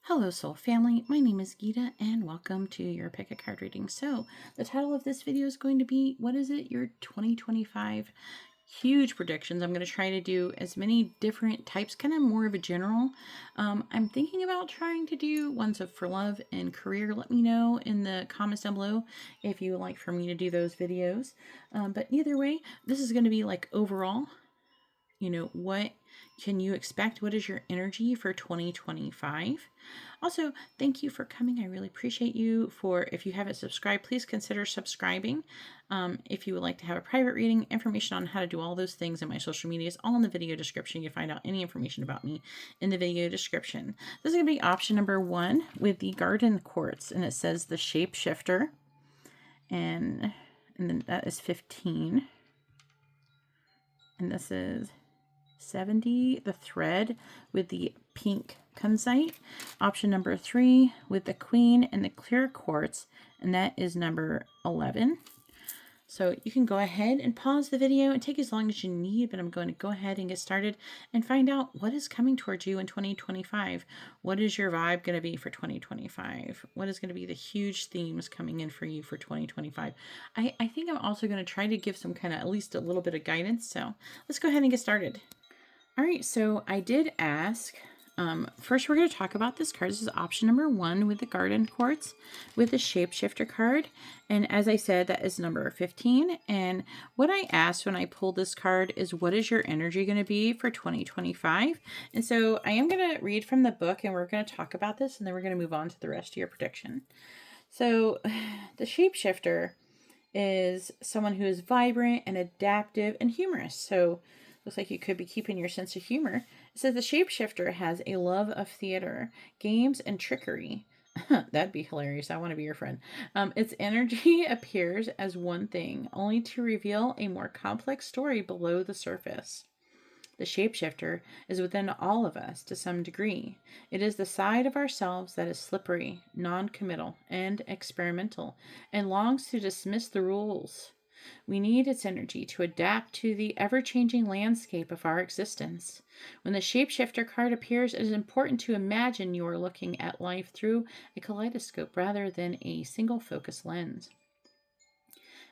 Hello, soul family. My name is Gita, and welcome to your pick a card reading. So, the title of this video is going to be what is it? Your 2025 huge predictions. I'm going to try to do as many different types, kind of more of a general. I'm thinking about trying to do ones for love and career. Let me know in the comments down below if you would like for me to do those videos. But either way, this is going to be like overall. What can you expect? What is your energy for 2025? Also, thank you for coming. I really appreciate you. If you haven't subscribed, please consider subscribing. If you would like to have a private reading, information on how to do all those things in my social media is all in the video description. You can find out any information about me in the video description. This is going to be option number 1 with the garden quartz, and it says the shapeshifter, and then that is 15, and this is 70, the thread with the pink kunzite. Option number 3 with the queen and the clear quartz, and that is number 11. So you can go ahead and pause the video and take as long as you need, but I'm going to go ahead and get started and find out what is coming towards you in 2025. What is your vibe going to be for 2025? What is going to be the huge themes coming in for you for 2025? I think I'm also going to try to give some kind of at least a little bit of guidance. So let's go ahead and get started. All right, so I did ask, first we're going to talk about this card. This is option number 1 with the garden quartz with the shapeshifter card. And as I said, that is number 15. And what I asked when I pulled this card is, what is your energy going to be for 2025? And so I am going to read from the book, and we're going to talk about this, and then we're going to move on to the rest of your prediction. So the shapeshifter is someone who is vibrant and adaptive and humorous. So looks like you could be keeping your sense of humor. It says the shapeshifter has a love of theater, games, and trickery. That'd be hilarious. I want to be your friend. Its energy appears as one thing, only to reveal a more complex story below the surface. The shapeshifter is within all of us to some degree. It is the side of ourselves that is slippery, non-committal, and experimental, and longs to dismiss the rules. We need its energy to adapt to the ever-changing landscape of our existence. When the shapeshifter card appears, it is important to imagine you are looking at life through a kaleidoscope rather than a single focus lens.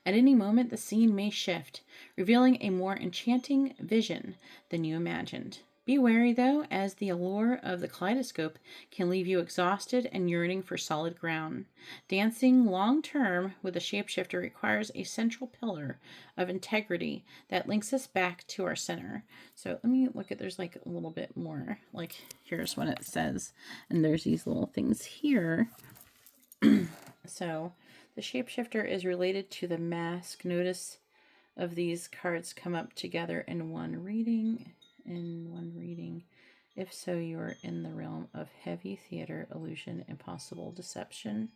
At any moment, the scene may shift, revealing a more enchanting vision than you imagined. Be wary, though, as the allure of the kaleidoscope can leave you exhausted and yearning for solid ground. Dancing long-term with the shapeshifter requires a central pillar of integrity that links us back to our center. So let me look at, there's like a little bit more, like here's what it says, and there's these little things here. So the shapeshifter is related to the mask. Notice of these cards come up together in one reading. If so, you are in the realm of heavy theater, illusion, and possibly deception.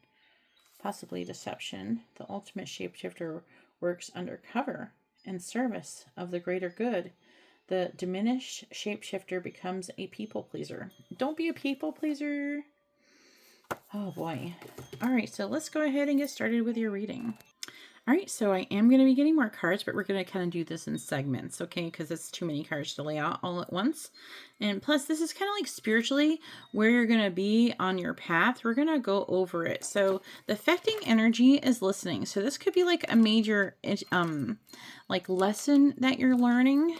The ultimate shapeshifter works undercover in service of the greater good. The diminished shapeshifter becomes a people pleaser. Don't be a people pleaser. Oh boy. All right, so let's go ahead and get started with your reading. All right, so I am going to be getting more cards, but we're going to kind of do this in segments, okay? Because it's too many cards to lay out all at once. And plus, this is kind of like spiritually where you're going to be on your path. We're going to go over it. So the affecting energy is listening. So this could be like a major like lesson that you're learning,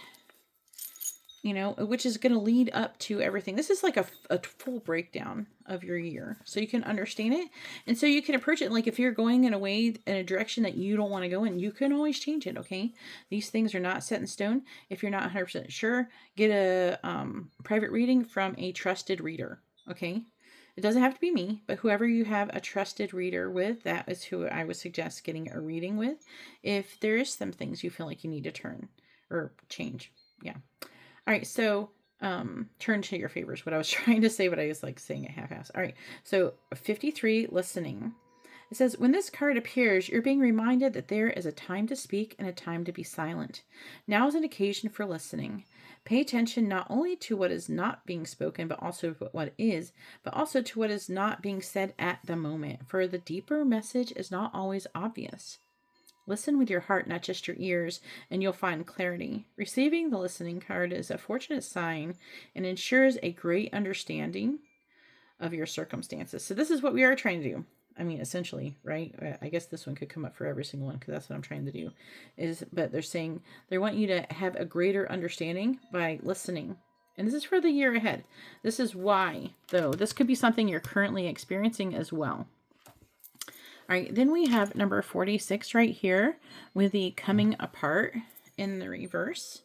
which is going to lead up to everything. This is like a full breakdown of your year, so you can understand it. And so you can approach it like if you're going in a direction that you don't want to go in, you can always change it, okay? These things are not set in stone. If you're not 100% sure, get a private reading from a trusted reader, okay? It doesn't have to be me, but whoever you have a trusted reader with, that is who I would suggest getting a reading with if there is some things you feel like you need to turn or change. Yeah. All right, so turn to your favors. What I was trying to say, but I was like saying it half-assed. All right, so 53, listening. It says, when this card appears, you're being reminded that there is a time to speak and a time to be silent. Now is an occasion for listening. Pay attention not only to what is not being spoken, but also to what is, but also to what is not being said at the moment, for the deeper message is not always obvious. Listen with your heart, not just your ears, and you'll find clarity. Receiving the listening card is a fortunate sign and ensures a great understanding of your circumstances. So this is what we are trying to do. I mean, essentially, right? I guess this one could come up for every single one because that's what I'm trying to do. But they're saying they want you to have a greater understanding by listening. And this is for the year ahead. This is why, though. This could be something you're currently experiencing as well. All right, then we have number 46 right here with the coming apart in the reverse.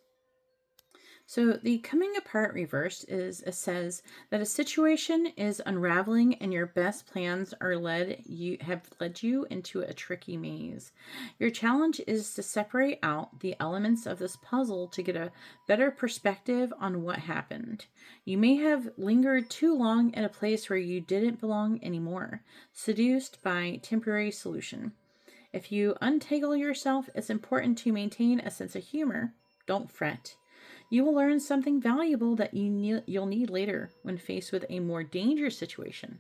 So the coming apart reversed it says that a situation is unraveling and your best plans have led you into a tricky maze. Your challenge is to separate out the elements of this puzzle to get a better perspective on what happened. You may have lingered too long in a place where you didn't belong anymore, seduced by temporary solution. If you untangle yourself, it's important to maintain a sense of humor. Don't fret. You will learn something valuable that you'll need later when faced with a more dangerous situation.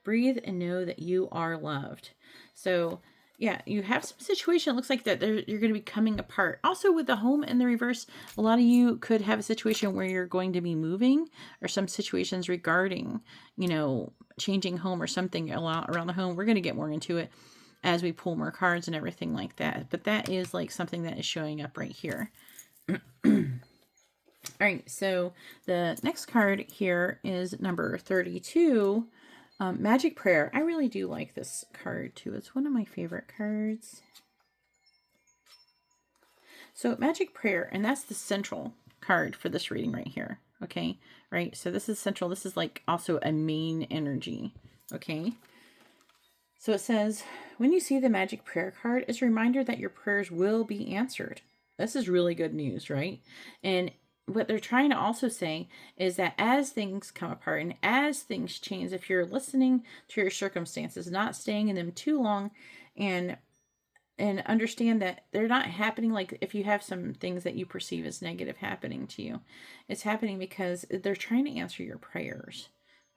Breathe and know that you are loved. So, yeah, you have some situation. It looks like that you're going to be coming apart. Also, with the home in the reverse, a lot of you could have a situation where you're going to be moving, or some situations regarding, changing home or something around the home. We're going to get more into it as we pull more cards and everything like that. But that is like something that is showing up right here. All right, so the next card here is number 32, Magic Prayer. I really do like this card too. It's one of my favorite cards. So Magic Prayer, and that's the central card for this reading right here. Okay, right? So this is central. This is like also a main energy. Okay. So it says, when you see the Magic Prayer card, it's a reminder that your prayers will be answered. This is really good news, right? And what they're trying to also say is that as things come apart and as things change, if you're listening to your circumstances, not staying in them too long, and understand that they're not happening, like if you have some things that you perceive as negative happening to you, it's happening because they're trying to answer your prayers.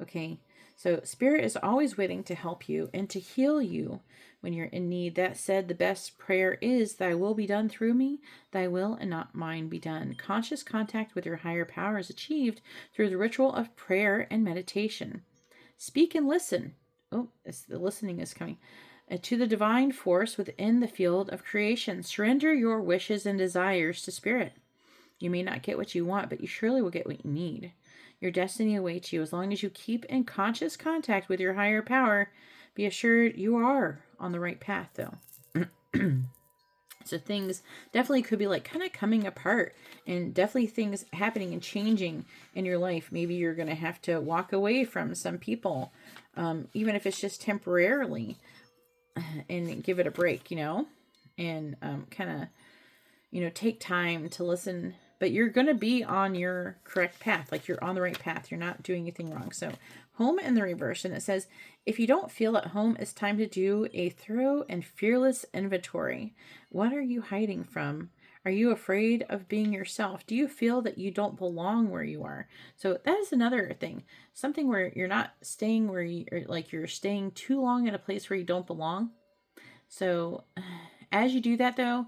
Okay, so Spirit is always waiting to help you and to heal you when you're in need. That said, the best prayer is, thy will be done through me, thy will and not mine be done. Conscious contact with your higher power is achieved through the ritual of prayer and meditation. Speak and listen. Oh, the listening is coming. To the divine force within the field of creation. Surrender your wishes and desires to Spirit. You may not get what you want, but you surely will get what you need. Your destiny awaits you as long as you keep in conscious contact with your higher power. Be assured you are on the right path, though. So things definitely could be like kind of coming apart, and definitely things happening and changing in your life. Maybe you're going to have to walk away from some people, even if it's just temporarily, and give it a break, and kind of, take time to listen. But you're going to be on your correct path. Like you're on the right path. You're not doing anything wrong. So home in the reverse. And it says, if you don't feel at home, it's time to do a thorough and fearless inventory. What are you hiding from? Are you afraid of being yourself? Do you feel that you don't belong where you are? So that is another thing. Something where you're not staying where you're staying too long in a place where you don't belong. So as you do that, though,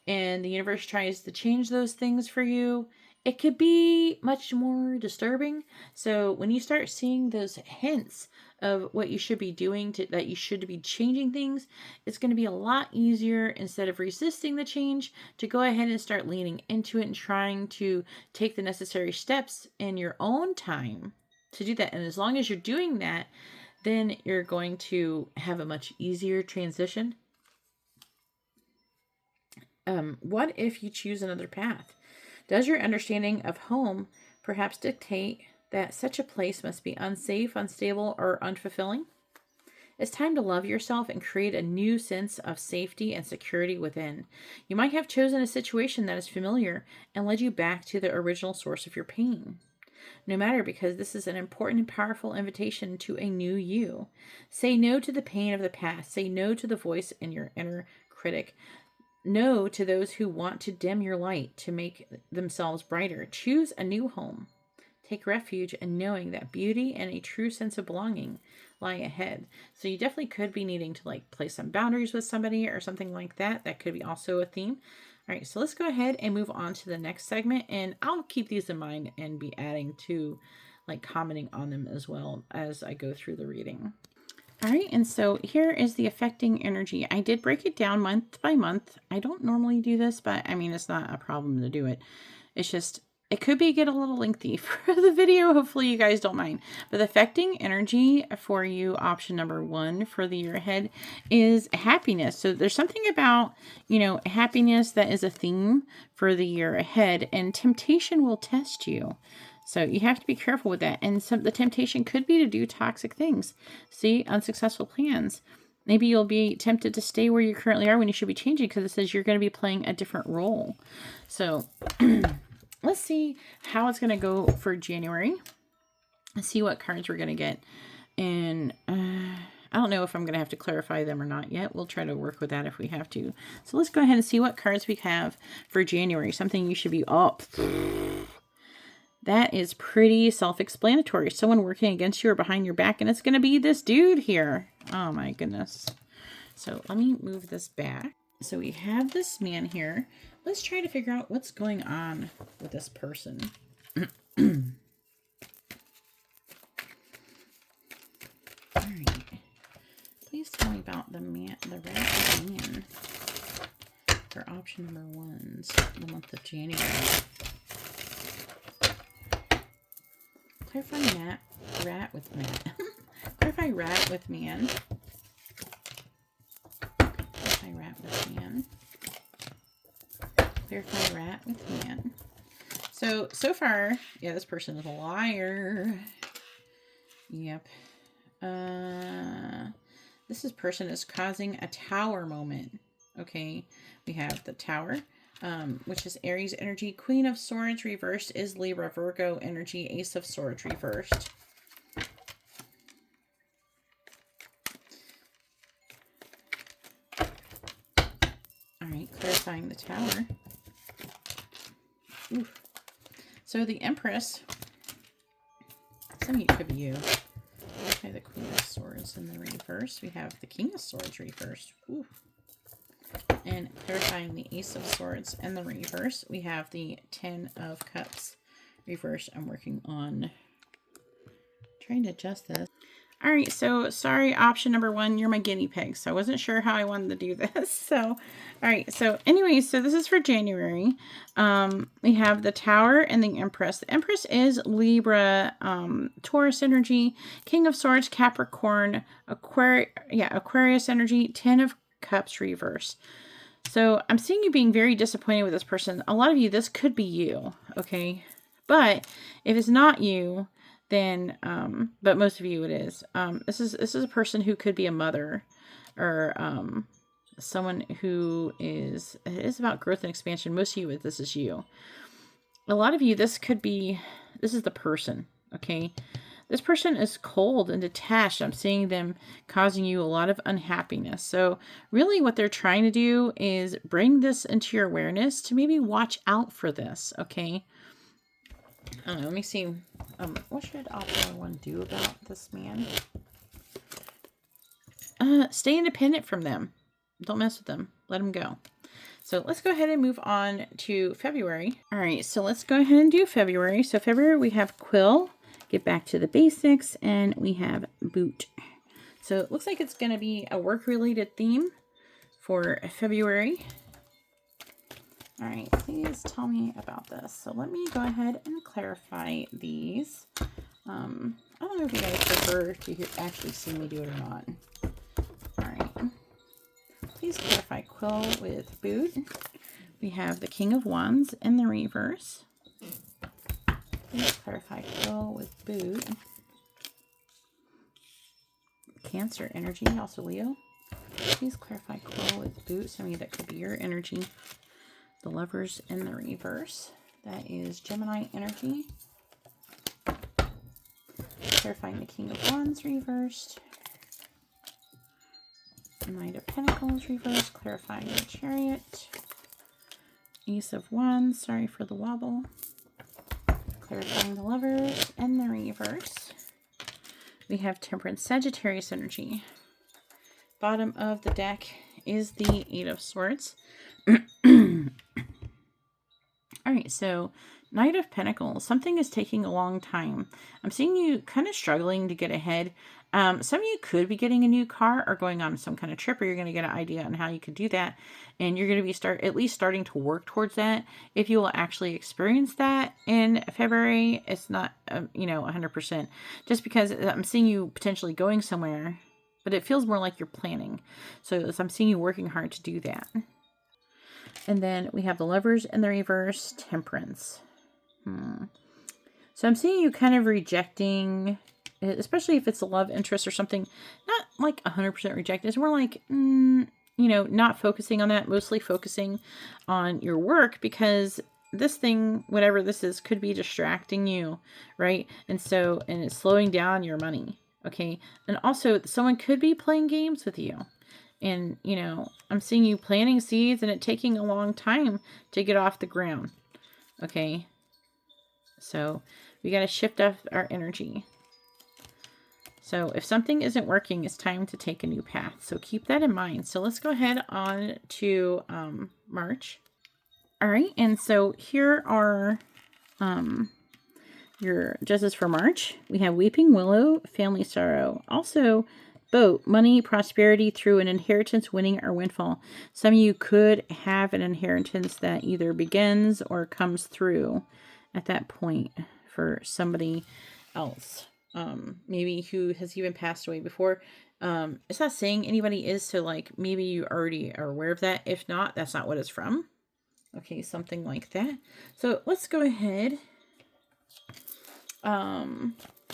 and the universe tries to change those things for you, it could be much more disturbing. So when you start seeing those hints of what you should be doing, that you should be changing things, it's going to be a lot easier, instead of resisting the change, to go ahead and start leaning into it and trying to take the necessary steps in your own time to do that. And as long as you're doing that, then you're going to have a much easier transition. What if you choose another path? Does your understanding of home perhaps dictate that such a place must be unsafe, unstable, or unfulfilling? It's time to love yourself and create a new sense of safety and security within. You might have chosen a situation that is familiar and led you back to the original source of your pain. No matter, because this is an important and powerful invitation to a new you. Say no to the pain of the past. Say no to the voice in your inner critic. No to those who want to dim your light to make themselves brighter. Choose a new home. Take refuge in knowing that beauty and a true sense of belonging lie ahead. So you definitely could be needing to place some boundaries with somebody or something like that. That could be also a theme. All right, so let's go ahead and move on to the next segment, and I'll keep these in mind and be adding to like commenting on them as well as I go through the reading. All right, and so here is the affecting energy. I did break it down month by month. I don't normally do this, but I mean, it's not a problem to do it. It's just, it could get a little lengthy for the video. Hopefully you guys don't mind. But the affecting energy for you, option number 1 for the year ahead, is happiness. So there's something about, you know, happiness that is a theme for the year ahead, and temptation will test you. So you have to be careful with that. And the temptation could be to do toxic things. See, unsuccessful plans. Maybe you'll be tempted to stay where you currently are when you should be changing, because it says you're going to be playing a different role. So let's see how it's going to go for January. Let's see what cards we're going to get. And I don't know if I'm going to have to clarify them or not yet. We'll try to work with that if we have to. So let's go ahead and see what cards we have for January. Something you should be up. That is pretty self-explanatory. Someone working against you or behind your back, and it's going to be this dude here. Oh my goodness. So let me move this back. So we have this man here. Let's try to figure out what's going on with this person. All right. Please tell me about the man, the red man for option number 1, the month of January. Clarify rat with man. Clarify rat with man. Clarify rat with man. Clarify rat with man. So far, yeah, this person is a liar. Yep. This person is causing a tower moment. Okay. We have the Tower, which is Aries energy. Queen of Swords reversed is Libra. Virgo energy. Ace of Swords reversed. All right, clarifying the Tower. Oof. So the Empress, some of you could be you. Okay, the Queen of Swords in the reverse. We have the King of Swords reversed. Oof. And clarifying the Ace of Swords in the reverse, we have the 10 of Cups reversed. I'm working on trying to adjust this. All right, so sorry, option number 1, you're my guinea pig. So I wasn't sure how I wanted to do this. So, all right, so anyway, so this is for January. We have the Tower and the Empress. The Empress is Libra, Taurus energy, King of Swords, Capricorn, Aquarius energy, 10 of Cups reverse. So I'm seeing you being very disappointed with this person. A lot of you, this could be you, okay? But if it's not you, then, but most of you it is. This is a person who could be a mother, or someone who it is about growth and expansion. Most of you, this is you. A lot of you, this is the person, okay? This person is cold and detached. I'm seeing them causing you a lot of unhappiness. So really what they're trying to do is bring this into your awareness to maybe watch out for this, okay? I don't know, let me see. What should option 1 do about this man? Stay independent from them. Don't mess with them. Let them go. So let's go ahead and move on to February. All right, so let's go ahead and do February. So February, we have Quill, get back to the basics, and we have Boot. So it looks like it's going to be a work-related theme for February. All right, please tell me about this. So let me go ahead and clarify these. I don't know if you guys prefer to actually see me do it or not. All right. Please clarify Quill with Boot. We have the King of Wands in the reverse. Please clarify Quill with Boot. Cancer energy, also Leo. Please clarify Quill with Boot. Some of you, that could be your energy. The Lovers in the reverse. That is Gemini energy. Clarifying the King of Wands reversed. Knight of Pentacles reversed. Clarifying the Chariot. Ace of Wands. Sorry for the wobble. Clarifying the Lovers in the reverse. We have Temperance, Sagittarius energy. Bottom of the deck is the 8 of Swords. All right, so Knight of Pentacles. Something is taking a long time. I'm seeing you kind of struggling to get ahead. Some of you could be getting a new car or going on some kind of trip, or you're going to get an idea on how you could do that. And you're going to be at least starting to work towards that. If you will actually experience that in February, it's not, 100%. Just because I'm seeing you potentially going somewhere, but it feels more like you're planning. So I'm seeing you working hard to do that. And then we have the Lovers in the reverse, Temperance. So I'm seeing you kind of rejecting, especially if it's a love interest or something, not like 100% rejected. It's more like, not focusing on that, mostly focusing on your work, because this thing, whatever this is, could be distracting you, right? And it's slowing down your money, okay? And also, someone could be playing games with you. And, I'm seeing you planting seeds and it taking a long time to get off the ground. Okay. So we got to shift up our energy. So if something isn't working, it's time to take a new path. So keep that in mind. So let's go ahead on to March. All right. And so here are your judges for March. We have Weeping Willow, Family Sorrow. Also, Boat, money, prosperity through an inheritance, winning, or windfall. Some of you could have an inheritance that either begins or comes through at that point for somebody else. Maybe who has even passed away before. It's not saying anybody is, so like maybe you already are aware of that. If not, that's not what it's from. Okay, something like that. So let's go ahead.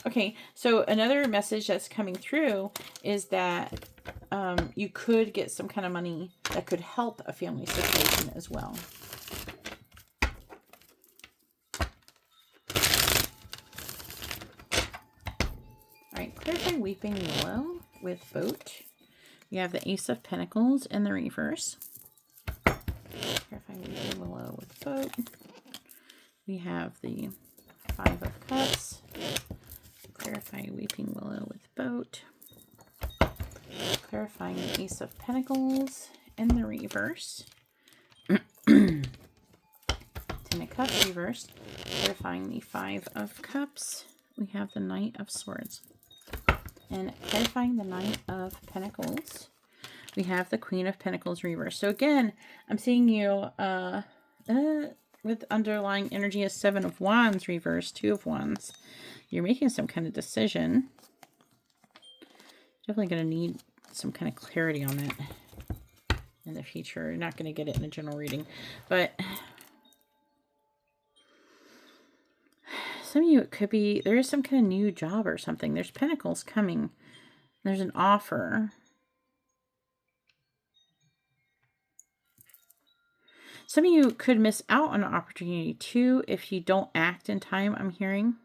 Okay, so another message that's coming through is that you could get some kind of money that could help a family situation as well. All right, clarify Weeping Willow with Boat. We have the Ace of Pentacles in the reverse. Clarify Weeping Willow with Boat. We have the Five of Cups. Clarifying Weeping Willow with Boat. Clarifying the Ace of Pentacles in the reverse. Ten of Cups reversed. Clarifying the Five of Cups. We have the Knight of Swords. And clarifying the Knight of Pentacles, we have the Queen of Pentacles reversed. So again, I'm seeing you with underlying energy as Seven of Wands reversed, Two of Wands. You're making some kind of decision. Definitely going to need some kind of clarity on that in the future. You're not going to get it in a general reading. But some of you, it could be, there is some kind of new job or something. There's pentacles coming. There's an offer. Some of you could miss out on an opportunity too if you don't act in time, I'm hearing.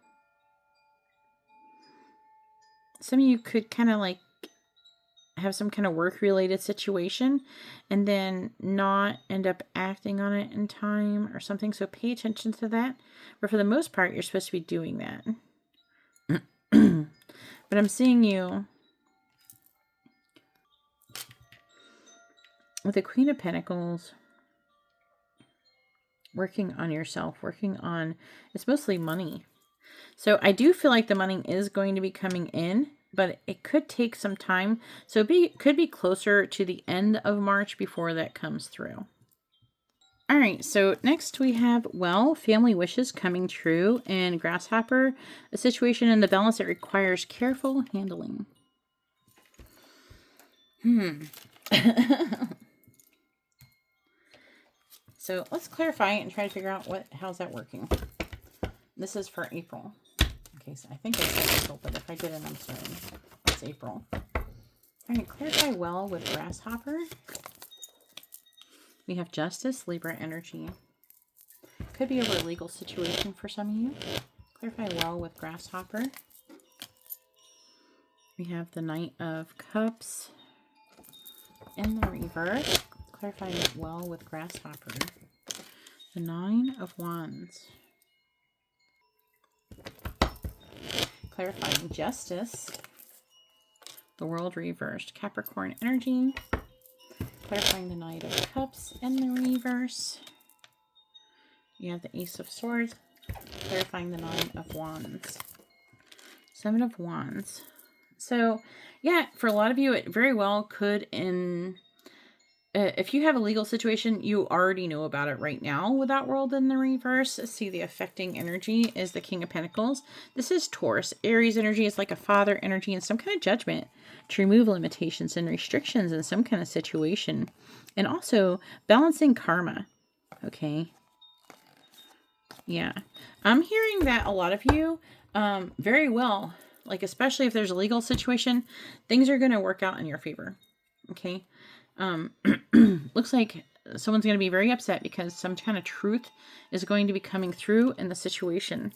Some of you could kind of like have some kind of work-related situation and then not end up acting on it in time or something. So pay attention to that. But for the most part, you're supposed to be doing that. But I'm seeing you with the Queen of Pentacles working on yourself, working on, it's mostly money. So I do feel like the money is going to be coming in, but it could take some time. So it could be closer to the end of March before that comes through. All right, so next we have, family wishes coming true, and Grasshopper, a situation in the balance that requires careful handling. So let's clarify it and try to figure out how's that working. This is for April. Okay, so I think I said April, but if I didn't, I'm sorry. It's April. All right, clarify well with Grasshopper. We have Justice, Libra energy. Could be over a legal situation for some of you. Clarify well with Grasshopper. We have the Knight of Cups in the reverse. Clarify well with Grasshopper. The Nine of Wands. Clarifying Justice. The World reversed. Capricorn energy. Clarifying the Knight of Cups in the reverse. You have the Ace of Swords. Clarifying the Nine of Wands. Seven of Wands. So, yeah, for a lot of you, it very well could if you have a legal situation, you already know about it right now with that world in the reverse. See, the affecting energy is the King of Pentacles. This is Taurus. Aries energy is like a father energy and some kind of judgment to remove limitations and restrictions in some kind of situation. And also balancing karma. Okay. Yeah. I'm hearing that a lot of you, very well, like especially if there's a legal situation, things are going to work out in your favor. Okay. Looks like someone's going to be very upset because some kind of truth is going to be coming through in the situation.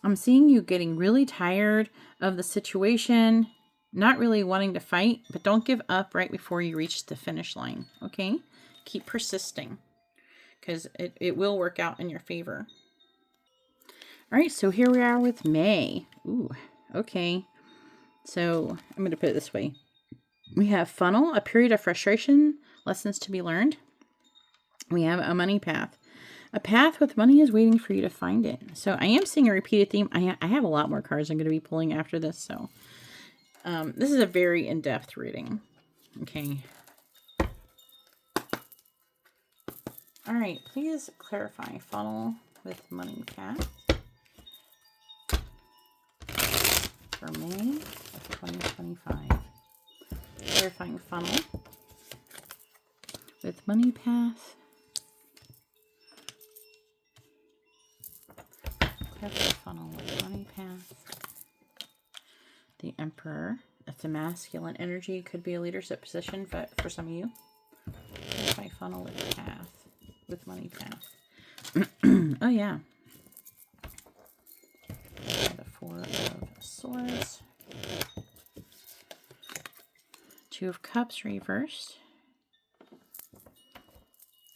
I'm seeing you getting really tired of the situation, not really wanting to fight, but don't give up right before you reach the finish line. Okay. Keep persisting because it will work out in your favor. All right. So here we are with May. Ooh, okay. So I'm going to put it this way. We have funnel, a period of frustration, lessons to be learned. We have a money path. A path with money is waiting for you to find it. So I am seeing a repeated theme. I have a lot more cards I'm going to be pulling after this. So this is a very in-depth reading. Okay. All right. Please clarify funnel with money path for May of 2025. Clarifying funnel with money path. Clarifying funnel with money path. The Emperor. That's a masculine energy. Could be a leadership position, but for some of you. Clarify funnel with path. With money path. Oh yeah. The Four of Swords. Two of Cups reversed.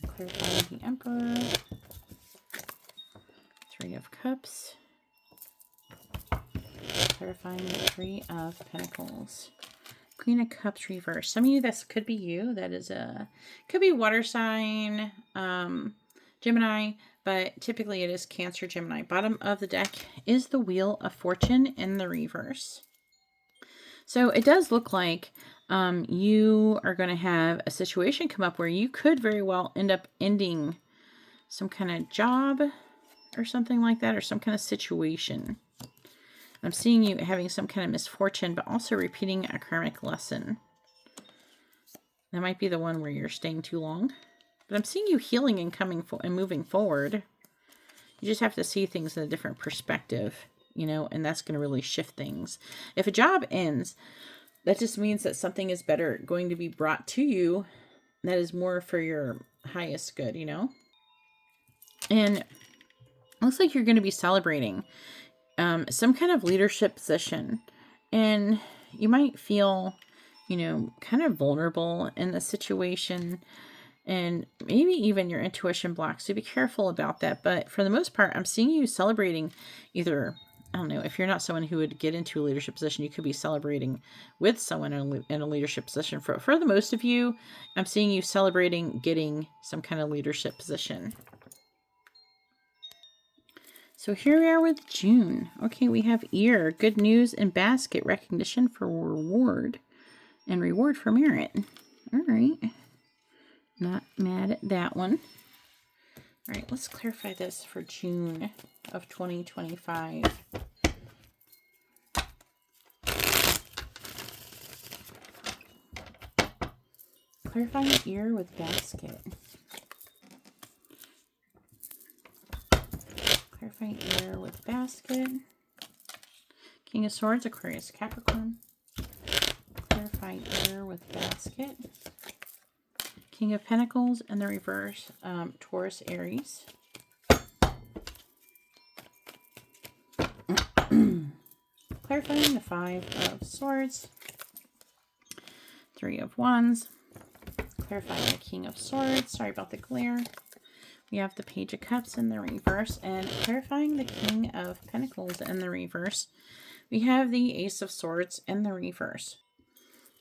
Clarifying the Emperor. Three of Cups. Clarifying the Three of Pentacles. Queen of Cups reversed. Some of you, this could be you. That is could be water sign, Gemini, but typically it is Cancer, Gemini. Bottom of the deck is the Wheel of Fortune in the reverse. So it does look like you are going to have a situation come up where you could very well end up ending some kind of job or something like that, or some kind of situation. I'm seeing you having some kind of misfortune, but also repeating a karmic lesson. That might be the one where you're staying too long. But I'm seeing you healing and and moving forward. You just have to see things in a different perspective, you know, and that's going to really shift things. If a job ends, that just means that something is better going to be brought to you that is more for your highest good, you know? And it looks like you're going to be celebrating some kind of leadership position. And you might feel, you know, kind of vulnerable in the situation. And maybe even your intuition blocks. So be careful about that. But for the most part, I'm seeing you celebrating either, I don't know, if you're not someone who would get into a leadership position, you could be celebrating with someone in a leadership position. For the most of you, I'm seeing you celebrating getting some kind of leadership position. So here we are with June. Okay, we have ear, good news, and basket, recognition for reward, and reward for merit. All right. Not mad at that one. All right, let's clarify this for June of 2025. Clarifying ear with basket. Clarifying ear with basket. King of Swords, Aquarius, Capricorn. Clarifying ear with basket. King of Pentacles and the reverse, Taurus, Aries. Clarifying the Five of Swords. Three of Wands. Clarifying the King of Swords. Sorry about the glare. We have the Page of Cups in the reverse. And clarifying the King of Pentacles in the reverse. We have the Ace of Swords in the reverse.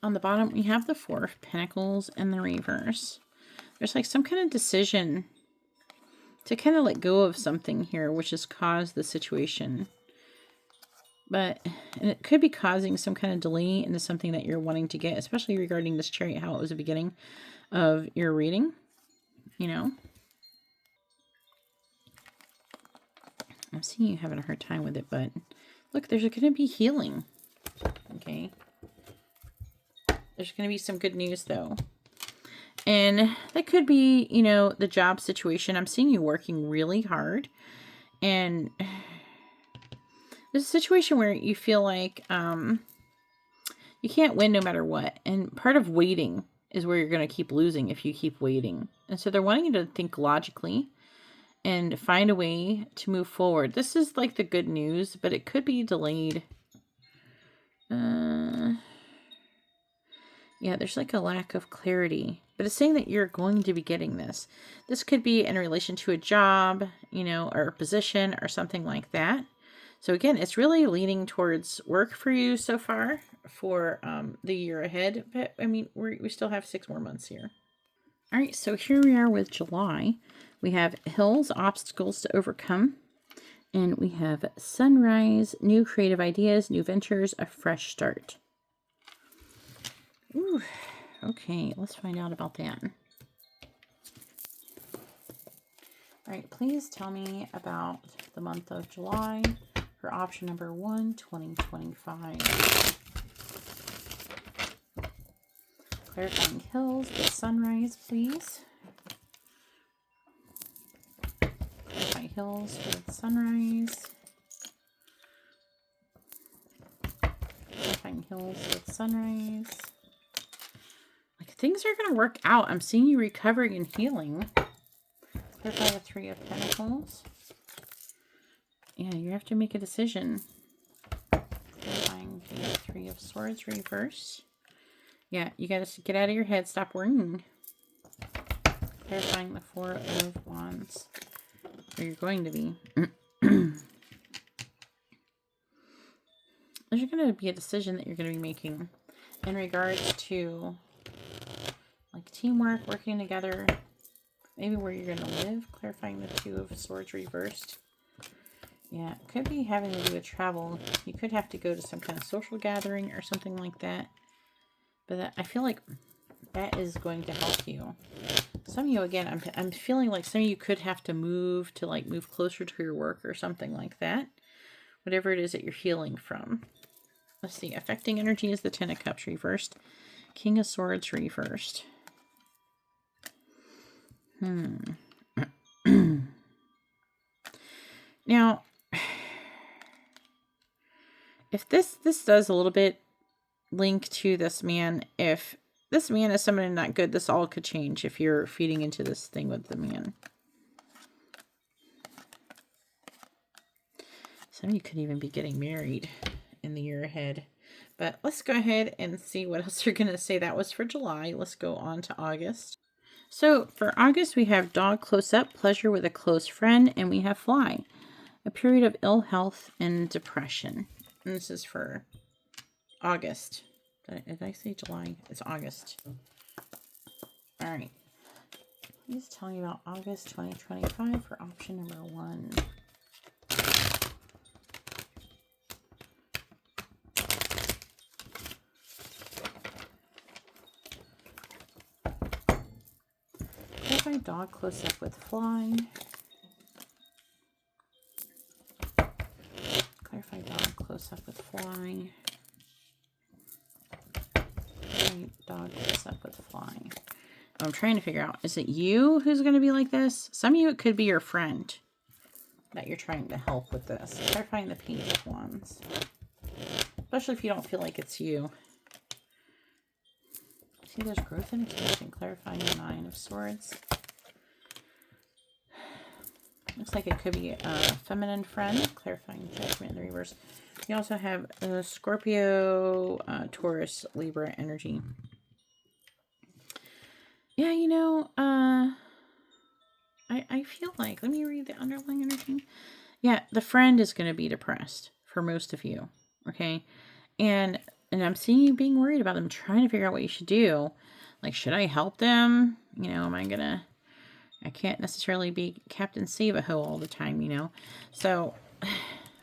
On the bottom, we have the Four of Pentacles in the reverse. There's like some kind of decision to kind of let go of something here, which has caused the situation. And it could be causing some kind of delay into something that you're wanting to get, especially regarding this Chariot, how it was the beginning of your reading, you know. I'm seeing you having a hard time with it, but look, there's going to be healing. Okay. There's going to be some good news, though. And that could be, you know, the job situation. I'm seeing you working really hard. And there's a situation where you feel like you can't win no matter what. And part of waiting is where you're going to keep losing if you keep waiting. And so they're wanting you to think logically and find a way to move forward. This is like the good news, but it could be delayed. Yeah, there's like a lack of clarity. But it's saying that you're going to be getting this. This could be in relation to a job, you know, or a position or something like that. So again, it's really leaning towards work for you so far for the year ahead. But I mean, we still have 6 more months here. All right, so here we are with July. We have hills, obstacles to overcome. And we have sunrise, new creative ideas, new ventures, a fresh start. Ooh, okay, let's find out about that. All right, please tell me about the month of July for option number 1, 2025. Clarifying hills with sunrise, please. Clarify hills with sunrise. Clarifying hills with sunrise. Like, things are going to work out. I'm seeing you recovering and healing. Clarify the 3 of Pentacles. Yeah, you have to make a decision. Clarifying the 3 of Swords reverse. Yeah, you got to get out of your head. Stop worrying. Clarifying the 4 of Wands. Where you're going to be. There's going to be a decision that you're going to be making in regards to like teamwork, working together, maybe where you're going to live. Clarifying the 2 of Swords reversed. Yeah, it could be having to do with travel. You could have to go to some kind of social gathering or something like that. But I feel like that is going to help you. Some of you, again, I'm feeling like some of you could have to move closer to your work or something like that. Whatever it is that you're healing from. Let's see. Affecting energy is the 10 of Cups reversed. King of Swords reversed. Now, if this does a little bit link to this man, if this man is somebody not good, this all could change if you're feeding into this thing with the man. Some of you could even be getting married in the year ahead. But let's go ahead and see what else you're going to say. That was for July. Let's go on to August. So for August, we have dog close up, pleasure with a close friend, and we have fly. A period of ill health and depression. And this is for August. Did I say July? It's August. All right. Please tell me about August 2025 for option number 1. Clarify dog close up with fly. Clarify dog close up with fly. Dog close up with fly. I'm trying to figure out, is it you who's going to be like this? Some of you, it could be your friend that you're trying to help with this. Clarifying the Page of Wands. Especially if you don't feel like it's you. See, there's growth and expansion. Clarifying the 9 of Swords. Looks like it could be a feminine friend. Clarifying Judgment in the reverse. You also have Scorpio, Taurus, Libra energy. Yeah, you know, I feel like, let me read the underlying energy. Yeah, the friend is going to be depressed for most of you, okay? And I'm seeing you being worried about them, trying to figure out what you should do. Like, should I help them? You know, am I going to I can't necessarily be Captain Save-A-Ho all the time, you know. So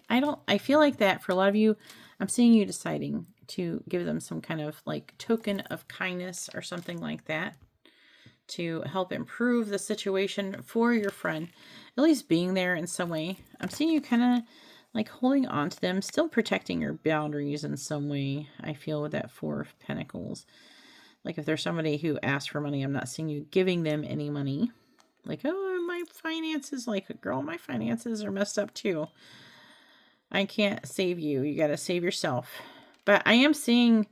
I feel like that for a lot of you, I'm seeing you deciding to give them some kind of like token of kindness or something like that to help improve the situation for your friend, at least being there in some way. I'm seeing you kind of like holding on to them, still protecting your boundaries in some way. I feel with that Four of Pentacles. Like if there's somebody who asks for money, I'm not seeing you giving them any money. Like, oh, my finances, like, girl, my finances are messed up too. I can't save you. You got to save yourself. But I am seeing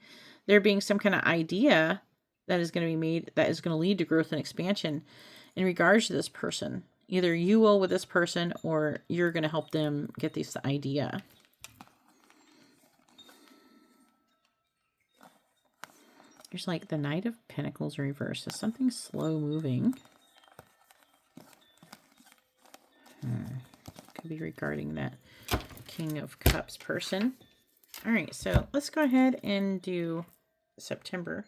there being some kind of idea that is going to be made that is going to lead to growth and expansion in regards to this person. Either you will with this person or you're going to help them get this idea. There's like the Knight of Pentacles reversed. So something slow moving. Could be regarding that King of Cups person. All right, so let's go ahead and do September.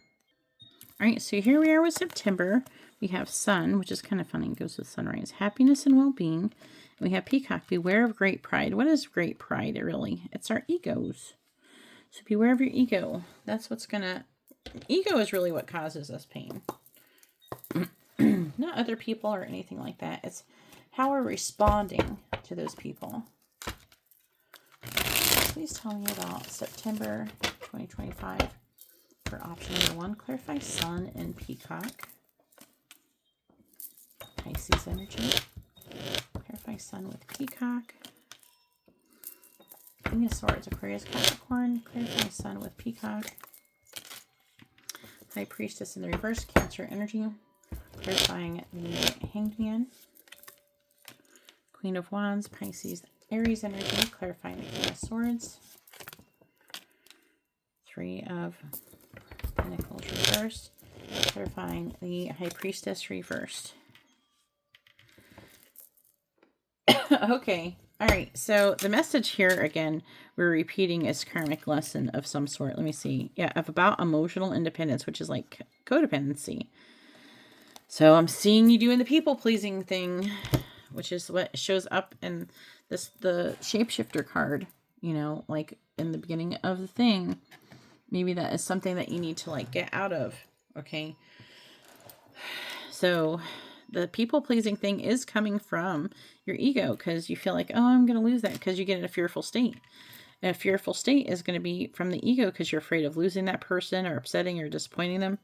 All right, so here we are with September. We have Sun, which is kind of funny. It goes with sunrise. Happiness and well-being. And we have Peacock. Beware of great pride. What is great pride, really? It's our egos. So beware of your ego. That's what's going to... Ego is really what causes us pain. Not other people or anything like that. It's how we're responding to those people. Please tell me about September 2025 for option number 1. Clarify Sun and Peacock. Pisces energy. Clarify Sun with Peacock. King of Swords, Aquarius, Capricorn. Clarify Sun with Peacock. High Priestess in the reverse, Cancer energy. Clarifying the Hanged Man. Queen of Wands, Pisces, Aries energy. Clarifying the King of Swords. Three of Pentacles reversed. Clarifying the High Priestess reversed. Okay. All right. So the message here, again, we're repeating is karmic lesson of some sort. Let me see. Yeah, of about emotional independence, which is like codependency. So I'm seeing you doing the people-pleasing thing, which is what shows up in the shapeshifter card, you know, like in the beginning of the thing. Maybe that is something that you need to like get out of. Okay. So the people-pleasing thing is coming from your ego because you feel like, oh, I'm going to lose that because you get in a fearful state. And a fearful state is going to be from the ego because you're afraid of losing that person or upsetting or disappointing them.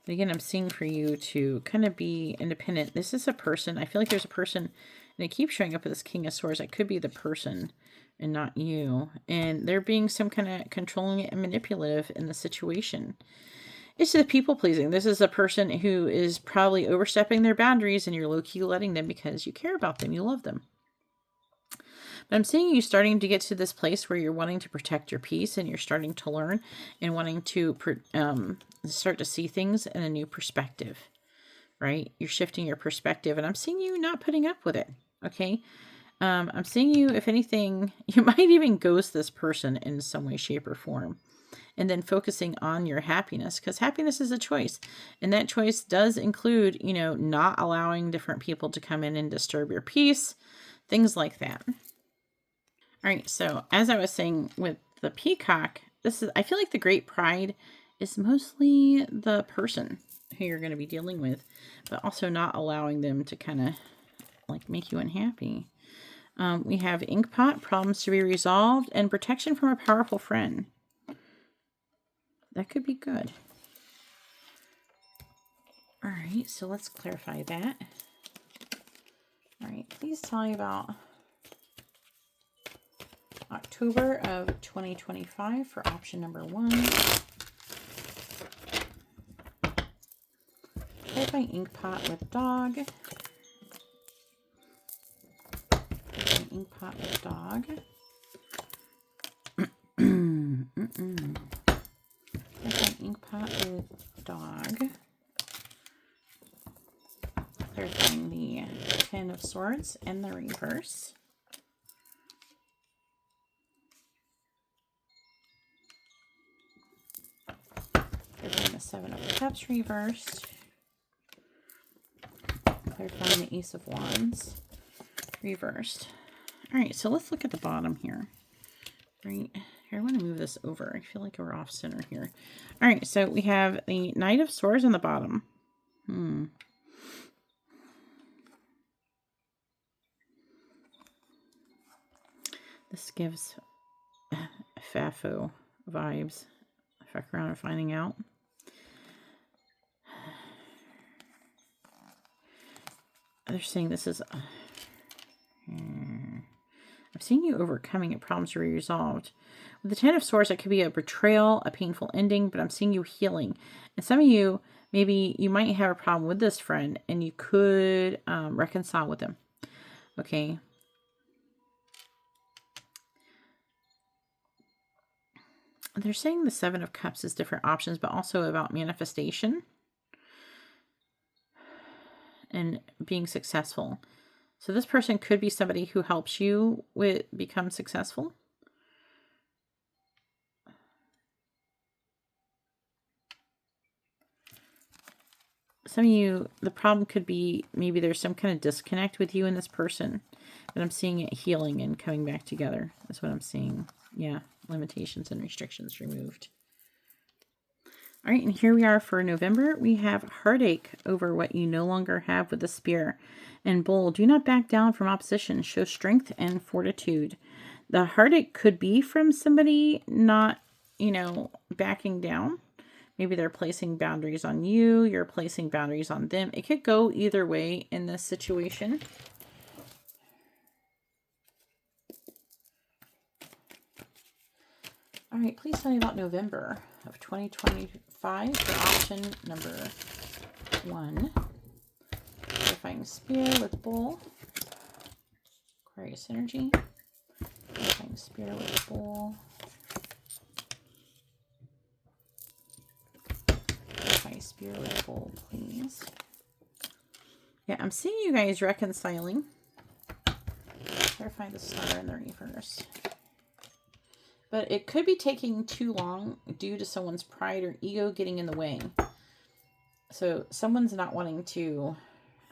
But again, I'm seeing for you to kind of be independent. This is a person. I feel like there's a person, and it keeps showing up with this King of Swords. It could be the person and not you. And they're being some kind of controlling and manipulative in the situation. It's the people pleasing. This is a person who is probably overstepping their boundaries and you're low-key letting them because you care about them. You love them. But I'm seeing you starting to get to this place where you're wanting to protect your peace and you're starting to learn and wanting to start to see things in a new perspective, right? You're shifting your perspective and I'm seeing you not putting up with it, okay? I'm seeing you, if anything, you might even ghost this person in some way, shape, or form. And then focusing on your happiness, because happiness is a choice. And that choice does include, you know, not allowing different people to come in and disturb your peace, things like that. All right, so as I was saying with the Peacock, I feel like the great pride is mostly the person who you're going to be dealing with, but also not allowing them to kind of like make you unhappy. We have Inkpot, problems to be resolved, and protection from a powerful friend. That could be good. All right, so let's clarify that. All right, please tell me about October of 2025 for option number 1. Clarify Inkpot with dog. Clarify Inkpot with dog. Inkpot with dog. Clarifying the Ten of Swords and the reverse. Seven of Cups reversed. Clarifying the Ace of Wands reversed. All right, so let's look at the bottom here. Right here, I want to move this over. I feel like we're off center here. All right, so we have the Knight of Swords on the bottom. This gives Fafo vibes. Fuck around and finding out. They're saying this is... I'm seeing you overcoming problems to be resolved. With the Ten of Swords, it could be a betrayal, a painful ending, but I'm seeing you healing. And some of you, maybe you might have a problem with this friend, and you could reconcile with them. Okay. They're saying the Seven of Cups is different options, but also about manifestation and being successful. So this person could be somebody who helps you with become successful. Some of you, the problem could be maybe there's some kind of disconnect with you and this person, but I'm seeing it healing and coming back together. That's what I'm seeing. Yeah, limitations and restrictions removed. All right, and here we are for November. We have heartache over what you no longer have with the Spear. And Bull, do not back down from opposition. Show strength and fortitude. The heartache could be from somebody not, backing down. Maybe they're placing boundaries on you. You're placing boundaries on them. It could go either way in this situation. All right, please tell me about November of 2025 for option number 1. Clarifying Spear with Bull. Aquarius energy. Clarifying Spear with Bull. Clarifying Spear with Bull, please. Yeah, I'm seeing you guys reconciling. Clarify the Star in the reverse. But it could be taking too long due to someone's pride or ego getting in the way. So someone's not wanting to,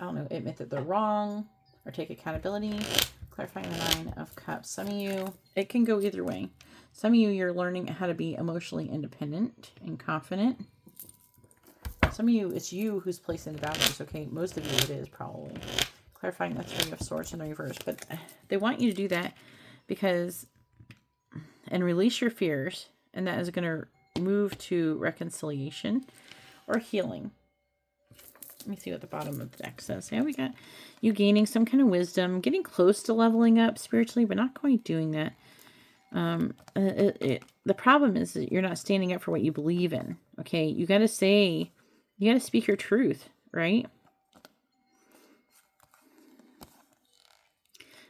admit that they're wrong or take accountability. Clarifying the Nine of Cups. Some of you, it can go either way. Some of you, you're learning how to be emotionally independent and confident. Some of you, it's you who's placing the boundaries, okay? Most of you, it is probably. Clarifying the Three of Swords in the reverse. But they want you to do that because... and release your fears, and that is going to move to reconciliation or healing. Let me see what the bottom of the deck says. Yeah, we got you gaining some kind of wisdom, getting close to leveling up spiritually, but not quite doing that. The problem is that you're not standing up for what you believe in. Okay, you got to speak your truth, right?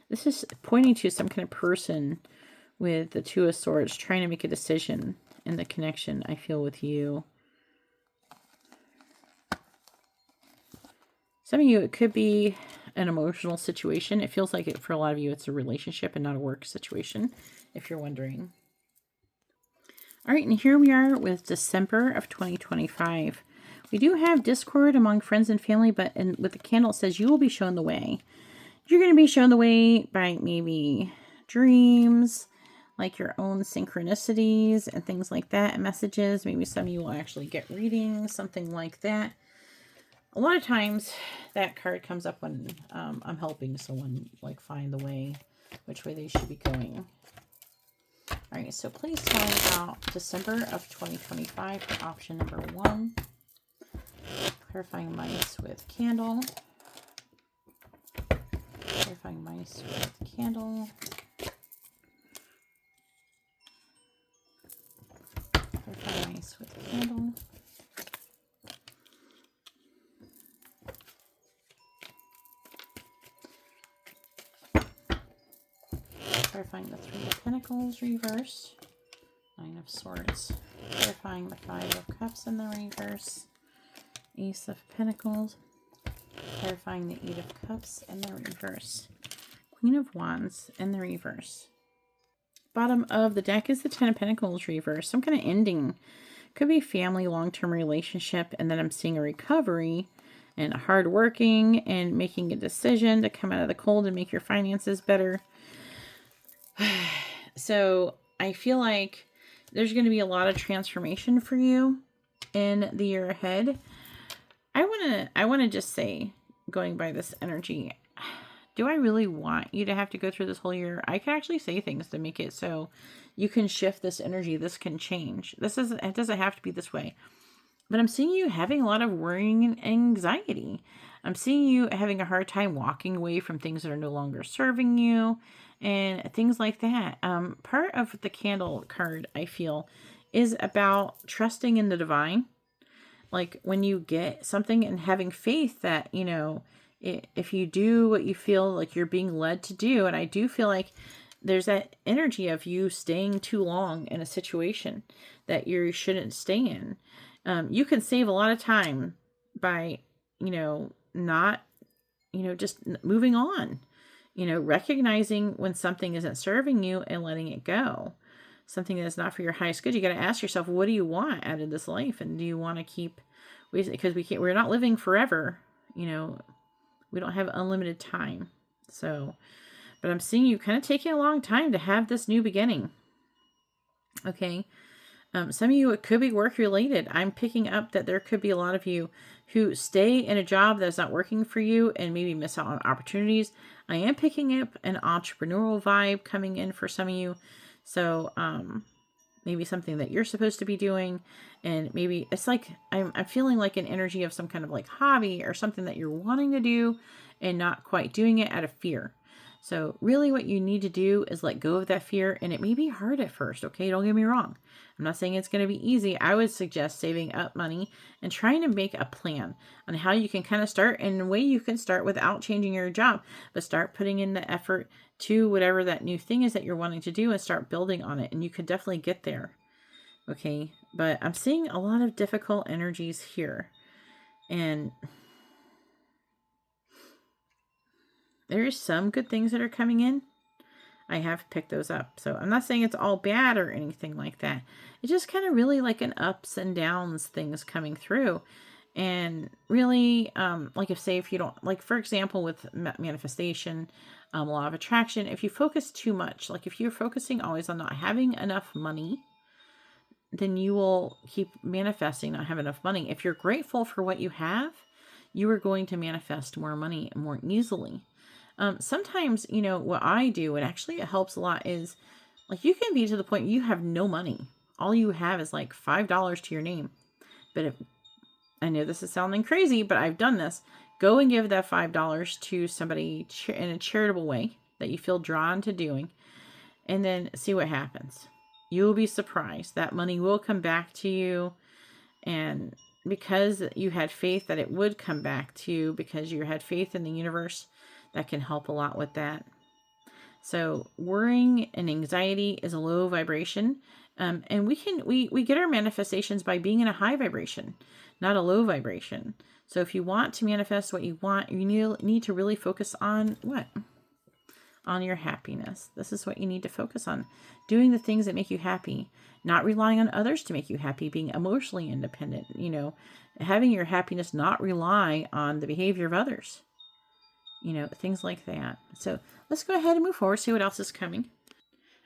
This is pointing to some kind of person with the Two of Swords trying to make a decision in the connection I feel with you. Some of you, it could be an emotional situation. It feels like for a lot of you, it's a relationship and not a work situation, if you're wondering. All right, and here we are with December of 2025. We do have discord among friends and family, but with the candle, it says you will be shown the way. You're going to be shown the way by maybe dreams, like your own synchronicities and things like that, and messages. Maybe some of you will actually get readings, something like that. A lot of times that card comes up when I'm helping someone like find the way, which way they should be going. All right, so please tell me about December of 2025 for option number 1. Clarifying mice with candle. Clarifying mice with candle. Clarifying mice with candle. Clarifying the Three of Pentacles reverse. Nine of Swords. Clarifying the Five of Cups in the reverse. Ace of Pentacles. Clarifying the Eight of Cups in the reverse. Queen of Wands in the reverse. Bottom of the deck is the Ten of Pentacles reverse. Some kind of ending Could be family, long-term relationship, and then I'm seeing a recovery and hardworking and making a decision to come out of the cold and make your finances better. So I feel like there's going to be a lot of transformation for you in the year ahead. I want to just say, going by this energy, do I really want you to have to go through this whole year? I can actually say things to make it so you can shift this energy. This can change. It doesn't have to be this way. But I'm seeing you having a lot of worrying and anxiety. I'm seeing you having a hard time walking away from things that are no longer serving you and things like that. Part of the candle card, I feel, is about trusting in the divine. Like when you get something and having faith that, if you do what you feel like you're being led to do, and I do feel like there's that energy of you staying too long in a situation that you shouldn't stay in. You can save a lot of time by, not, just moving on, recognizing when something isn't serving you and letting it go. Something that's not for your highest good. You got to ask yourself, what do you want out of this life? And do you want to keep, because we're not living forever, we don't have unlimited time. So, but I'm seeing you kind of taking a long time to have this new beginning. Okay. Some of you, it could be work related. I'm picking up that there could be a lot of you who stay in a job that's not working for you and maybe miss out on opportunities. I am picking up an entrepreneurial vibe coming in for some of you. So, maybe something that you're supposed to be doing, and maybe it's like, I'm feeling like an energy of some kind of like hobby or something that you're wanting to do and not quite doing it out of fear. So really what you need to do is let go of that fear, and it may be hard at first. Okay. Don't get me wrong. I'm not saying it's going to be easy. I would suggest saving up money and trying to make a plan on how you can kind of start, and a way you can start without changing your job, but start putting in the effort to whatever that new thing is that you're wanting to do and start building on it. And you could definitely get there. Okay. But I'm seeing a lot of difficult energies here, and there is some good things that are coming in. I have picked those up. So I'm not saying it's all bad or anything like that. It's just kind of really like an ups and downs things coming through. And really, like if you don't, like for example, with manifestation, law of attraction, if you focus too much, like if you're focusing always on not having enough money, then you will keep manifesting not have enough money. If you're grateful for what you have, you are going to manifest more money more easily. Sometimes, what I do, and actually it helps a lot, is like you can be to the point you have no money. All you have is like $5 to your name. But I know this is sounding crazy, but I've done this. Go and give that $5 to somebody in a charitable way that you feel drawn to doing, and then see what happens. You'll be surprised. That money will come back to you. And because you had faith that it would come back to you, because you had faith in the universe, that can help a lot with that. So worrying and anxiety is a low vibration. And we get our manifestations by being in a high vibration, not a low vibration. So if you want to manifest what you want, you need to really focus on what? On your happiness. This is what you need to focus on. Doing the things that make you happy, not relying on others to make you happy, being emotionally independent, having your happiness not rely on the behavior of others, things like that. So let's go ahead and move forward, see what else is coming.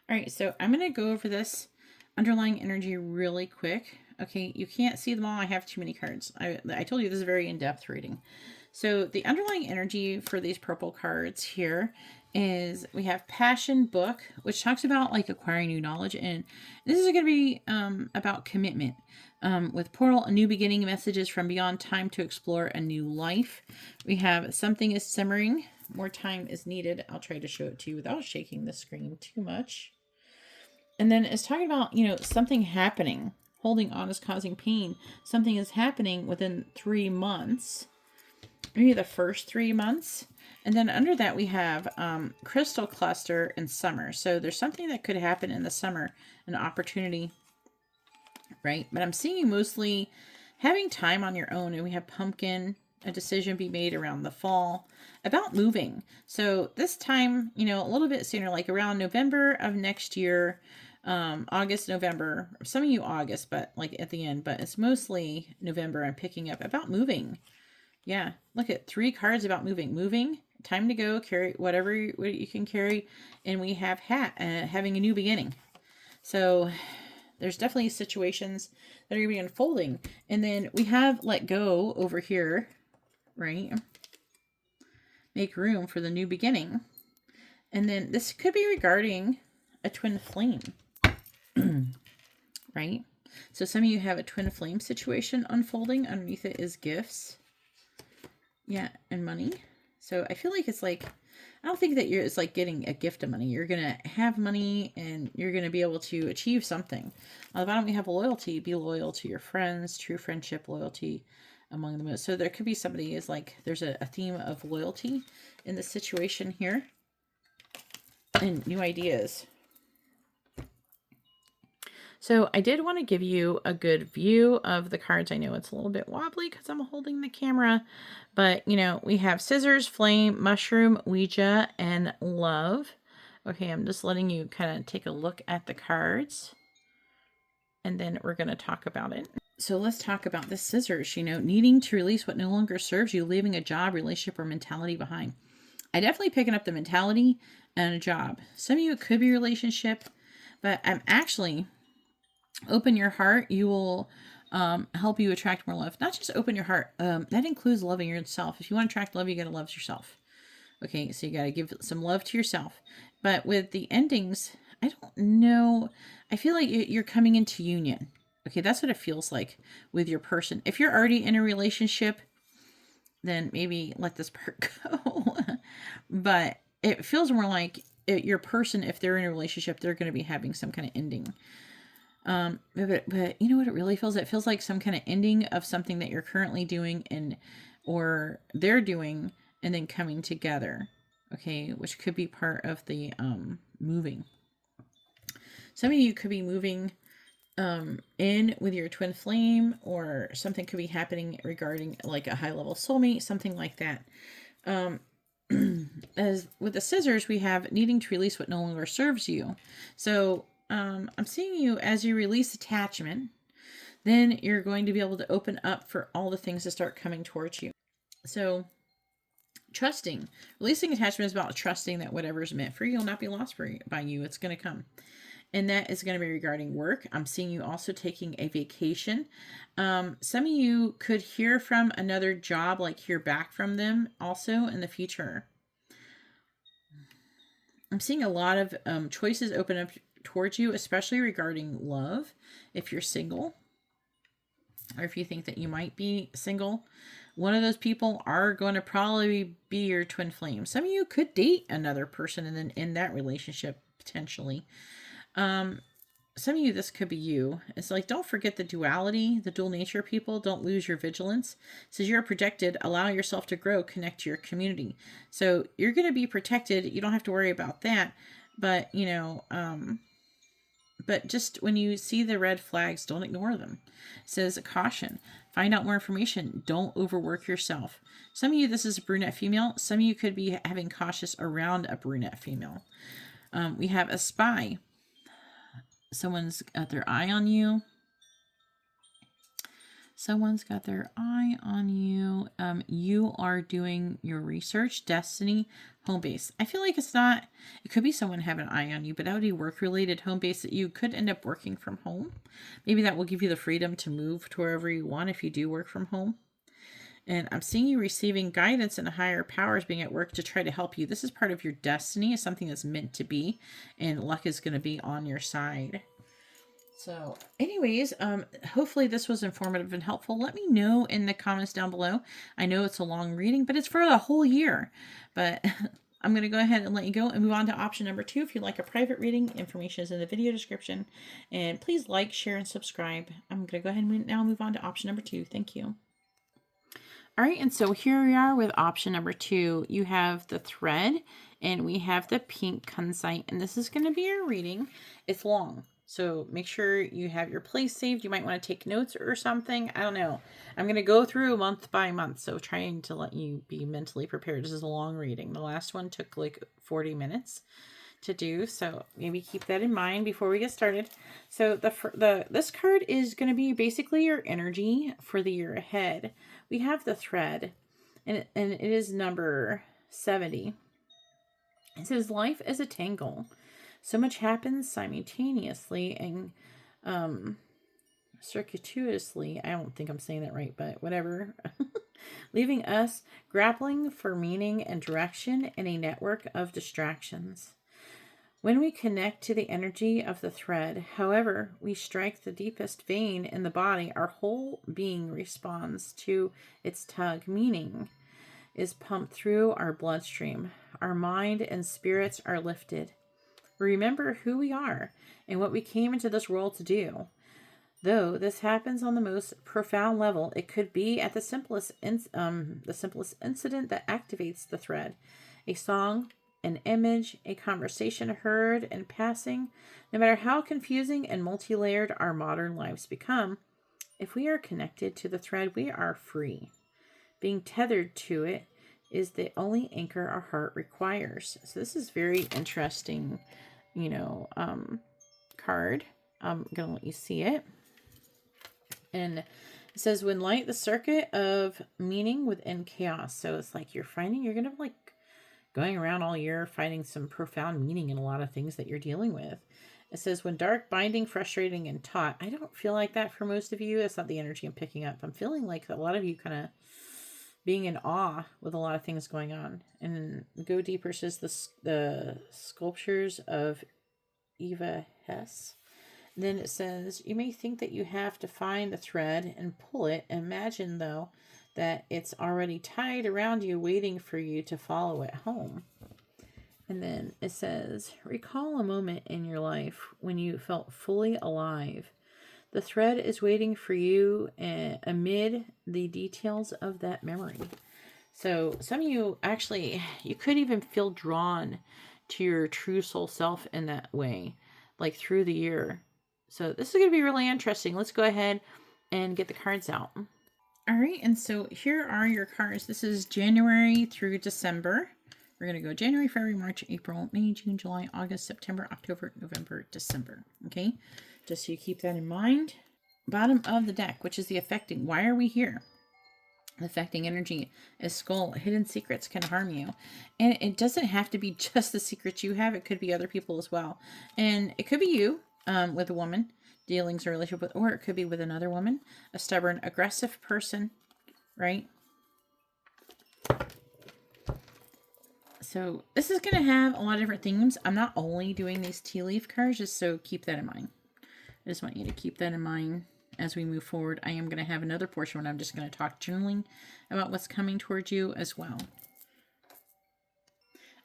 All right, so I'm going to go over this underlying energy really quick. Okay, you can't see them all. I have too many cards. I told you this is a very in-depth reading. So the underlying energy for these purple cards here is we have Passion Book, which talks about like acquiring new knowledge. And this is going to be about commitment. With Portal, a new beginning, messages from beyond time to explore a new life. We have Something is Simmering. More time is needed. I'll try to show it to you without shaking the screen too much. And then it's talking about, something happening. Holding on is causing pain. Something is happening within 3 months. Maybe the first 3 months. And then under that we have Crystal Cluster in summer. So there's something that could happen in the summer, an opportunity, right? But I'm seeing you mostly having time on your own. And we have Pumpkin, a decision be made around the fall about moving. So this time, a little bit sooner, like around November of next year, August, November, some of you August, but like at the end, but it's mostly November I'm picking up about moving. Yeah, look at 3 cards about moving, time to go, carry whatever you can carry, and we have having a new beginning. So there's definitely situations that are going to be unfolding. And then we have let go over here, right? Make room for the new beginning. And then this could be regarding a twin flame, right? So some of you have a twin flame situation unfolding. Underneath it is gifts. Yeah, and money. So I feel like it's like, I don't think that it's like getting a gift of money. You're going to have money and you're going to be able to achieve something. On the bottom, we have loyalty. Be loyal to your friends, true friendship, loyalty among the most. So there could be somebody is like, there's a theme of loyalty in this situation here. And new ideas. So I did want to give you a good view of the cards. I know it's a little bit wobbly because I'm holding the camera, but you know, we have scissors, flame, mushroom, Ouija, and love. Okay, I'm just letting you kind of take a look at the cards and then we're going to talk about it. So let's talk about the scissors, you know, needing to release what no longer serves you, leaving a job, relationship, or mentality behind. I definitely picking up the mentality and a job. Some of you, it could be relationship, but I'm actually open your heart. You will help you attract more love. Not just open your heart. That includes loving yourself. If you want to attract love, you got to love yourself. Okay, so you got to give some love to yourself. But with the endings, I don't know. I feel like you're coming into union. Okay, that's what it feels like with your person. If you're already in a relationship, then maybe let this part go. But it feels more like your person, if they're in a relationship, they're going to be having some kind of ending. But you know what it really feels? It feels like some kind of ending of something that you're currently doing or they're doing and then coming together. Okay, which could be part of the moving. Some of you could be moving in with your twin flame, or something could be happening regarding like a high level soulmate, something like that. As with the scissors, we have needing to release what no longer serves you. So I'm seeing you as you release attachment, then you're going to be able to open up for all the things to start coming towards you. So trusting, releasing attachment is about trusting that whatever is meant for you will not be lost by you. It's going to come. And that is going to be regarding work. I'm seeing you also taking a vacation. Some of you could hear from another job, like hear back from them also in the future. I'm seeing a lot of choices open up towards you, especially regarding love. If you're single, or if you think that you might be single, one of those people are going to probably be your twin flame. Some of you could date another person and then end that relationship potentially. Some of you, this could be you. It's like, don't forget the duality, the dual nature of people. Don't lose your vigilance. It says you're protected. Allow yourself to grow. Connect to your community. So you're going to be protected. You don't have to worry about that. But, you know, but just when you see the red flags, don't ignore them. It says caution. Find out more information. Don't overwork yourself. Some of you, this is a brunette female. Some of you could be having cautious around a brunette female. We have a spy. Someone's got their eye on you. Someone's got their eye on you. You are doing your research, destiny, home base. I feel like it's not, it could be someone having an eye on you, but that would be work-related home base that you could end up working from home. Maybe that will give you the freedom to move to wherever you want if you do work from home. And I'm seeing you receiving guidance and higher powers being at work to try to help you. This is part of your destiny. It's something that's meant to be, and luck is going to be on your side. So anyways, hopefully this was informative and helpful. Let me know in the comments down below. I know it's a long reading, but it's for the whole year. But I'm going to go ahead and let you go and move on to option number 2. If you'd like a private reading, information is in the video description. And please like, share, and subscribe. I'm going to go ahead and now move on to option number 2. Thank you. All right, and so here we are with option number 2. You have the thread, and we have the pink kunzite, and this is going to be your reading. It's long, so make sure you have your place saved. You might want to take notes or something. I don't know. I'm going to go through month by month, so trying to let you be mentally prepared. This is a long reading. The last one took like 40 minutes to do. So maybe keep that in mind before we get started. So this card is going to be basically your energy for the year ahead. We have the thread, and it is number 70. It says, life is a tangle. So much happens simultaneously and circuitously. I don't think I'm saying that right, but whatever. Leaving us grappling for meaning and direction in a network of distractions. When we connect to the energy of the thread, however, we strike the deepest vein in the body, our whole being responds to its tug. Meaning is pumped through our bloodstream. Our mind and spirits are lifted. We remember who we are and what we came into this world to do. Though this happens on the most profound level, it could be at the simplest incident that activates the thread. A song, an image, a conversation heard in passing. No matter how confusing and multi-layered our modern lives become, if we are connected to the thread, we are free. Being tethered to it is the only anchor our heart requires. So this is very interesting, card. I'm going to let you see it. And it says, when light the circuit of meaning within chaos. So it's like you're going to going around all year finding some profound meaning in a lot of things that you're dealing with. It says, when dark, binding, frustrating, and taut. I don't feel like that for most of you. That's not the energy I'm picking up. I'm feeling like a lot of you kind of being in awe with a lot of things going on. And Go Deeper says the sculptures of Eva Hess. Then it says, you may think that you have to find the thread and pull it. Imagine, though, that it's already tied around you, waiting for you to follow it home. And then it says, recall a moment in your life when you felt fully alive. The thread is waiting for you amid the details of that memory. So some of you actually, you could even feel drawn to your true soul self in that way, like through the year. So this is going to be really interesting. Let's go ahead and get the cards out. All right, and so here are your cards. This is January through December. We're going to go January, February, March, April, May, June, July, August, September, October, November, December. Okay, just so you keep that in mind. Bottom of the deck, which is the affecting. Why are we here? The affecting energy is skull. Hidden secrets can harm you. And it doesn't have to be just the secrets you have. It could be other people as well. And it could be you. With a woman, dealings or relationship with, or it could be with another woman, a stubborn, aggressive person, right? So this is going to have a lot of different themes. I'm not only doing these tea leaf cards, just so keep that in mind. I just want you to keep that in mind as we move forward. I am going to have another portion when I'm just going to talk generally about what's coming towards you as well.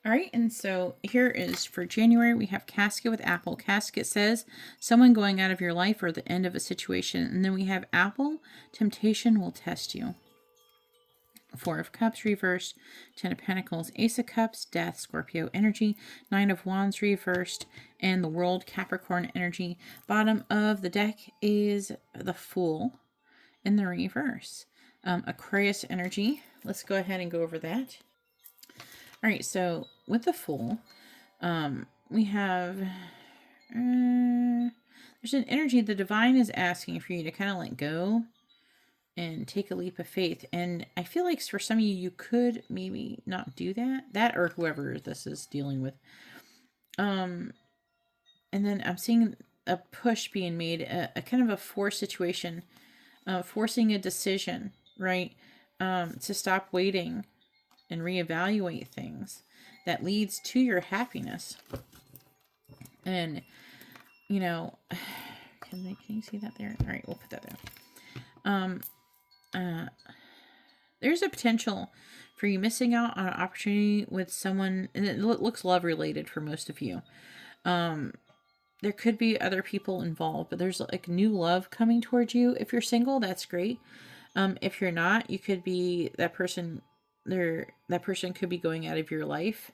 All right, and so here is for January, we have Casket with Apple. Casket says someone going out of your life or the end of a situation. And then we have Apple, temptation will test you. Four of Cups reversed, Ten of Pentacles, Ace of Cups, Death, Scorpio energy, Nine of Wands reversed, and the World, Capricorn energy. Bottom of the deck is the Fool in the reverse. Aquarius energy. Let's go ahead and go over that. All right, so with the Fool, we have, there's an energy, the divine is asking for you to kind of let go and take a leap of faith. And I feel like for some of you, you could maybe not do that or whoever this is dealing with. And then I'm seeing a push being made, a kind of a forced situation, forcing a decision, right? To stop waiting and reevaluate things that leads to your happiness. And, can you see that there? All right, we'll put that there. There's a potential for you missing out on an opportunity with someone, and it looks love related for most of you. There could be other people involved, but there's like new love coming towards you. If you're single, that's great. If you're not, you could be that person. That person could be going out of your life.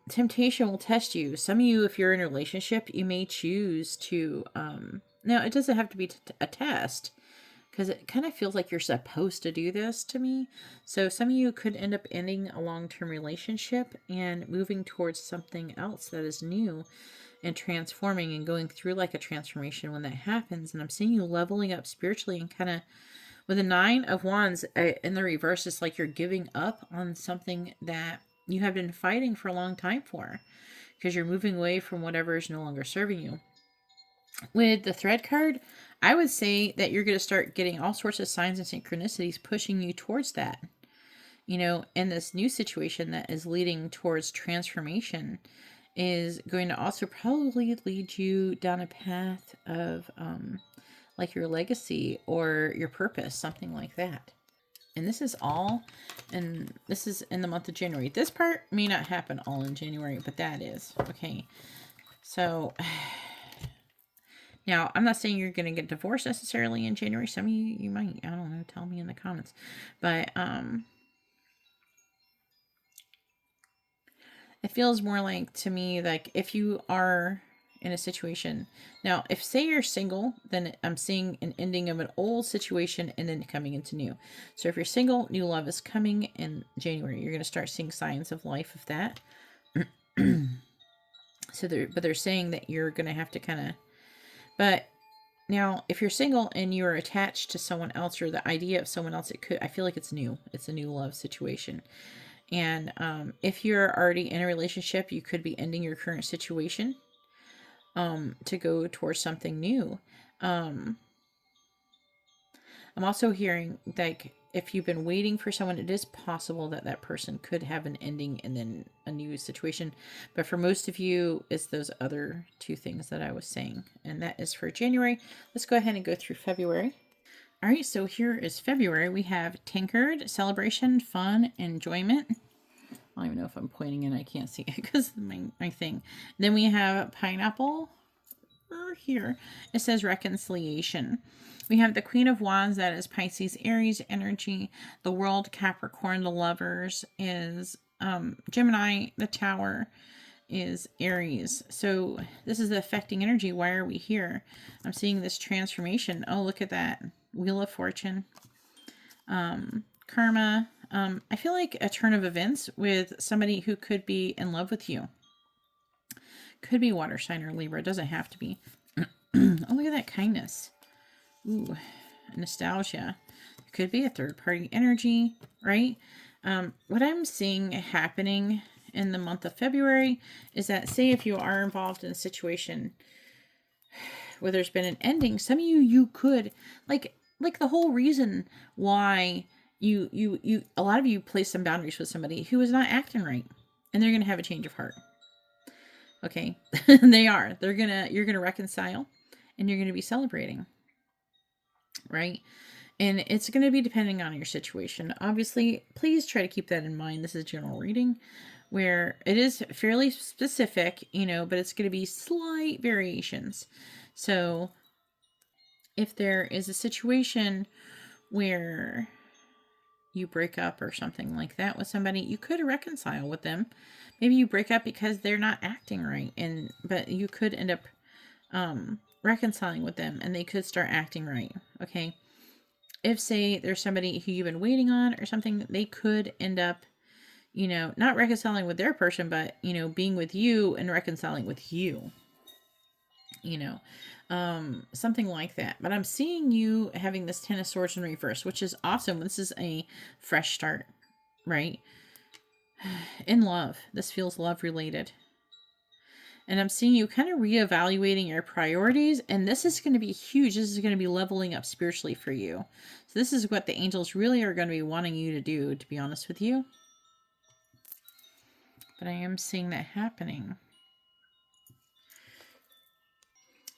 Temptation will test you. Some of you, if you're in a relationship, you may choose to, now it doesn't have to be a test, because it kind of feels like you're supposed to do this to me. So some of you could end up ending a long-term relationship and moving towards something else that is new and transforming and going through like a transformation when that happens. And I'm seeing you leveling up spiritually and kind of with the 9 of Wands in the reverse, it's like you're giving up on something that you have been fighting for a long time for, because you're moving away from whatever is no longer serving you. With the thread card, I would say that you're going to start getting all sorts of signs and synchronicities pushing you towards that. You know, and this new situation that is leading towards transformation is going to also probably lead you down a path of like your legacy or your purpose, something like that. And this is all, and this is in the month of January. This part may not happen all in January, but that is. Okay. So now I'm not saying you're going to get divorced necessarily in January. Some of you might, I don't know, tell me in the comments. But it feels more like to me like if you are in a situation now, if say you're single, then I'm seeing an ending of an old situation and then coming into new. So if you're single, new love is coming in January. You're going to start seeing signs of life of that. So they're saying that you're going to have to kind of, but now if you're single and you're attached to someone else or the idea of someone else, I feel like it's new. It's a new love situation. And if you're already in a relationship, you could be ending your current situation to go towards something new. I'm also hearing like if you've been waiting for someone, it is possible that that person could have an ending and then a new situation. But for most of you, it's those other two things that I was saying. And that is for January. Let's go ahead and go through February. All right, so here is February. We have Tinkered, Celebration, Fun, Enjoyment. I don't even know if I'm pointing in. I can't see it because my thing. Then we have Pineapple. Here it says Reconciliation. We have the Queen of Wands, that is Pisces, Aries energy. The World, Capricorn. The Lovers is Gemini. The Tower is Aries. So this is the affecting energy. Why are we here? I'm seeing this transformation. Oh, look at that. Wheel of Fortune. Karma. I feel like a turn of events with somebody who could be in love with you. Could be water sign or Libra. It doesn't have to be. Oh, look at that kindness. Ooh, nostalgia. It could be a third party energy, right? What I'm seeing happening in the month of February is that, say, if you are involved in a situation where there's been an ending, some of you could, like the whole reason why you a lot of you place some boundaries with somebody who is not acting right, and they're going to have a change of heart. Okay. You're going to reconcile and you're going to be celebrating, right? And it's going to be depending on your situation. Obviously, please try to keep that in mind. This is general reading where it is fairly specific, but it's going to be slight variations. So if there is a situation where you break up or something like that with somebody, you could reconcile with them. Maybe you break up because they're not acting right, but you could end up reconciling with them and they could start acting right. Okay. If say there's somebody who you've been waiting on or something, they could end up, not reconciling with their person, but, being with you and reconciling with you, something like that. But I'm seeing you having this 10 of Swords in reverse, which is awesome. This is a fresh start, right? In love. This feels love related. And I'm seeing you kind of reevaluating your priorities. And this is going to be huge. This is going to be leveling up spiritually for you. So this is what the angels really are going to be wanting you to do, to be honest with you. But I am seeing that happening.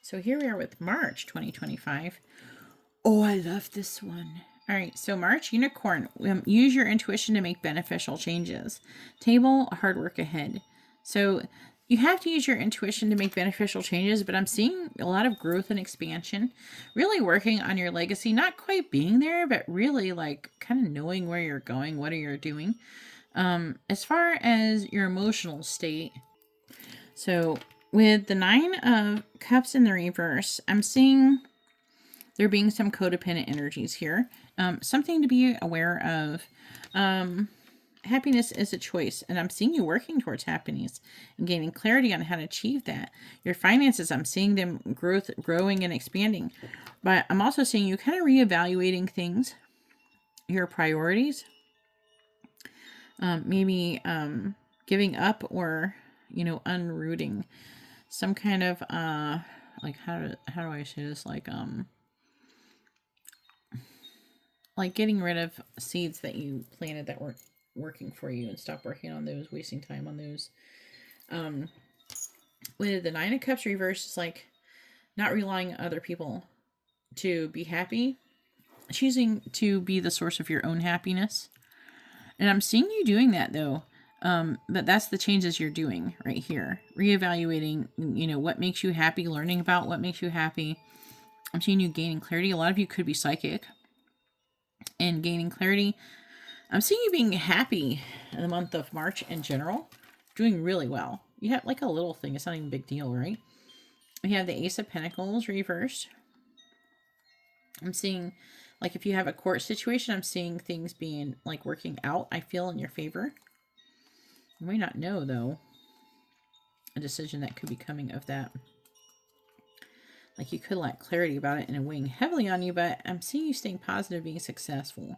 So here we are with March 2025. Oh, I love this one. All right, so March, Unicorn. Use your intuition to make beneficial changes. Table, hard work ahead. So you have to use your intuition to make beneficial changes, but I'm seeing a lot of growth and expansion. Really working on your legacy, not quite being there, but really like kind of knowing where you're going, what are you doing. As far as your emotional state, so with the 9 of Cups in the reverse, I'm seeing there being some codependent energies here. Something to be aware of. Happiness is a choice, and I'm seeing you working towards happiness and gaining clarity on how to achieve that. Your finances, I'm seeing them growing and expanding, but I'm also seeing you kind of reevaluating things, your priorities, maybe giving up or, unrooting some kind of like how do I say this, like getting rid of seeds that you planted that weren't working for you and stop working on those, wasting time on those. With the Nine of Cups reverse, it's like not relying on other people to be happy, choosing to be the source of your own happiness. And I'm seeing you doing that though. But that's the changes you're doing right here. Reevaluating, what makes you happy, learning about what makes you happy. I'm seeing you gaining clarity. A lot of you could be psychic and gaining clarity. I'm seeing you being happy in the month of March in general. Doing really well. You have like a little thing. It's not even a big deal, right? We have the Ace of Pentacles reversed. I'm seeing, like, if you have a court situation, I'm seeing things being, like, working out, I feel, in your favor. You may not know, though, a decision that could be coming of that. Like, you could lack clarity about it and weighing heavily on you, but I'm seeing you staying positive, being successful.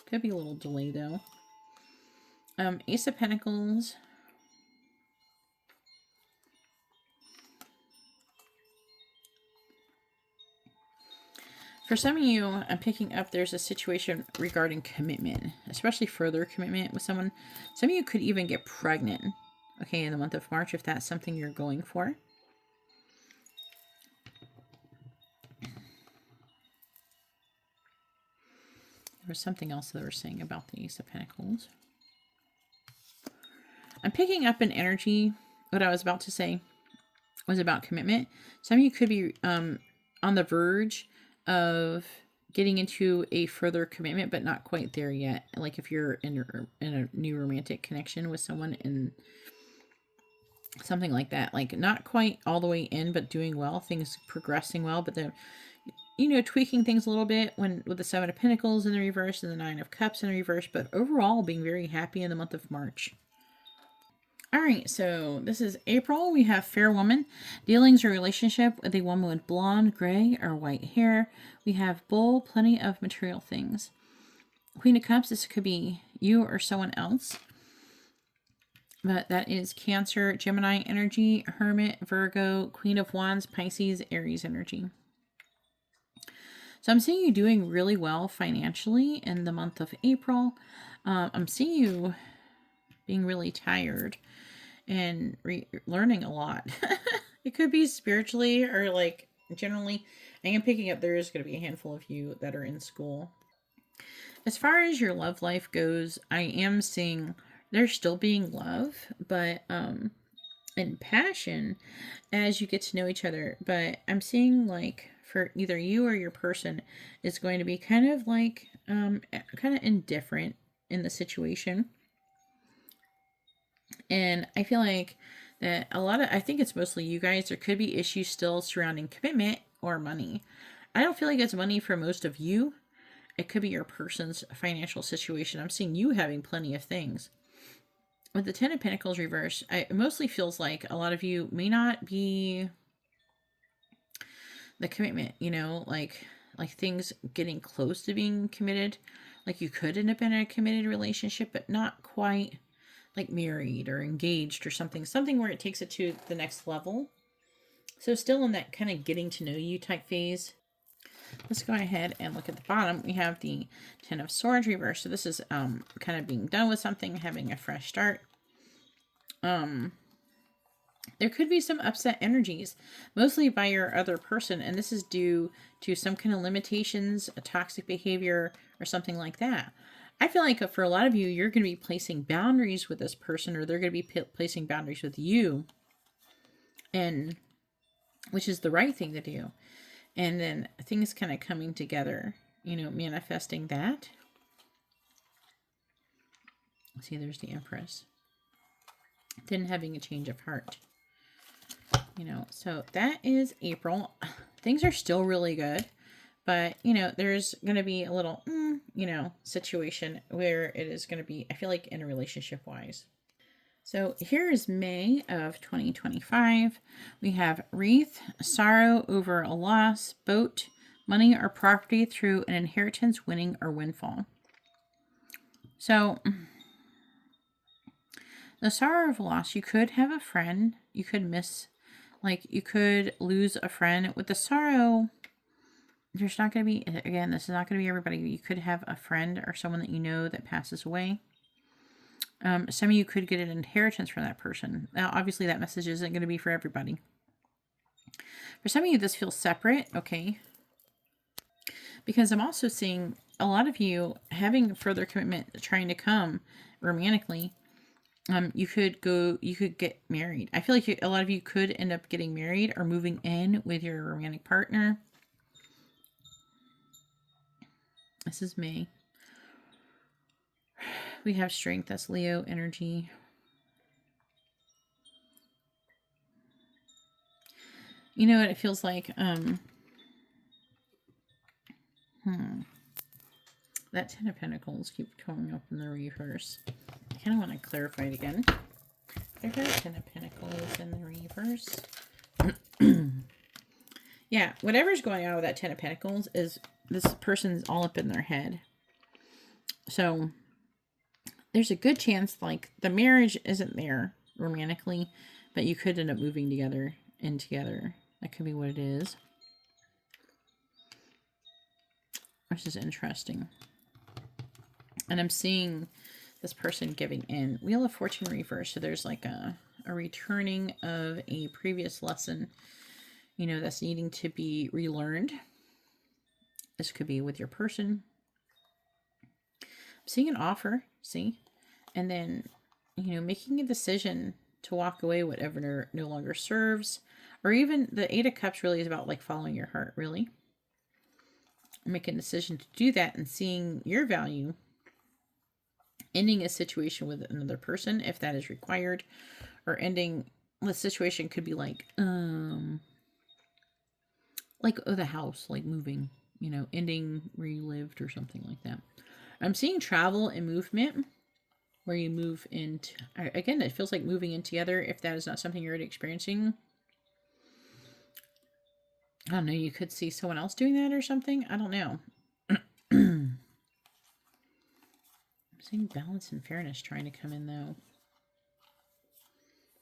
Could be a little delay, though. Ace of Pentacles. For some of you, I'm picking up there's a situation regarding commitment, especially further commitment with someone. Some of you could even get pregnant, okay, in the month of March, if that's something you're going for. There was something else that they were saying about the Ace of Pentacles. I'm picking up an energy. What I was about to say was about commitment. Some of you could be on the verge of getting into a further commitment, but not quite there yet. Like if you're in a new romantic connection with someone and something like that, like not quite all the way in, but doing well, things progressing well, but then, tweaking things a little bit with the Seven of Pentacles in the reverse and the Nine of Cups in the reverse, but overall being very happy in the month of March. All right, so this is April. We have Fair Woman. Dealings or relationship with a woman with blonde, gray, or white hair. We have Bull, plenty of material things. Queen of Cups, this could be you or someone else. But that is Cancer, Gemini energy, Hermit, Virgo, Queen of Wands, Pisces, Aries energy. So I'm seeing you doing really well financially in the month of April. I'm seeing you being really tired and learning a lot. It could be spiritually or like generally. I am picking up there is going to be a handful of you that are in school. As far as your love life goes, I am seeing there's still being love, but and passion as you get to know each other. But I'm seeing like for either you or your person is going to be kind of like kind of indifferent in the situation. And I feel like that I think it's mostly you guys. There could be issues still surrounding commitment or money. I don't feel like it's money for most of you. It could be your person's financial situation. I'm seeing you having plenty of things. With the Ten of Pentacles reverse, it mostly feels like a lot of you may not be the commitment, like things getting close to being committed. Like you could end up in a committed relationship, but not quite like married or engaged or something where it takes it to the next level. So still in that kind of getting to know you type phase. Let's go ahead and look at the bottom. We have the Ten of Swords reverse. So this is kind of being done with something, having a fresh start. There could be some upset energies, mostly by your other person, and this is due to some kind of limitations, a toxic behavior, or something like that. I feel like for a lot of you, you're going to be placing boundaries with this person, or they're going to be placing boundaries with you, and which is the right thing to do. And then things kind of coming together, manifesting that. See, there's the Empress. Then having a change of heart. So that is April. Things are still really good. But, you know, there's going to be a little, you know, situation where it is going to be, I feel like, in a relationship wise. So here is May of 2025. We have wreath, sorrow over a loss, boat, money or property through an inheritance, winning or windfall. So the sorrow of loss, you could have a friend, you could miss, like you could lose a friend. With the sorrow, there's not going to be, again, this is not going to be everybody. You could have a friend or someone that you know that passes away. Some of you could get an inheritance from that person. Now, obviously, that message isn't going to be for everybody. For some of you, this feels separate, okay? Because I'm also seeing a lot of you having further commitment trying to come romantically. You could get married. I feel like a lot of you could end up getting married or moving in with your romantic partner. This is May. We have strength. That's Leo energy. You know what it feels like? That Ten of Pentacles keep coming up in the reverse. I kind of want to clarify it again. I heard Ten of Pentacles in the reverse. Yeah, whatever's going on with that Ten of Pentacles is this person's all up in their head. So there's a good chance like the marriage isn't there romantically, but you could end up moving together in together. That could be what it is. Which is interesting. And I'm seeing this person giving in. Wheel of Fortune reverse. So there's like a returning of a previous lesson, you know, that's needing to be relearned. This could be with your person. I'm seeing an offer, see? And then, you know, making a decision to walk away whatever no longer serves. Or even the Eight of Cups really is about like following your heart, really. Making a decision to do that and seeing your value. Ending a situation with another person if that is required. Or ending, the situation could be like the house, like moving, you know, ending relived or something like that. I'm seeing travel and movement where you move into, again, it feels like moving in together if that is not something you're already experiencing. I don't know, you could see someone else doing that or something. I don't know. I'm seeing balance and fairness trying to come in though.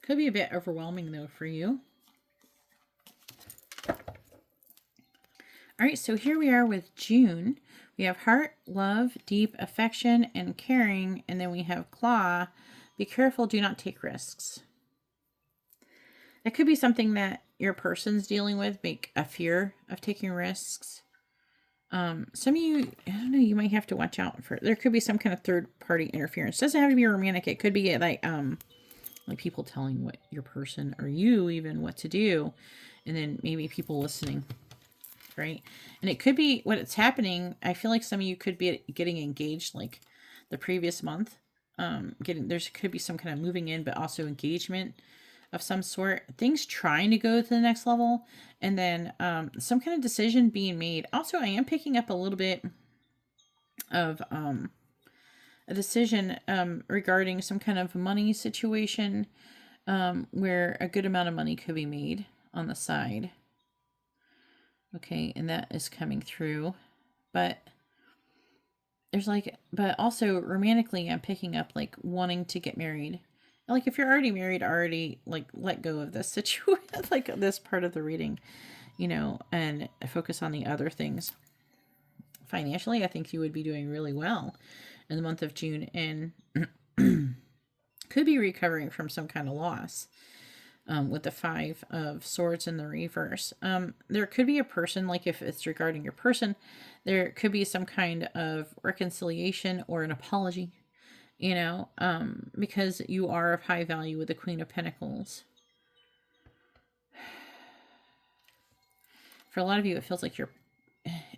Could be a bit overwhelming though for you. All right, so here we are with June. We have heart, love, deep affection, and caring. And then we have claw. Be careful, do not take risks. That could be something that your person's dealing with, make a fear of taking risks. Some of you, I don't know, you might have to watch out for, there could be some kind of third-party interference. It doesn't have to be romantic. It could be like people telling what your person or you even what to do. And then maybe people listening. Right? And it could be what's happening. I feel like some of you could be getting engaged like the previous month. There could be some kind of moving in, but also engagement of some sort. Things trying to go to the next level. And then some kind of decision being made. Also, I am picking up a little bit of a decision regarding some kind of money situation where a good amount of money could be made on the side. Okay, and that is coming through. But there's like, but also romantically, I'm picking up like wanting to get married. Like if you're already married, already like let go of this situation, like this part of the reading, you know, and focus on the other things. Financially, I think you would be doing really well in the month of June and could be recovering from some kind of loss. With the Five of Swords in the reverse. There could be a person, like if it's regarding your person, there could be some kind of reconciliation or an apology, you know, because you are of high value with the Queen of Pentacles. For a lot of you, it feels like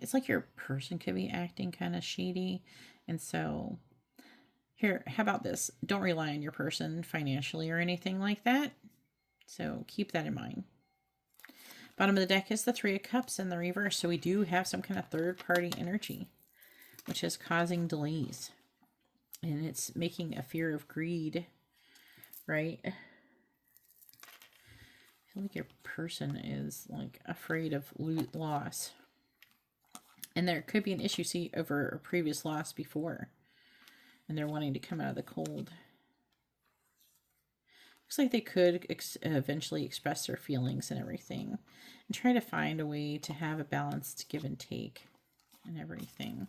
it's like your person could be acting kind of shady. And so here, how about this? Don't rely on your person financially or anything like that. So keep that in mind. Bottom of the deck is the Three of Cups in the reverse. So we do have some kind of third-party energy, which is causing delays. And it's making a fear of greed, right? I feel like your person is like afraid of loss. And there could be an issue, see, over a previous loss before. And they're wanting to come out of the cold. Looks like they could eventually express their feelings and everything. And try to find a way to have a balanced give and take and everything.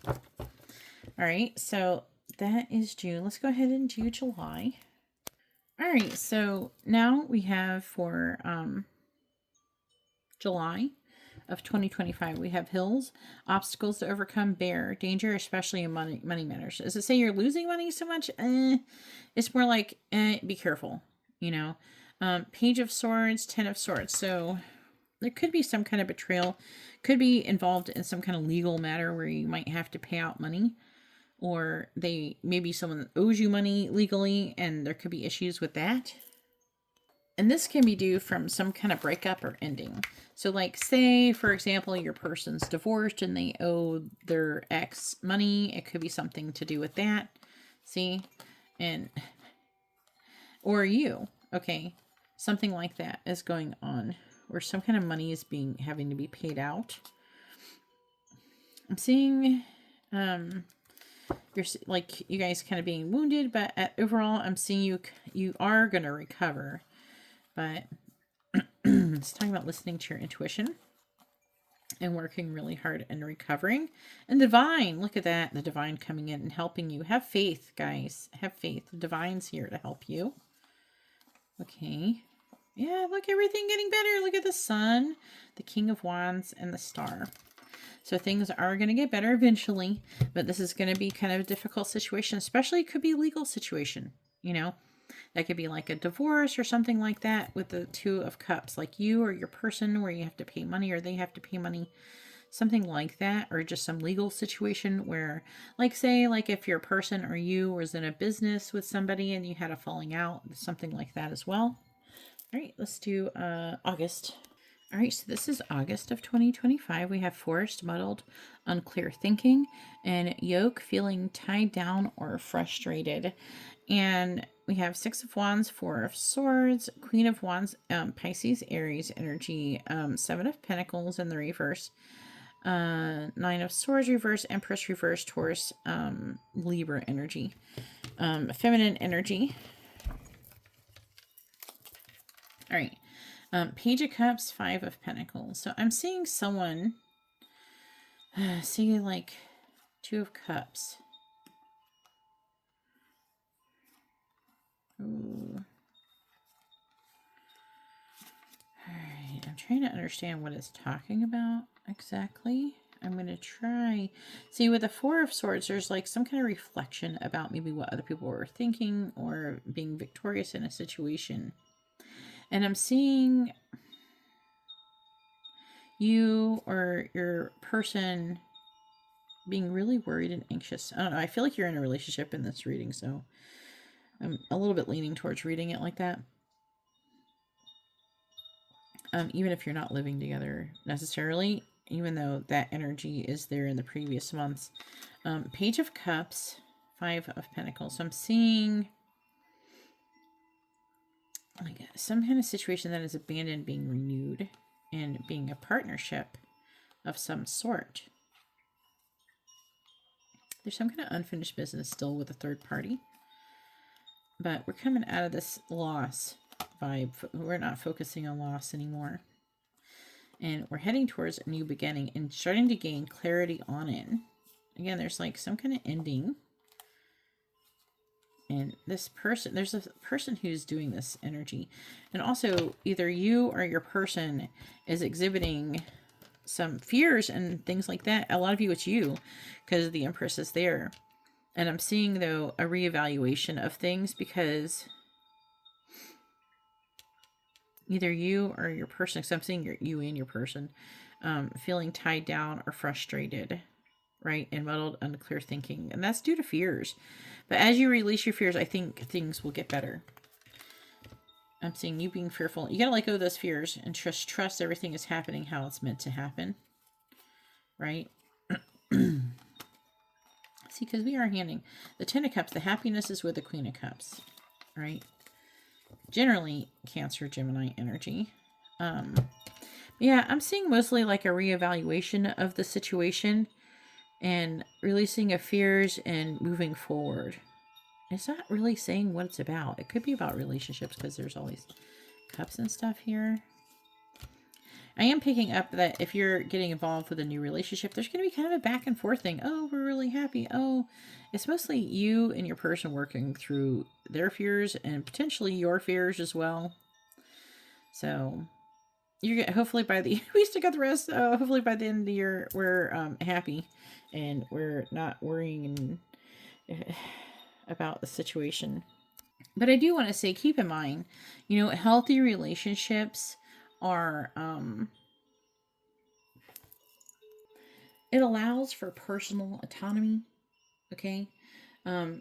Alright, so that is June. Let's go ahead and do July. Alright, so now we have for July of 2025, we have hills, obstacles to overcome, bear, danger, especially in money matters. Does it say you're losing money so much? It's more like, be careful, you know. Page of Swords, 10 of Swords. So there could be some kind of betrayal, could be involved in some kind of legal matter where you might have to pay out money, or maybe someone owes you money legally and there could be issues with that. And this can be due from some kind of breakup or ending. So like, say, for example, your person's divorced and they owe their ex money. It could be something to do with that. See? Or you. Okay. Something like that is going on. Or some kind of money is having to be paid out. I'm seeing, you're like you guys kind of being wounded, but overall, I'm seeing you are going to recover. But it's talking about listening to your intuition and working really hard and recovering. And divine, look at that. The divine coming in and helping you. Have faith, guys. Have faith. The divine's here to help you. Okay. Yeah, look, everything getting better. Look at the sun, the King of Wands, and the Star. So things are going to get better eventually, but this is going to be kind of a difficult situation, especially it could be a legal situation, you know. That could be like a divorce or something like that with the Two of Cups, like you or your person where you have to pay money or they have to pay money, something like that, or just some legal situation where, like, say, like if your person or you was in a business with somebody and you had a falling out, something like that as well. All right, let's do August. All right, so this is August of 2025. We have forced, muddled, unclear thinking, and yoke, feeling tied down or frustrated. And we have Six of Wands, Four of Swords, Queen of Wands, Pisces, Aries energy, Seven of Pentacles in the reverse, Nine of Swords reverse, Empress reverse, Taurus, Libra energy, feminine energy. All right. Page of Cups, Five of Pentacles. So I'm seeing someone, see like Two of Cups. Ooh. Alright, I'm trying to understand what it's talking about exactly. I'm going to try. See, with the Four of Swords, there's like some kind of reflection about maybe what other people were thinking or being victorious in a situation. And I'm seeing you or your person being really worried and anxious. I don't know. I feel like you're in a relationship in this reading, so I'm a little bit leaning towards reading it like that. Even if you're not living together necessarily, even though that energy is there in the previous months. Page of Cups, Five of Pentacles. So I'm seeing like some kind of situation that is abandoned being renewed and being a partnership of some sort. There's some kind of unfinished business still with a third party. But we're coming out of this loss vibe. We're not focusing on loss anymore. And we're heading towards a new beginning and starting to gain clarity on it. Again, there's like some kind of ending. And this person, there's a person who's doing this energy. And also, either you or your person is exhibiting some fears and things like that. A lot of you, it's you, because the Empress is there. And I'm seeing, though, a reevaluation of things because either you or your person, because I'm seeing you and your person, feeling tied down or frustrated, right? And muddled, unclear thinking. And that's due to fears. But as you release your fears, I think things will get better. I'm seeing you being fearful. You got to let go of those fears and trust everything is happening how it's meant to happen. Right? See, because we are handing the Ten of Cups. The happiness is with the Queen of Cups. Right? Generally, Cancer, Gemini energy. Yeah, I'm seeing mostly like a reevaluation of the situation and releasing of fears and moving forward. It's not really saying what it's about. It could be about relationships because there's always cups and stuff here. I am picking up that if you're getting involved with a new relationship, there's going to be kind of a back and forth thing. Oh, we're really happy. Oh, it's mostly you and your person working through their fears and potentially your fears as well. So you get hopefully by the we still got the rest. Hopefully by the end of the year we're happy and we're not worrying about the situation. But I do want to say, keep in mind, healthy relationships are it allows for personal autonomy. Okay.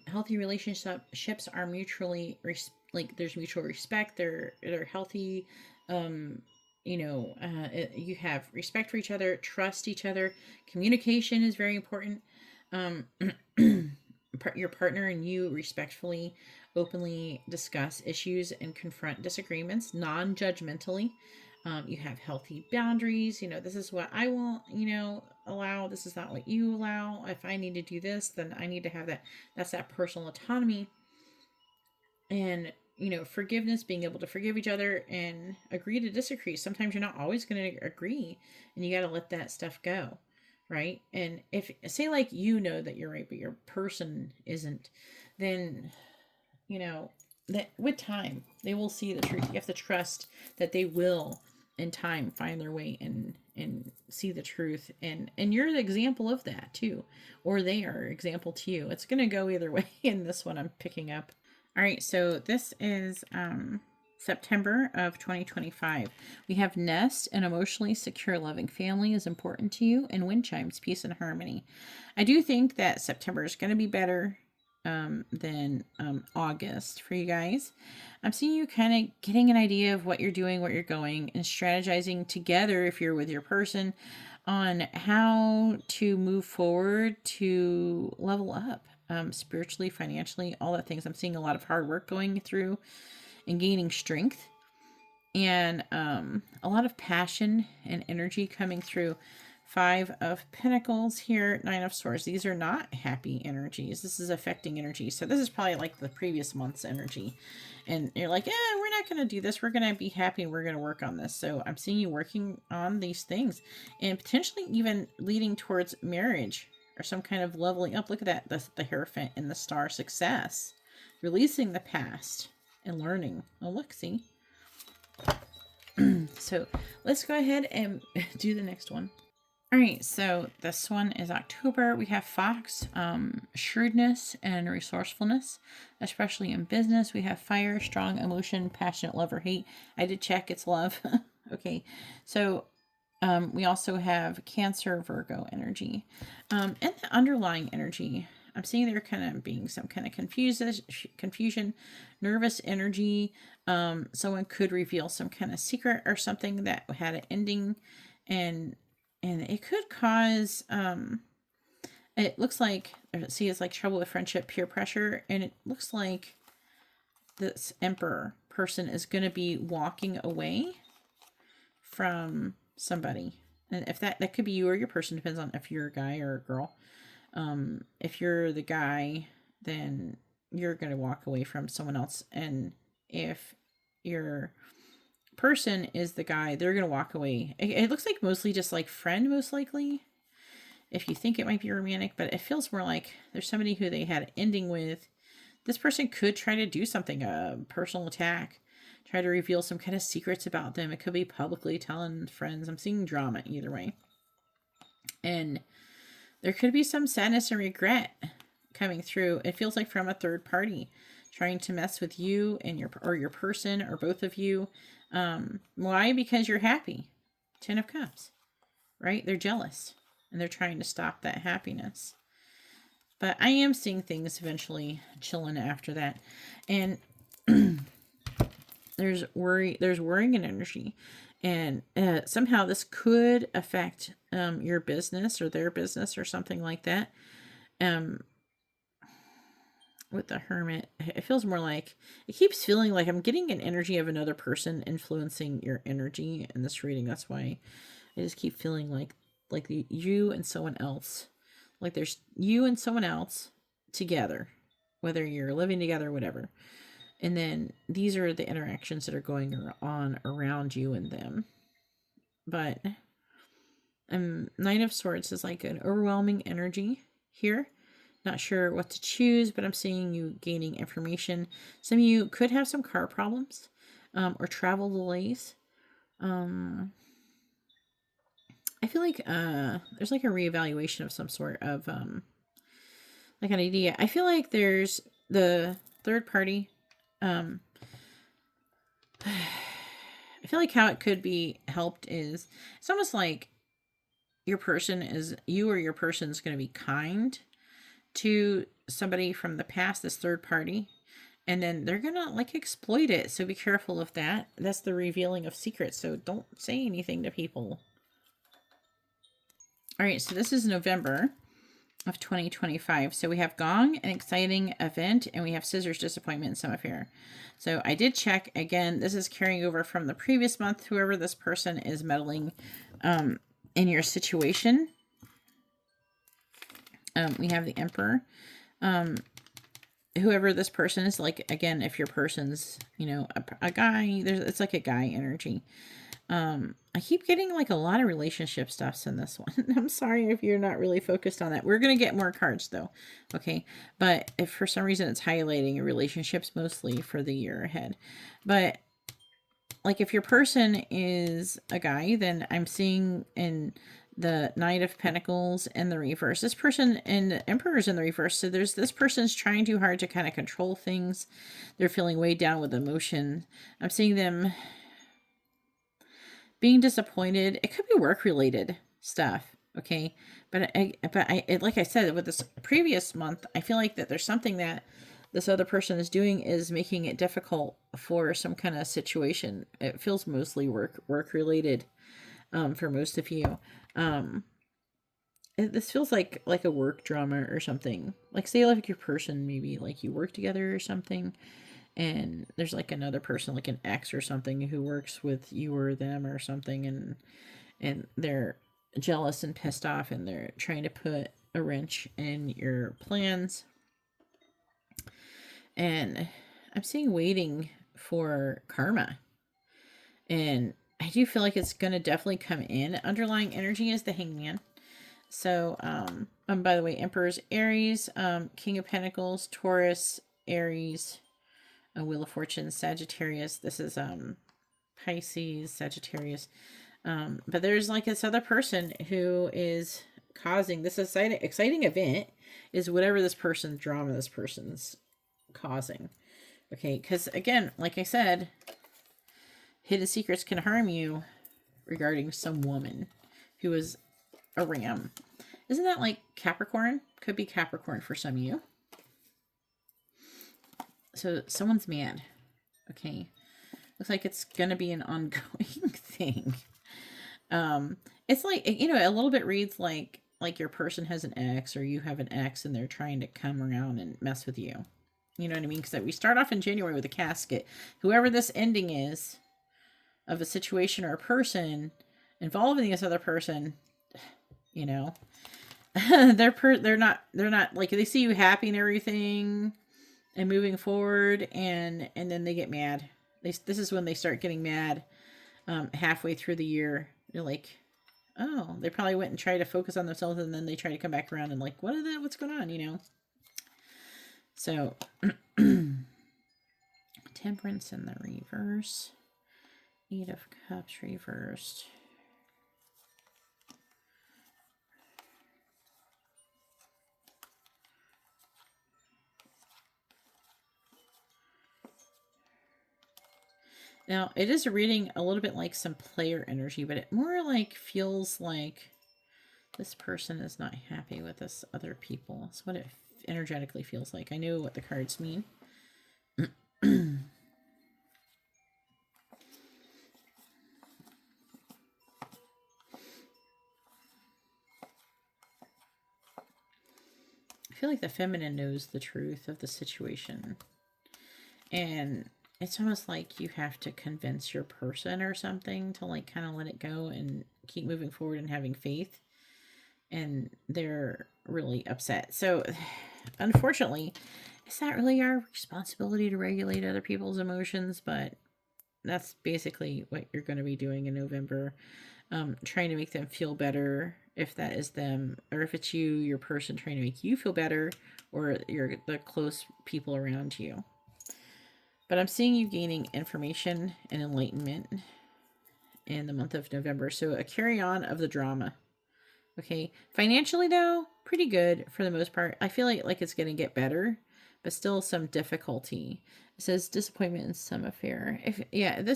Healthy relationships are mutually like there's mutual respect. They're healthy. You have respect for each other, trust each other. Communication is very important. Your partner and you respectfully, openly discuss issues and confront disagreements non-judgmentally. You have healthy boundaries. This is what I won't, allow. This is not what you allow. If I need to do this, then I need to have that. That's that personal autonomy. And, forgiveness, being able to forgive each other and agree to disagree. Sometimes you're not always going to agree and you got to let that stuff go. Right. And if, say, like, that you're right, but your person isn't, then, that with time, they will see the truth. You have to trust that they will in time find their way and see the truth. And you're the example of that too, or they are example to you. It's going to go either way in this one I'm picking up. All right. So this is, September of 2025. We have nest, an emotionally secure, loving family is important to you, and wind chimes, peace and harmony. I do think that September is going to be better than August for you guys. I'm seeing you kind of getting an idea of what you're doing, what you're going, and strategizing together if you're with your person on how to move forward to level up spiritually, financially, all that things. I'm seeing a lot of hard work going through and gaining strength and a lot of passion and energy coming through. 5 of Pentacles here, 9 of Swords. These are not happy energies. This is affecting energy. So this is probably like the previous month's energy. And you're like, we're not going to do this. We're going to be happy and we're going to work on this. So I'm seeing you working on these things and potentially even leading towards marriage or some kind of leveling up. Look at that, the Hierophant and the Star, success. Releasing the past and learning. Oh, look, see? So let's go ahead and do the next one. All right, so this one is October. We have Fox, shrewdness and resourcefulness, especially in business. We have fire, strong emotion, passionate love or hate. I did check, it's love. Okay, so we also have Cancer, Virgo energy. And the underlying energy, I'm seeing there kind of being some kind of confusion, nervous energy. Someone could reveal some kind of secret or something that had an ending, and it could cause, it looks like, see, it's like trouble with friendship, peer pressure, and it looks like this Emperor person is going to be walking away from somebody. And if that could be you or your person, depends on if you're a guy or a girl. If you're the guy, then you're going to walk away from someone else. And if your person is the guy, they're going to walk away. It looks like mostly just like friend, most likely, if you think it might be romantic, but it feels more like there's somebody who they had an ending with. This person could try to do something, a personal attack, try to reveal some kind of secrets about them. It could be publicly telling friends. I'm seeing drama either way. And there could be some sadness and regret coming through. It feels like from a third party trying to mess with you and your person or both of you. Why? Because you're happy. 10 of Cups, right? They're jealous and they're trying to stop that happiness. But I am seeing things eventually chilling after that. And There's worrying and energy. And somehow this could affect your business or their business or something like that. With the Hermit, it feels more like, it keeps feeling like I'm getting an energy of another person influencing your energy in this reading. That's why I just keep feeling like you and someone else. Like there's you and someone else together, whether you're living together or whatever. And then these are the interactions that are going on around you and them. But Knight of Swords is like an overwhelming energy here. Not sure what to choose, but I'm seeing you gaining information. Some of you could have some car problems or travel delays. I feel like there's like a reevaluation of some sort of like an idea. I feel like there's the third party. I feel like how it could be helped is it's almost like your person is, you or your person is going to be kind to somebody from the past, this third party, and then they're gonna like exploit it. So be careful of that. That's the revealing of secrets. So don't say anything to people. All right, so this is November of 2025. So we have Gong, an exciting event, and we have Scissors, disappointment, and some affair. So I did check again. This is carrying over from the previous month. Whoever this person is meddling in your situation. We have the Emperor. Whoever this person is, like, again, if your person's, you know, a guy, it's like a guy energy. I keep getting like a lot of relationship stuffs in this one. I'm sorry if you're not really focused on that. We're going to get more cards though. Okay. But if for some reason it's highlighting your relationships mostly for the year ahead. But like if your person is a guy, then I'm seeing in the Knight of Pentacles in the reverse. This person and the Emperor's in the reverse. So there's this person's trying too hard to kind of control things. They're feeling weighed down with emotion. I'm seeing them being disappointed. It could be work related stuff. Okay. But like I said, with this previous month, I feel like that there's something that this other person is doing is making it difficult for some kind of situation. It feels mostly work related for most of you. This feels like a work drama or something. Like say like your person, maybe like you work together or something, and there's like another person, like an ex or something, who works with you or them or something, and they're jealous and pissed off, and they're trying to put a wrench in your plans. And I'm seeing waiting for karma, and I do feel like it's gonna definitely come in. Underlying energy is the Hangman. So by the way, Emperor's Aries, King of Pentacles, Taurus, Aries, Wheel of Fortune, Sagittarius. This is Pisces, Sagittarius. But there's like this other person who is causing this exciting event, is whatever this person's drama this person's causing. Okay, because again, like I said, hidden secrets can harm you regarding some woman who is a ram. Isn't that like Capricorn? Could be Capricorn for some of you. So someone's mad. Okay. Looks like it's going to be an ongoing thing. It's like, you know, a little bit reads like your person has an ex or you have an ex and they're trying to come around and mess with you. You know what I mean? Because we start off in January with a casket. Whoever this ending is of a situation or a person involving this other person, you know, they're not like, they see you happy and everything and moving forward, and then they get mad. This is when they start getting mad halfway through the year. They're like, oh, they probably went and tried to focus on themselves, and then they try to come back around and like, what's going on, you know? So Temperance in the reverse, 8 of Cups reversed. Now, it is reading a little bit like some player energy, but it more like feels like this person is not happy with this other people. That's what it energetically feels like. I know what the cards mean. feel like the feminine knows the truth of the situation. And it's almost like you have to convince your person or something to like kind of let it go and keep moving forward and having faith. And they're really upset. So unfortunately, it's not really our responsibility to regulate other people's emotions, but that's basically what you're going to be doing in November. Trying to make them feel better, if that is them, or if it's you, your person trying to make you feel better, or the close people around you. But I'm seeing you gaining information and enlightenment in the month of November. So a carry on of the drama. Okay. Financially though, pretty good for the most part. I feel like it's going to get better, but still some difficulty. It says disappointment in some affair.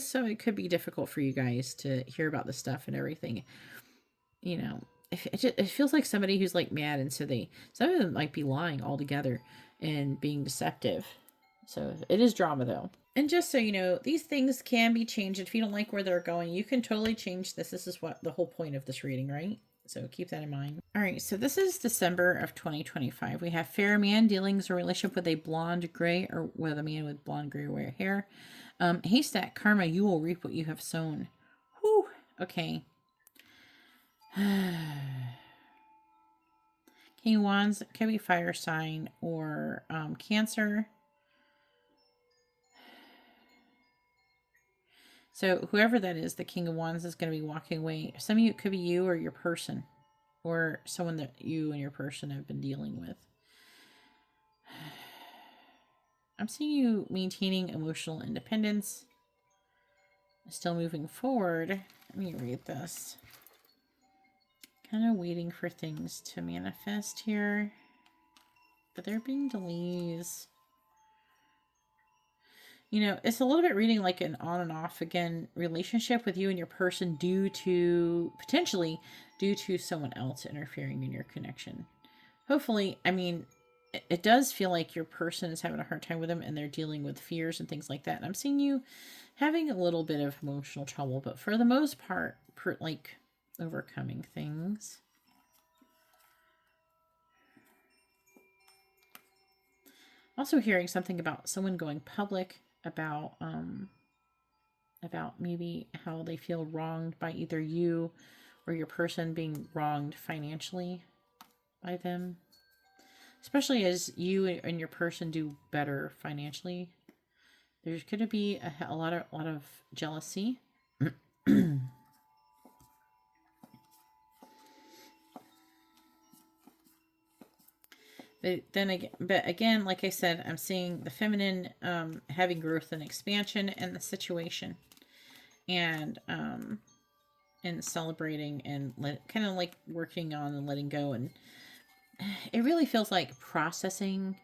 So it could be difficult for you guys to hear about this stuff and everything. You know, it feels like somebody who's like mad, and so some of them might be lying altogether and being deceptive. So it is drama though. And just so you know, these things can be changed. If you don't like where they're going, you can totally change this. This is what the whole point of this reading, right? So keep that in mind. All right, so this is December of 2025. We have fair man dealings or relationship with a blonde gray, or with a man with blonde gray or hair. Haystack karma, you will reap what you have sown. Whew, okay. King of Wands can be fire sign or Cancer. So whoever that is, the King of Wands is going to be walking away. Some of you, it could be you or your person, or someone that you and your person have been dealing with. I'm seeing you maintaining emotional independence. Still moving forward. Let me read this. Kind of waiting for things to manifest here. But there being delays. You know, it's a little bit reading like an on and off again relationship with you and your person potentially due to someone else interfering in your connection. Hopefully, I mean, it does feel like your person is having a hard time with them and they're dealing with fears and things like that. And I'm seeing you having a little bit of emotional trouble, but for the most part, like overcoming things. Also hearing something about someone going public about maybe how they feel wronged by either you or your person being wronged financially by them. Especially as you and your person do better financially. There's going to be a lot of jealousy. But again, like I said, I'm seeing the feminine having growth and expansion in the situation, and celebrating and kind of like working on and letting go, and it really feels like processing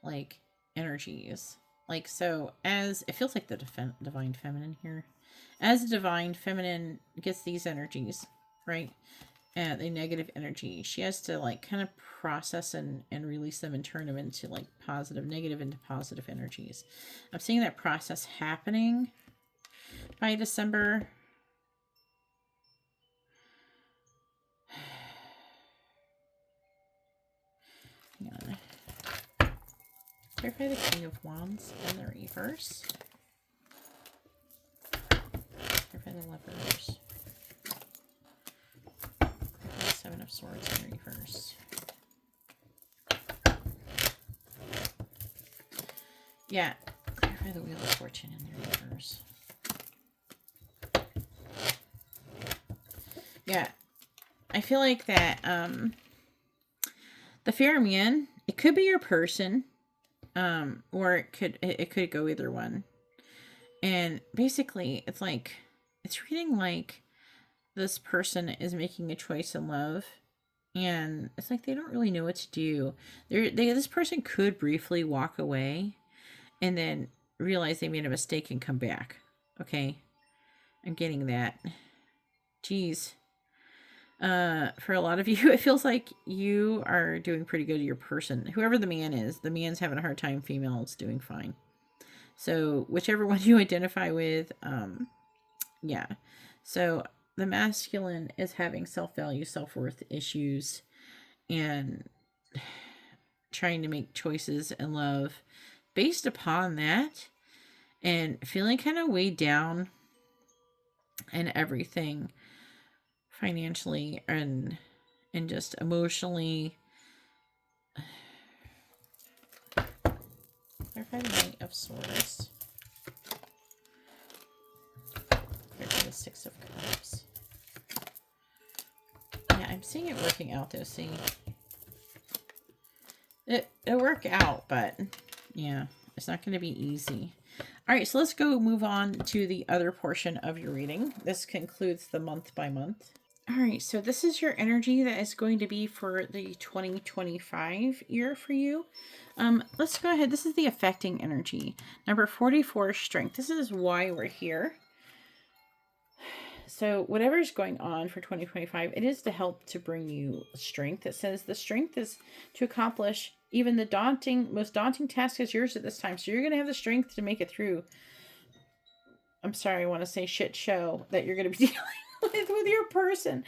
like energies. Like, so as it feels like the divine feminine here, as the divine feminine gets these energies, right? And the negative energy, she has to like kind of process and release them and turn them into like negative into positive energies. I'm seeing that process happening by December. Hang on. Clarify the King of Wands in the reverse. Clarify the Lovers. Seven of Swords in reverse. Yeah. Clarify the Wheel of Fortune in the reverse. Yeah. I feel like that the fair man, it could be your person, or it could go either one. And basically it's like, it's reading like this person is making a choice in love, and it's like they don't really know what to do. This person could briefly walk away and then realize they made a mistake and come back. Okay, I'm getting that. Jeez. For a lot of you, it feels like you are doing pretty good to your person. Whoever the man is, the man's having a hard time, female is doing fine. So whichever one you identify with, yeah. So the masculine is having self-value, self-worth issues, and trying to make choices in love based upon that, and feeling kind of weighed down and everything financially and just emotionally. Clarify the Knight of Swords. Clarify the Six of Cups. Yeah, I'm seeing it working out though. See, it'll work out, but yeah, it's not going to be easy. All right, so let's go move on to the other portion of your reading. This concludes the month by month. All right, so this is your energy that is going to be for the 2025 year for you. Let's go ahead. This is the affecting energy. Number 44, strength. This is why we're here. So whatever's going on for 2025, it is to help to bring you strength. It says the strength is to accomplish even the most daunting task is yours at this time. So you're going to have the strength to make it through. I'm sorry, I want to say shit show that you're going to be dealing with your person.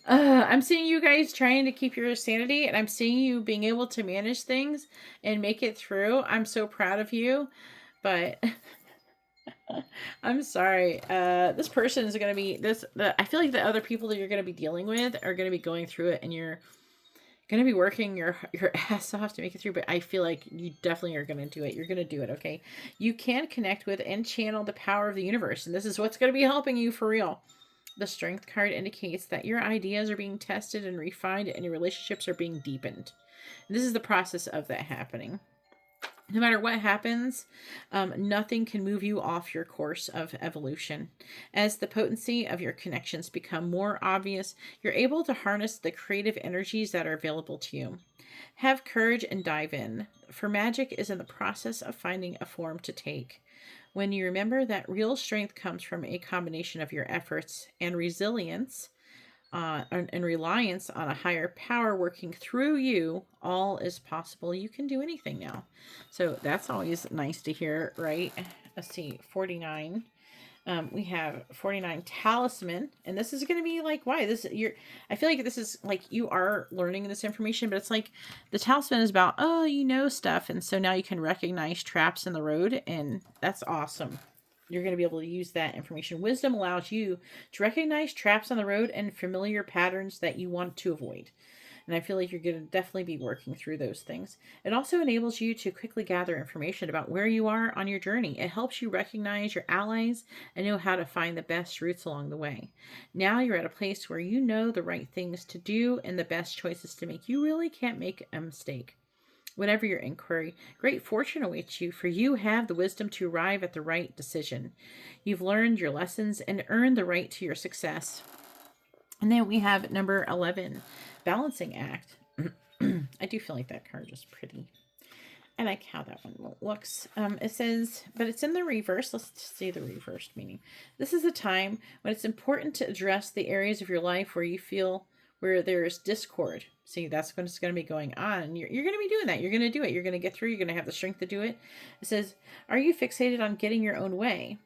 I'm seeing you guys trying to keep your sanity, and I'm seeing you being able to manage things and make it through. I'm so proud of you, but I'm sorry. This person is going to be I feel like the other people that you're going to be dealing with are going to be going through it, and you're going to be working your ass off to make it through, but I feel like you definitely are going to do it. You're going to do it, okay? You can connect with and channel the power of the universe, and this is what's going to be helping you for real. The Strength card indicates that your ideas are being tested and refined, and your relationships are being deepened. And this is the process of that happening. No matter what happens, nothing can move you off your course of evolution. As the potency of your connections become more obvious, you're able to harness the creative energies that are available to you. Have courage and dive in, for magic is in the process of finding a form to take. When you remember that real strength comes from a combination of your efforts and resilience, and reliance on a higher power working through you, all is possible. You can do anything now. So that's always nice to hear, right? Let's see, 49. We have 49 talisman, and this is going to be like, why this I feel like this is like you are learning this information, but it's like the talisman is about, oh, you know stuff, and so now you can recognize traps in the road, and that's awesome. You're going to be able to use that information. Wisdom allows you to recognize traps on the road and familiar patterns that you want to avoid. And I feel like you're going to definitely be working through those things. It also enables you to quickly gather information about where you are on your journey. It helps you recognize your allies and know how to find the best routes along the way. Now you're at a place where you know the right things to do and the best choices to make. You really can't make a mistake. Whatever your inquiry, great fortune awaits you, for you have the wisdom to arrive at the right decision. You've learned your lessons and earned the right to your success. And then we have number 11, Balancing Act. I do feel like that card is pretty. I like how that one looks. It says, but it's in the reverse. Let's see the reversed meaning. This is a time when it's important to address the areas of your life where you feel where there's discord. See, that's what's going to be going on. You're going to be doing that. You're going to do it. You're going to get through. You're going to have the strength to do it. It says, are you fixated on getting your own way?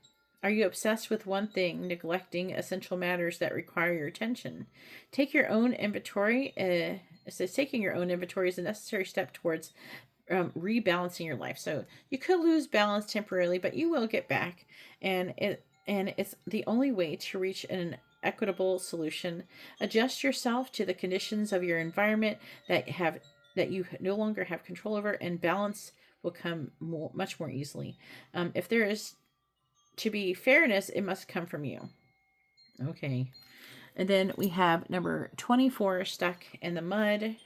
Are you obsessed with one thing, neglecting essential matters that require your attention? Take your own inventory. It says taking your own inventory is a necessary step towards rebalancing your life. So you could lose balance temporarily, but you will get back. And it's the only way to reach an equitable solution. Adjust yourself to the conditions of your environment that you no longer have control over, and balance will come much more easily. If there is to be fairness, it must come from you. Okay. And then we have number 24, Stuck in the Mud.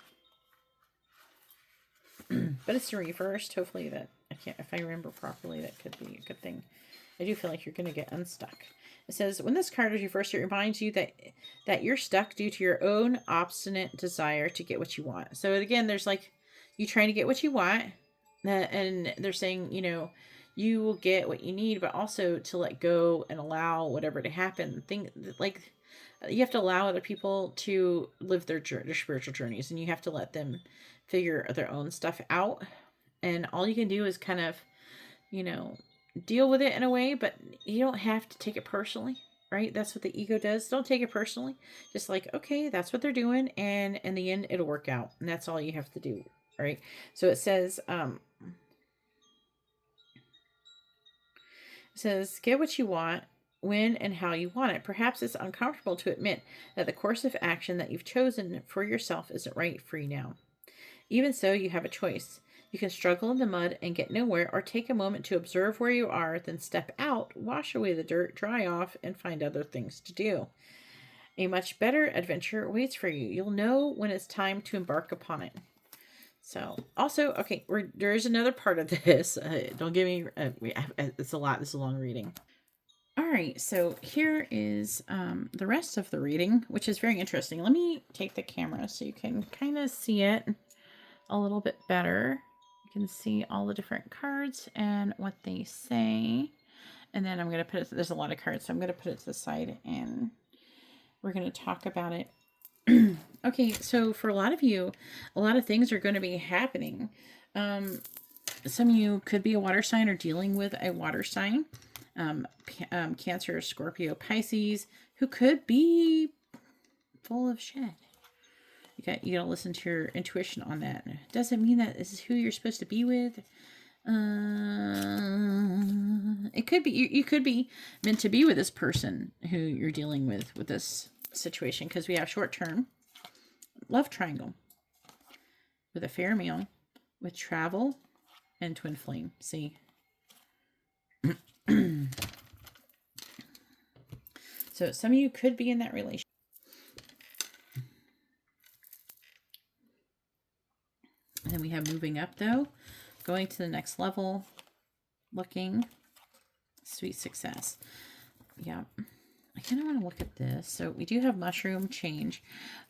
But it's reversed. Hopefully that, if I remember properly, that could be a good thing. I do feel like you're going to get unstuck. It says, when this card is reversed, it reminds you that you're stuck due to your own obstinate desire to get what you want. So again, there's like you trying to get what you want, and they're saying, you will get what you need, but also to let go and allow whatever to happen. Like you have to allow other people to live their spiritual journeys, and you have to let them figure their own stuff out. And all you can do is kind of, deal with it in a way, but you don't have to take it personally, right? That's what the ego does. Don't take it personally. Just like, okay, that's what they're doing, and in the end, it'll work out. And that's all you have to do. right? So it says, get what you want, when and how you want it. Perhaps it's uncomfortable to admit that the course of action that you've chosen for yourself isn't right for you now. Even so, you have a choice. You can struggle in the mud and get nowhere, or take a moment to observe where you are, then step out, wash away the dirt, dry off, and find other things to do. A much better adventure waits for you. You'll know when it's time to embark upon it. So, also, okay, there's another part of this. Don't give me, it's a lot. This is a long reading. All right, so here is the rest of the reading, which is very interesting. Let me take the camera so you can kind of see it a little bit better. You can see all the different cards and what they say. And then I'm going to put it, there's a lot of cards, so I'm going to put it to the side and we're going to talk about it. Okay, so for a lot of you, a lot of things are going to be happening. Some of you could be a water sign or dealing with a water sign. Cancer, Scorpio, Pisces, who could be full of shit. You gotta listen to your intuition on that. Doesn't mean that this is who you're supposed to be with. It could be you could be meant to be with this person who you're dealing with this situation, because we have short-term love triangle with a fair male, with travel, and twin flame. See. So some of you could be in that relationship. And then we have moving up, though, going to the next level, looking, sweet success. Yeah. I kind of want to look at this. So we do have mushroom change,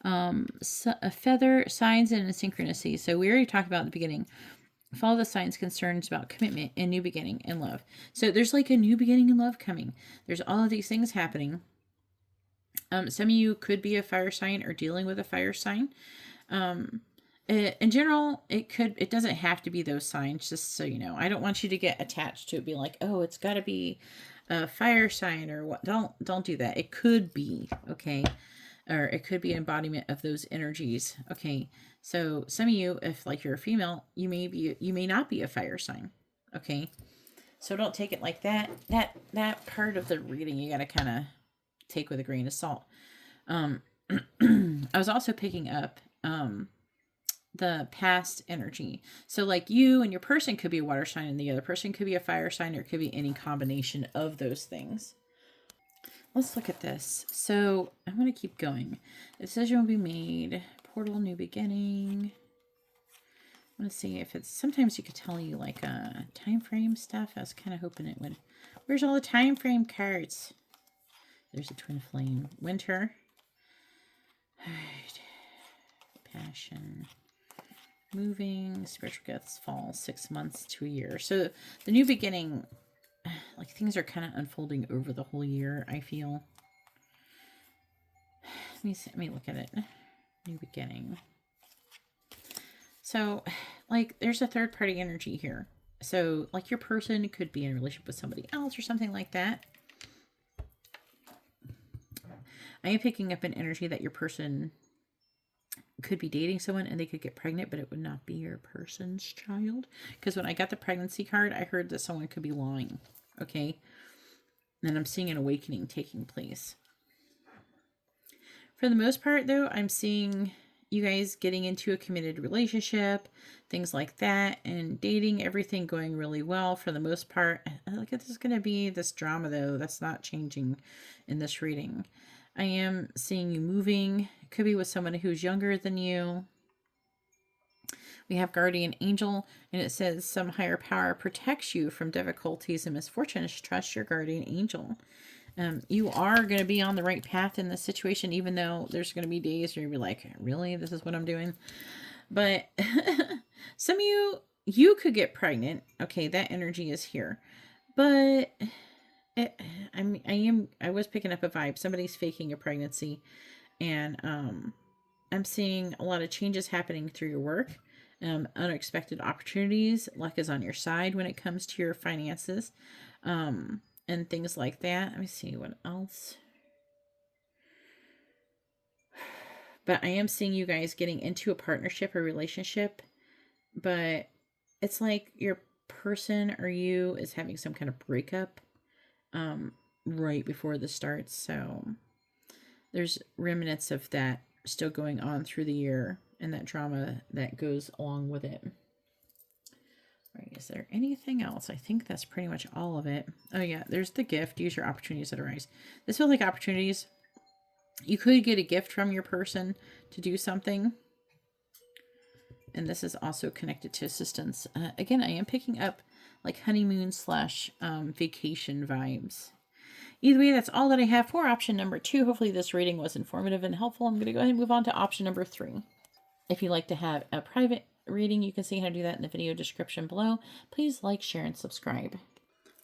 a feather, signs, and a synchronicity. So we already talked about at the beginning. Follow the signs, concerns about commitment and new beginning in love. So there's like a new beginning in love coming. There's all of these things happening. Some of you could be a fire sign or dealing with a fire sign. In general, it doesn't have to be those signs, just so you know. I don't want you to get attached to it, be like, oh, it's got to be a fire sign or what. Don't do that. It could be, okay? Or it could be an embodiment of those energies. Okay. So some of you, if like you're a female, you may not be a fire sign. Okay. So don't take it like that. That part of the reading, you got to kind of take with a grain of salt. I was also picking up, the past energy. So like you and your person could be a water sign and the other person could be a fire sign, or it could be any combination of those things. Let's look at this. So I'm going to keep going. A decision will be made. Portal, new beginning. I want to see if it's, sometimes you could tell you like time frame stuff. I was kind of hoping it would. Where's all the time frame cards? There's a twin flame. Winter. Passion. Moving, spiritual gifts, fall, 6 months to a year. So the new beginning, like things are kind of unfolding over the whole year, I feel. Let me look at it. New beginning. So like there's a third party energy here. So like your person could be in a relationship with somebody else or something like that. I am picking up an energy that your person could be dating someone and they could get pregnant, but it would not be your person's child. Because when I got the pregnancy card, I heard that someone could be lying. Okay. And I'm seeing an awakening taking place. For the most part, though, I'm seeing you guys getting into a committed relationship, things like that, and dating, everything going really well for the most part. Look at this is going to be this drama, though. That's not changing in this reading. I am seeing you moving. It could be with someone who's younger than you. We have guardian angel, and it says some higher power protects you from difficulties and misfortunes. Trust your guardian angel. You are going to be on the right path in this situation, even though there's going to be days where you'll be like, really, this is what I'm doing? But some of you could get pregnant. Okay, that energy is here. But I was picking up a vibe. Somebody's faking a pregnancy, and I'm seeing a lot of changes happening through your work, unexpected opportunities. Luck is on your side when it comes to your finances, and things like that. Let me see what else. But I am seeing you guys getting into a partnership or relationship but it's like your person or you is having some kind of breakup right before this starts. So there's remnants of that still going on through the year and that drama that goes along with it. All right, is there anything else? I think that's pretty much all of it. Oh yeah, there's the gift. Use your opportunities that arise. This feels like opportunities. You could get a gift from your person to do something. And this is also connected to assistance. Again, I am picking up like honeymoon slash vacation vibes. Either way, that's all that I have for option number 2. Hopefully this reading was informative and helpful. I'm going to go ahead and move on to option number 3. If you'd like to have a private reading, you can see how to do that in the video description below. Please like, share, and subscribe.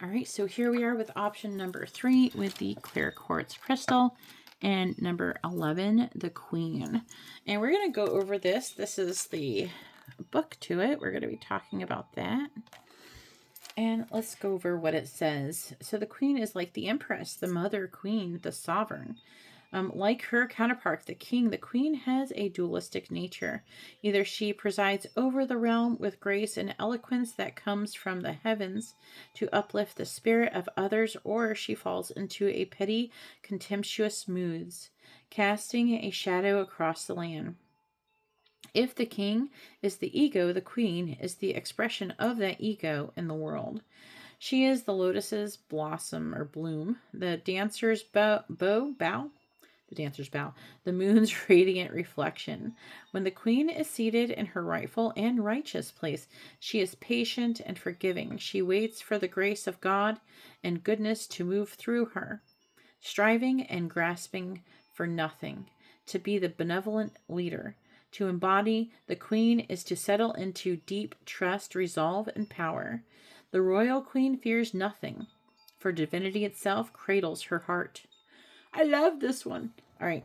All right, so here we are with option number 3 with the clear quartz crystal, and number 11, the Queen. And we're going to go over this. This is the book to it. We're going to be talking about that. And let's go over what it says. So the Queen is like the Empress, the Mother Queen, the Sovereign. Like her counterpart, the King, the Queen has a dualistic nature. Either she presides over the realm with grace and eloquence that comes from the heavens to uplift the spirit of others, or she falls into a petty, contemptuous moods, casting a shadow across the land. If the king is the ego, the queen is the expression of that ego in the world. She is the lotus's blossom or bloom, the dancer's bow, the moon's radiant reflection. When the queen is seated in her rightful and righteous place, she is patient and forgiving. She waits for the grace of God and goodness to move through her, striving and grasping for nothing, to be the benevolent leader. To embody the queen is to settle into deep trust, resolve, and power. The royal queen fears nothing, for divinity itself cradles her heart. I love this one. All right.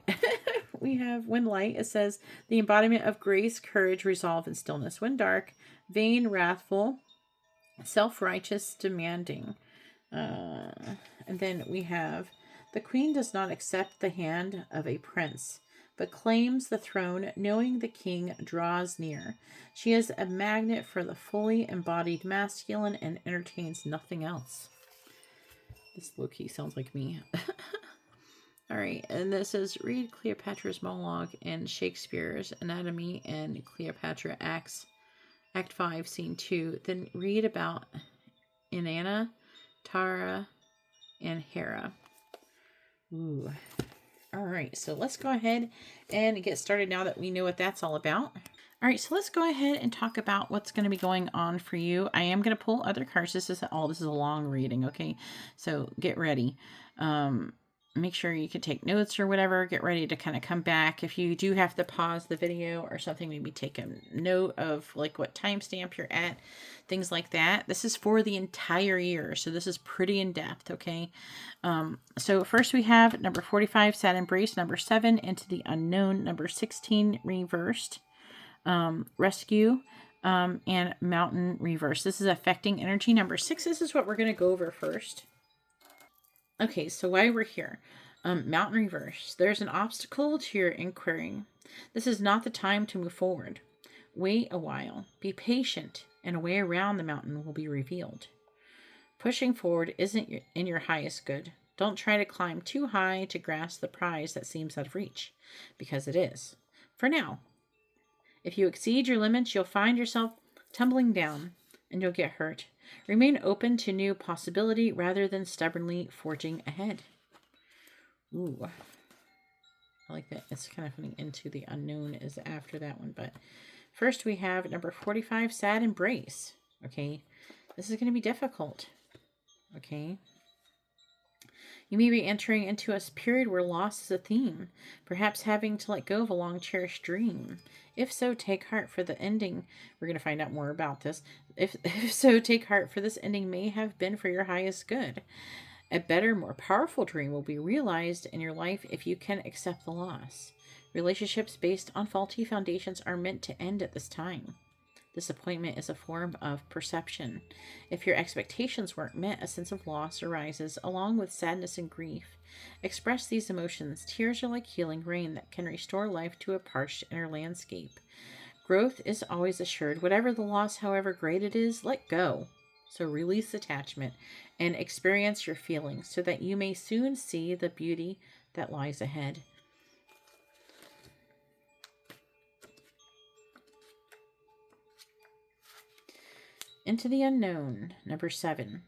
We have when light, it says the embodiment of grace, courage, resolve, and stillness. When dark, vain, wrathful, self-righteous, demanding. And then we have the queen does not accept the hand of a prince, but claims the throne, knowing the king draws near. She is a magnet for the fully embodied masculine and entertains nothing else. This low-key sounds like me. All right, and this is read Cleopatra's monologue and Shakespeare's Anatomy and Cleopatra Act 5, Scene 2. Then read about Inanna, Tara, and Hera. Ooh. All right, so let's go ahead and get started now that we know what that's all about. All right, so let's go ahead and talk about what's going to be going on for you. I am going to pull other cards. This is a long reading, okay? So get ready. Make sure you can take notes or whatever. Get ready to kind of come back. If you do have to pause the video or something, maybe take a note of like what timestamp you're at, things like that. This is for the entire year, so this is pretty in depth, okay? So first we have number 45, Sad Embrace, number 7, Into the Unknown, number 16, Reversed, Rescue, and Mountain Reverse. This is affecting energy. Number 6, this is what we're going to go over first. Okay, so why we're here. Mountain Reverse. There's an obstacle to your inquiry. This is not the time to move forward. Wait a while. Be patient, and a way around the mountain will be revealed. Pushing forward isn't in your highest good. Don't try to climb too high to grasp the prize that seems out of reach, because it is. For now. If you exceed your limits, you'll find yourself tumbling down, and you'll get hurt. Remain open to new possibility rather than stubbornly forging ahead. Ooh. I like that. It's kind of funny. Into the Unknown is after that one. But first we have number 45, Sad Embrace. Okay. This is going to be difficult. Okay. You may be entering into a period where loss is a theme, perhaps having to let go of a long-cherished dream. If so, take heart for the ending. We're going to find out more about this. If so, take heart for this ending may have been for your highest good. A better, more powerful dream will be realized in your life if you can accept the loss. Relationships based on faulty foundations are meant to end at this time. Disappointment is a form of perception. If your expectations weren't met, a sense of loss arises, along with sadness and grief. Express these emotions. Tears are like healing rain that can restore life to a parched inner landscape. Growth is always assured. Whatever the loss, however great it is, let go. So release attachment and experience your feelings so that you may soon see the beauty that lies ahead. Into the unknown, number 7.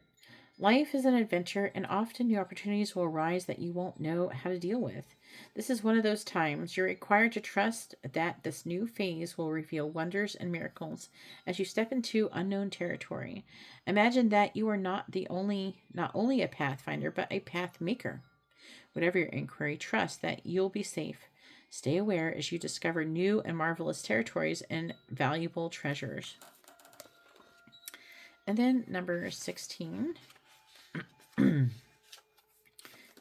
Life is an adventure, and often new opportunities will arise that you won't know how to deal with. This is one of those times you're required to trust that this new phase will reveal wonders and miracles as you step into unknown territory. Imagine that you are not only a pathfinder, but a path maker. Whatever your inquiry, trust that you'll be safe. Stay aware as you discover new and marvelous territories and valuable treasures. And then number 16.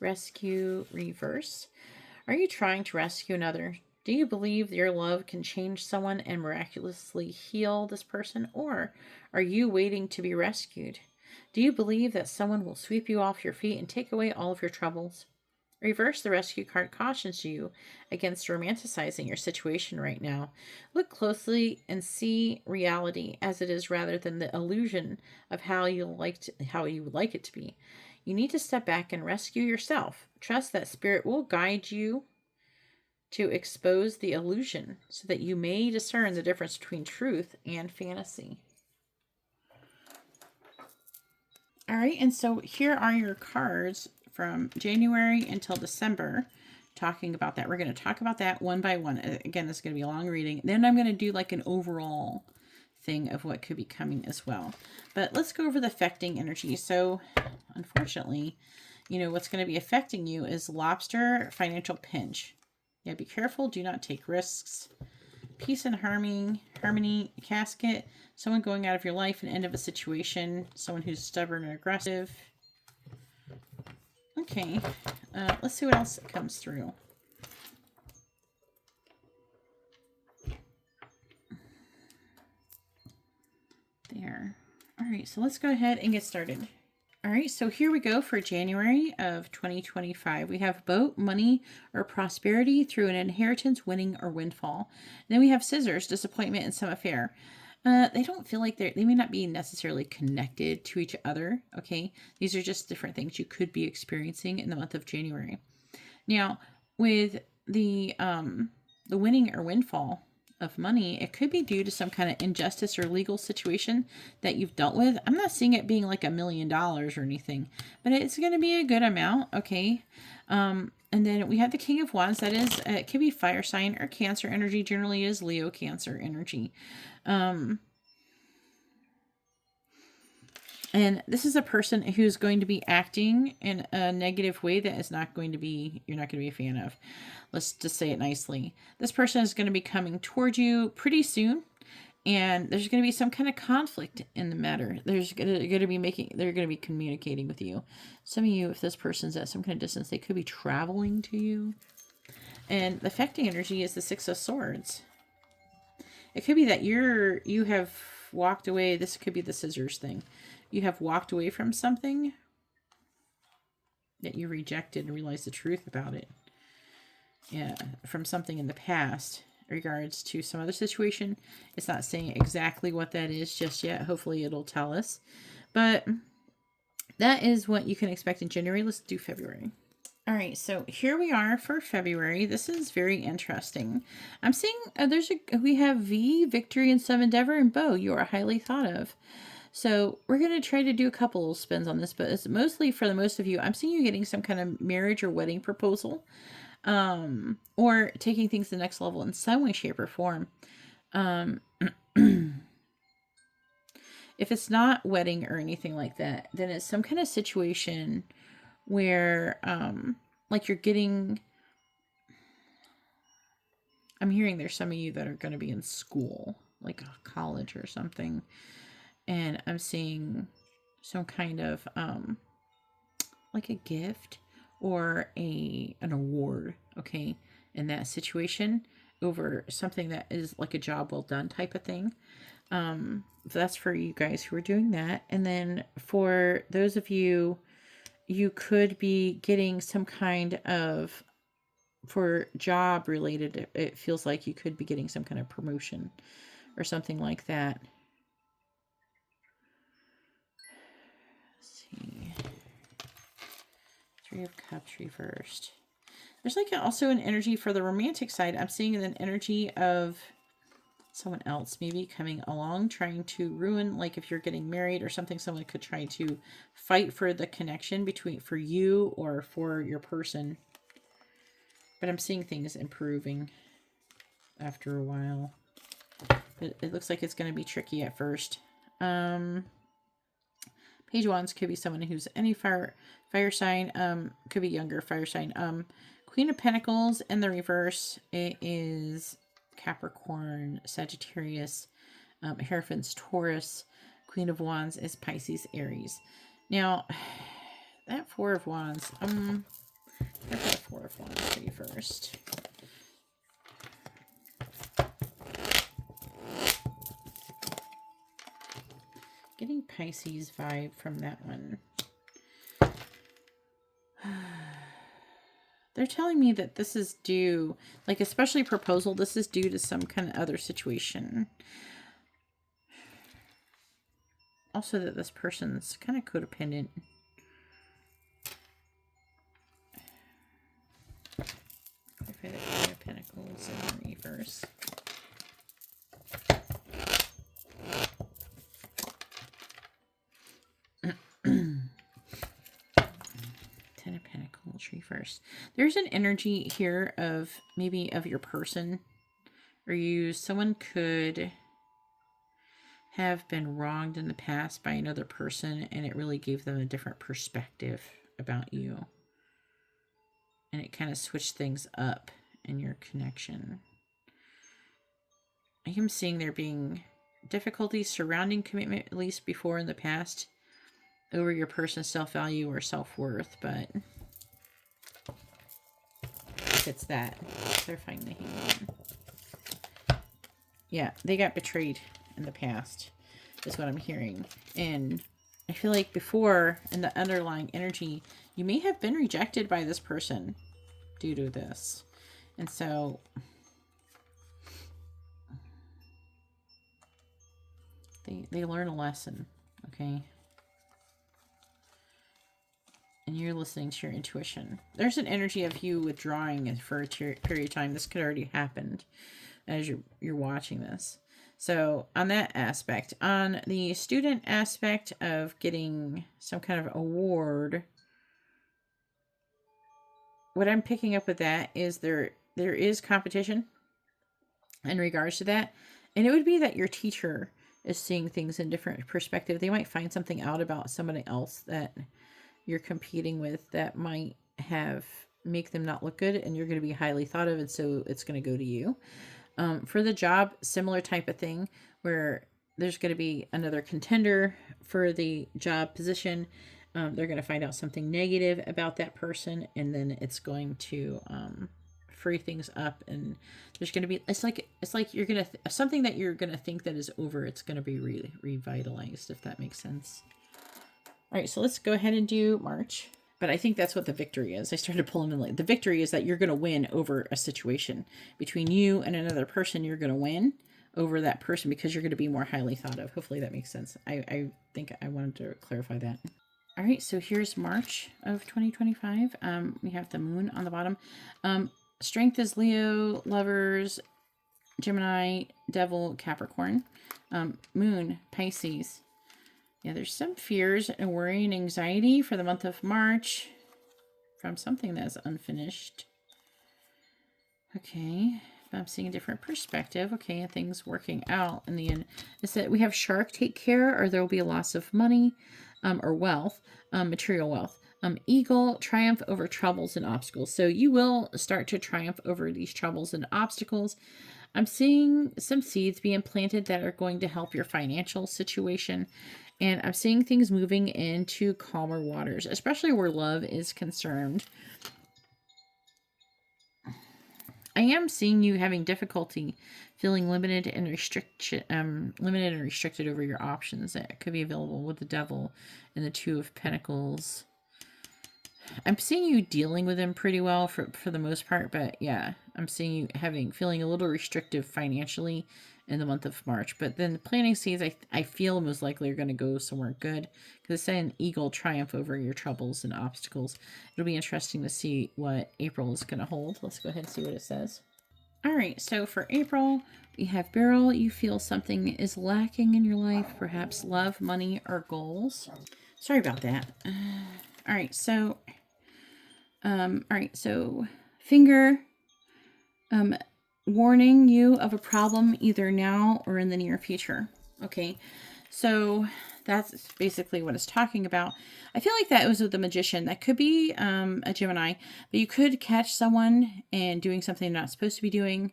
Rescue reverse. Are you trying to rescue another? Do you believe your love can change someone and miraculously heal this person? Or are you waiting to be rescued? Do you believe that someone will sweep you off your feet and take away all of your troubles? Reverse, the rescue card cautions you against romanticizing your situation right now. Look closely and see reality as it is rather than the illusion of how you would like it to be. You need to step back and rescue yourself. Trust that spirit will guide you to expose the illusion so that you may discern the difference between truth and fantasy. All right, and so here are your cards from January until December, talking about that. We're going to talk about that one by one. Again, this is going to be a long reading. Then I'm going to do like an overall thing of what could be coming as well. But let's go over the affecting energy. So, unfortunately, what's going to be affecting you is lobster, financial pinch. Yeah, be careful. Do not take risks. Peace and harmony, casket, someone going out of your life, an end of a situation, someone who's stubborn and aggressive. Okay, let's see what else comes through. There. All right, so let's go ahead and get started. All right, so here we go for January of 2025. We have boat, money, or prosperity through an inheritance, winning, or windfall. And then we have scissors, disappointment, and some affair. They don't feel like they may not be necessarily connected to each other, okay? These are just different things you could be experiencing in the month of January. Now, with the winning or windfall of money, it could be due to some kind of injustice or legal situation that you've dealt with. I'm not seeing it being like $1 million or anything, but it's going to be a good amount, okay? And then we have the King of Wands. That is, it could be fire sign or Cancer energy. Generally is Leo Cancer energy. And this is a person who's going to be acting in a negative way that is not going to be, you're not going to be a fan of. Let's just say it nicely. This person is going to be coming toward you pretty soon. And there's going to be some kind of conflict in the matter. They're going to be communicating with you. Some of you, if this person's at some kind of distance, they could be traveling to you. And the affecting energy is the Six of Swords. It could be that you have walked away. This could be the scissors thing. You have walked away from something that you rejected and realized the truth about it. Yeah, from something in the past in regards to some other situation. It's not saying exactly what that is just yet. Hopefully it'll tell us. But that is what you can expect in January. Let's do February. All right, so here we are for February. This is very interesting. I'm seeing we have V, Victory, and Some Endeavor, and Bo. You are highly thought of. So we're going to try to do a couple of spins on this, but it's mostly for the most of you. I'm seeing you getting some kind of marriage or wedding proposal, or taking things to the next level in some way, shape, or form. If it's not wedding or anything like that, then it's some kind of situation where, like you're getting, I'm hearing there's some of you that are going to be in school, like college or something. And I'm seeing some kind of, like a gift or an award, okay, in that situation over something that is like a job well done type of thing. So that's for you guys who are doing that. And then for those of you, you could be getting some kind of for job related, it feels like you could be getting some kind of promotion or something like that. Let's see. Three of Cups reversed. There's like also an energy for the romantic side. I'm seeing an energy of someone else maybe coming along, trying to ruin, like if you're getting married or something, someone could try to fight for the connection between, for you or for your person. But I'm seeing things improving after a while. But it looks like it's going to be tricky at first. Page of Wands could be someone who's any fire sign, could be younger fire sign. Queen of Pentacles in the reverse, it is Capricorn, Sagittarius, Hierophant's Taurus. Queen of Wands is Pisces, Aries. Now, that Four of Wands, that Four of Wands for you first. Getting Pisces vibe from that one. They're telling me that this is due, like especially proposal, this is due to some kind of other situation. Also that this person's kind of codependent. Clarify the Queen of Pentacles in reverse. Ten of Pentacles reverse. There's an energy here of maybe of your person, or someone could have been wronged in the past by another person, and it really gave them a different perspective about you, and it kind of switched things up in your connection. I am seeing there being difficulties surrounding commitment, at least before in the past, over your person's self-value or self-worth, but if it's that, clarifying the Hangman. Yeah, they got betrayed in the past, is what I'm hearing. And I feel like before, in the underlying energy, you may have been rejected by this person due to this. And so they learn a lesson, okay? And you're listening to your intuition. There's an energy of you withdrawing for a period of time. This could already happened as you're watching this. So on that aspect, on the student aspect of getting some kind of award, what I'm picking up with that is there is competition in regards to that. And it would be that your teacher is seeing things in different perspective. They might find something out about somebody else that you're competing with that might make them not look good, and you're going to be highly thought of, and so it's going to go to you. For the job, similar type of thing where there's going to be another contender for the job position. They're going to find out something negative about that person, and then it's going to free things up, and there's going to be, it's like you're going to, something that you're going to think that is over, it's going to be revitalized, if that makes sense. All right, so let's go ahead and do March. But I think that's what the victory is. I started pulling in late. The victory is that you're going to win over a situation. Between you and another person, you're going to win over that person because you're going to be more highly thought of. Hopefully that makes sense. I think I wanted to clarify that. All right, so here's March of 2025. We have the moon on the bottom. Strength is Leo, lovers, Gemini, devil, Capricorn. Moon, Pisces. Yeah, there's some fears and worry and anxiety for the month of March from something that's unfinished. Okay, I'm seeing a different perspective. Okay, and things working out in the end. Is that we have Shark, take care, or there will be a loss of money or wealth, material wealth. Eagle, triumph over troubles and obstacles. So you will start to triumph over these troubles and obstacles. I'm seeing some seeds being planted that are going to help your financial situation. And I'm seeing things moving into calmer waters, especially where love is concerned. I am seeing you having difficulty feeling limited and restricted over your options that could be available with the devil and the Two of Pentacles. I'm seeing you dealing with them pretty well for the most part, but yeah, I'm seeing you feeling a little restrictive financially in the month of March. But then the planting seeds, I feel most likely are going to go somewhere good because it's an eagle triumph over your troubles and obstacles. It'll be interesting to see what April is going to hold. Let's go ahead and see what it says. All right, so for April, we have Beryl. You feel something is lacking in your life, perhaps love, money, or goals. Sorry about that. All right, so finger warning you of a problem either now or in the near future. Okay, so that's basically what it's talking about. I feel like that was with the magician. That could be a Gemini, but you could catch someone and doing something they're not supposed to be doing.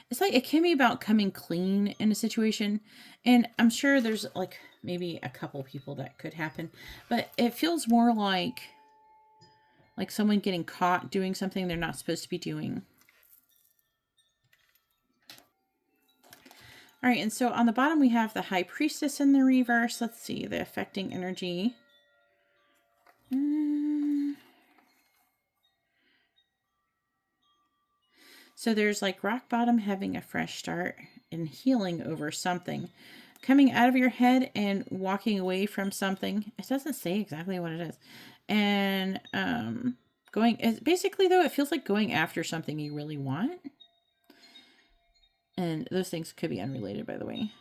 It's like it can be about coming clean in a situation, and I'm sure there's like maybe a couple people that could happen, but it feels more like someone getting caught doing something they're not supposed to be doing. All right, and so on the bottom we have the High Priestess in the reverse. Let's see, the affecting energy. So there's like rock bottom, having a fresh start, and healing over something. Coming out of your head and walking away from something. It doesn't say exactly what it is. And basically, though, it feels like going after something you really want. And those things could be unrelated, by the way.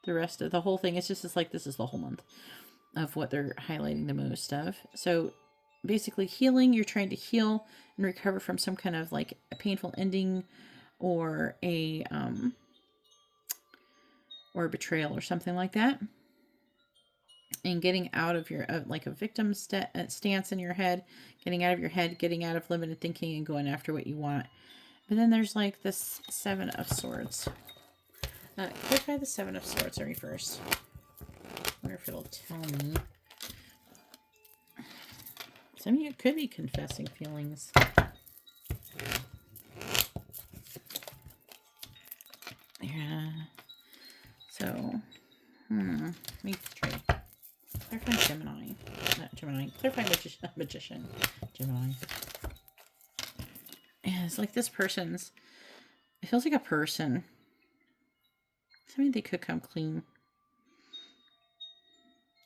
The rest of the whole thing, it's just like this is the whole month of what they're highlighting the most of. So basically healing, you're trying to heal and recover from some kind of like a painful ending or a betrayal or something like that. And getting out of your like a victim stance in your head, getting out of your head, getting out of limited thinking and going after what you want. But then there's like this Seven of Swords. Clarify the Seven of Swords in reverse. I wonder if it'll tell me. Some of you could be confessing feelings. Yeah. So, let me try. Clarify Gemini. Not Gemini. Clarify magician. Gemini. Yeah, it's like this person's. It feels like a person. Something they could come clean.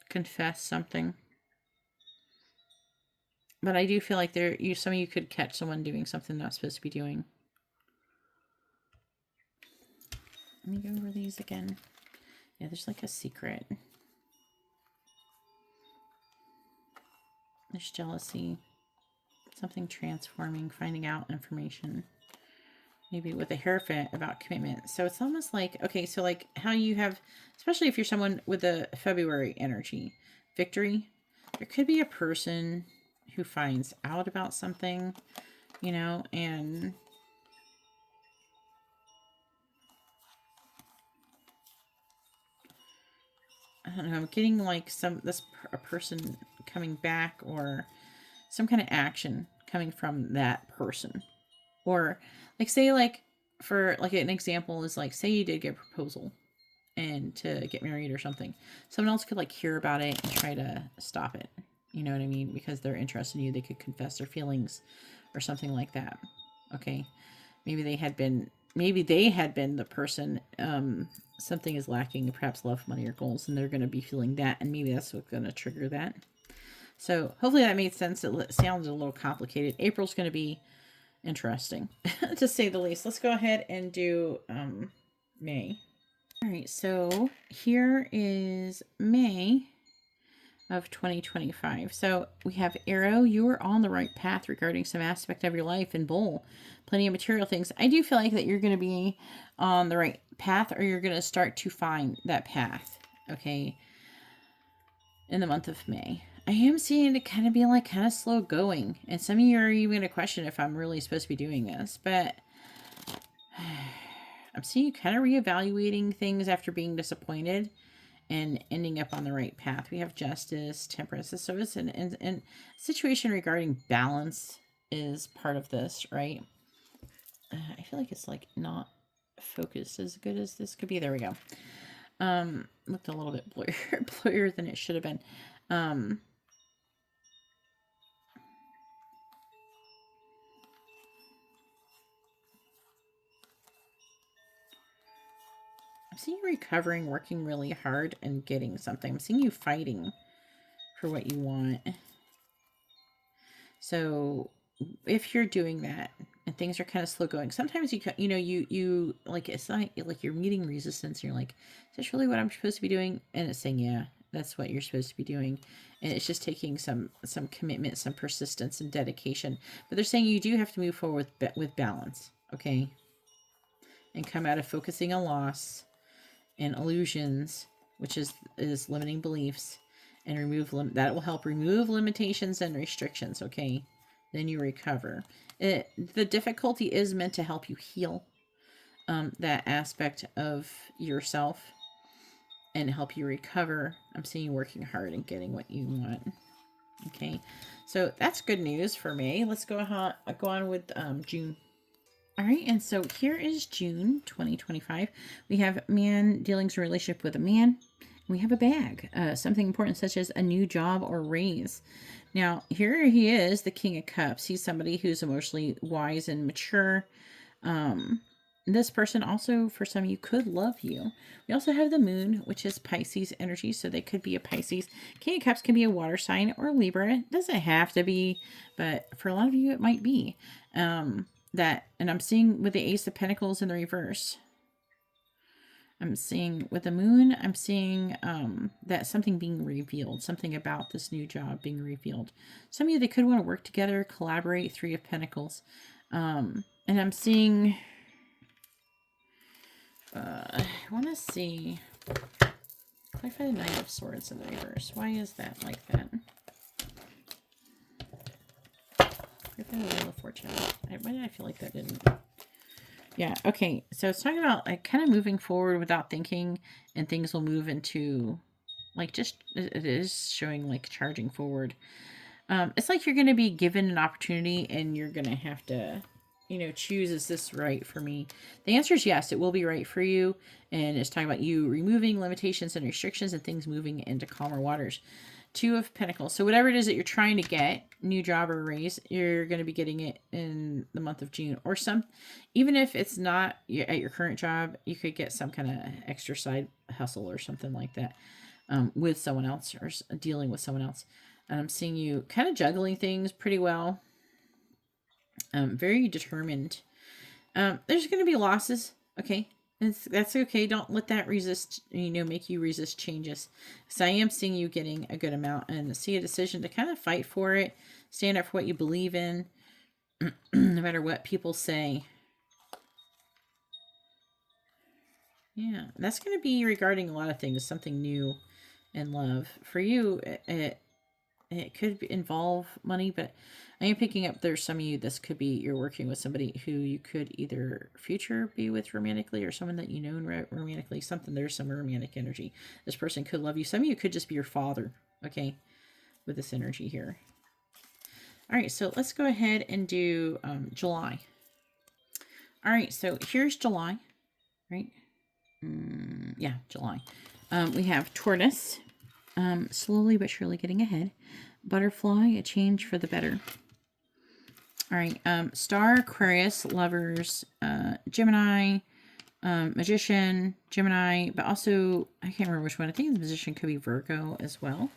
Confess something. But I do feel like some of you could catch someone doing something they're not supposed to be doing. Let me go over these again. Yeah, there's like a secret. There's jealousy. Something transforming, finding out information. Maybe with a Hierophant about commitment. So it's almost like, okay, so like how you have, especially if you're someone with a February energy, victory, there could be a person who finds out about something, and I don't know, I'm getting like a person coming back or some kind of action coming from that person. Or like say like for like an example is like say you did get a proposal and to get married or something. Someone else could like hear about it and try to stop it. You know what I mean? Because they're interested in you. They could confess their feelings or something like that. Okay. Maybe they had been the person, something is lacking, perhaps love, money, or goals, and they're going to be feeling that, and maybe that's what's going to trigger that. So hopefully that made sense. It sounded a little complicated. April's going to be interesting, to say the least. Let's go ahead and do May. All right, so here is May of 2025. So we have Arrow. You are on the right path regarding some aspect of your life. And Bull, plenty of material things. I do feel like that you're going to be on the right path, or you're going to start to find that path, okay, in the month of May. I am seeing it kind of slow going. And some of you are even going to question if I'm really supposed to be doing this. But I'm seeing you kind of reevaluating things after being disappointed and ending up on the right path. We have Justice, Temperance. So it's an situation regarding balance is part of this, right? I feel like it's like not focused as good as this could be. There we go. Looked a little bit blurrier than it should have been. I'm seeing you recovering, working really hard, and getting something. I'm seeing you fighting for what you want. So if you're doing that and things are kind of slow going, sometimes you like, it's not like you're meeting resistance. And you're like, is this really what I'm supposed to be doing? And it's saying, yeah, that's what you're supposed to be doing. And it's just taking some commitment, some persistence and dedication. But they're saying you do have to move forward with balance. Okay. And come out of focusing on loss and illusions, which is limiting beliefs, and that will help remove limitations and restrictions. Okay, then you recover. The difficulty is meant to help you heal that aspect of yourself and help you recover. I'm seeing you working hard and getting what you want. Okay, so that's good news for May. Let's go on with June. All right, and so here is June 2025. We have man dealings in relationship with a man. We have a bag, something important such as a new job or raise. Now, here he is, the King of Cups. He's somebody who's emotionally wise and mature. This person also, for some of you, could love you. We also have the moon, which is Pisces energy, so they could be a Pisces. King of Cups can be a water sign or Libra. It doesn't have to be, but for a lot of you, it might be. And I'm seeing with the Ace of Pentacles in the reverse. I'm seeing with the moon, I'm seeing that something being revealed, something about this new job being revealed. Some of you, they could want to work together, collaborate, Three of Pentacles. And I'm seeing, I want to see, clarify the Knight of Swords in the reverse. Why is that like that? Clarify the Wheel of Fortune. Why did I feel like that didn't? Yeah, okay. So it's talking about like kind of moving forward without thinking, and things will move into like just, it is showing like charging forward. It's like you're going to be given an opportunity and you're going to have to, choose, is this right for me? The answer is yes, it will be right for you. And it's talking about you removing limitations and restrictions and things moving into calmer waters. Two of Pentacles. So whatever it is that you're trying to get, new job or raise, you're going to be getting it in the month of June. Or even if it's not at your current job, you could get some kind of extra side hustle or something like that with someone else or dealing with someone else. And I'm seeing you kind of juggling things pretty well. Very determined. There's going to be losses. Okay. That's okay. Don't let that make you resist changes. So I am seeing you getting a good amount and see a decision to kind of fight for it. Stand up for what you believe in, no matter what people say. Yeah, that's going to be regarding a lot of things, something new in love. For you, it could involve money, but I am picking up there's some of you, this could be you're working with somebody who you could either future be with romantically or someone that you know romantically. There's some romantic energy. This person could love you. Some of you could just be your father, okay, with this energy here. All right, so let's go ahead and do July. All right, so here's July, right? Yeah, July. We have Taurus, slowly but surely getting ahead. Butterfly, a change for the better. All right, Star, Aquarius, Lovers, Gemini, Magician, Gemini, but also, I can't remember which one. I think the Magician could be Virgo as well.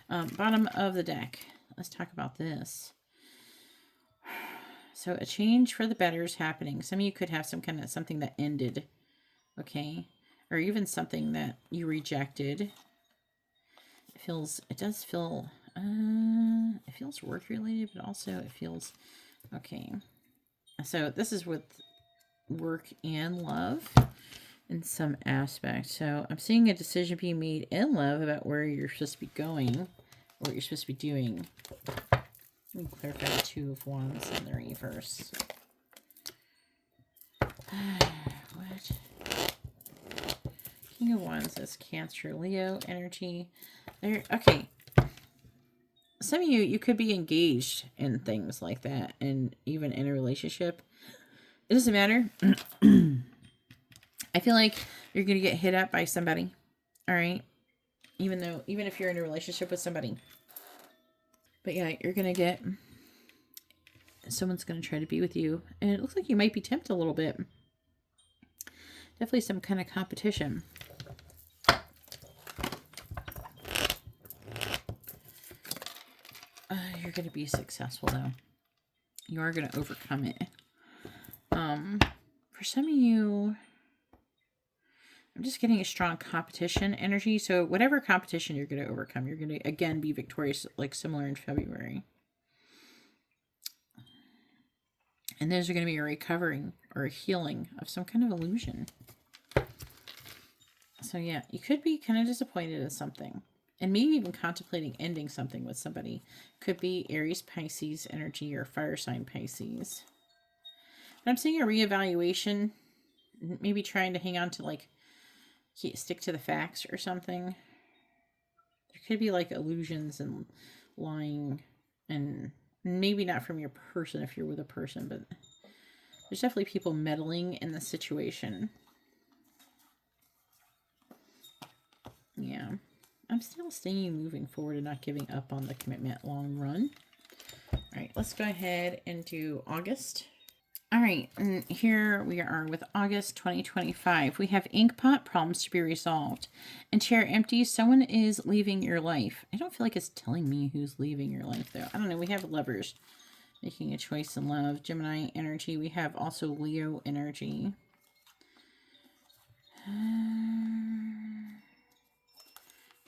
Bottom of the deck. Let's talk about this. So a change for the better is happening. Some of you could have something that ended, okay? Or even something that you rejected. It does feel work related, but also it feels, okay. So this is with work and love in some aspect. So I'm seeing a decision being made in love about where you're supposed to be going, what you're supposed to be doing. Let me clarify the Two of Wands in the reverse. What? King of Wands is Cancer, Leo energy. Okay. Some of you could be engaged in things like that, and even in a relationship. It doesn't matter. I feel like you're going to get hit up by somebody. All right. Even if you're in a relationship with somebody. But yeah, you're going to get, someone's going to try to be with you. And it looks like you might be tempted a little bit. Definitely some kind of competition. You're going to be successful, though. You are going to overcome it. For some of you, I'm just getting a strong competition energy. So whatever competition you're going to overcome, you're going to, again, be victorious, like similar in February. And those are going to be a recovering or a healing of some kind of illusion. So yeah, you could be kind of disappointed in something. And maybe even contemplating ending something with somebody. Could be Aries, Pisces energy or fire sign Pisces. But I'm seeing a reevaluation. Maybe trying to hang on to like, stick to the facts or something. There could be like illusions and lying. And maybe not from your person if you're with a person. But there's definitely people meddling in the situation. Yeah. I'm still staying moving forward and not giving up on the commitment long run. All right, let's go ahead and do August. All right, and here we are with August 2025. We have Inkpot, problems to be resolved. And chair empty, someone is leaving your life. I don't feel like it's telling me who's leaving your life, though. I don't know. We have Lovers, making a choice in love. Gemini energy. We have also Leo energy.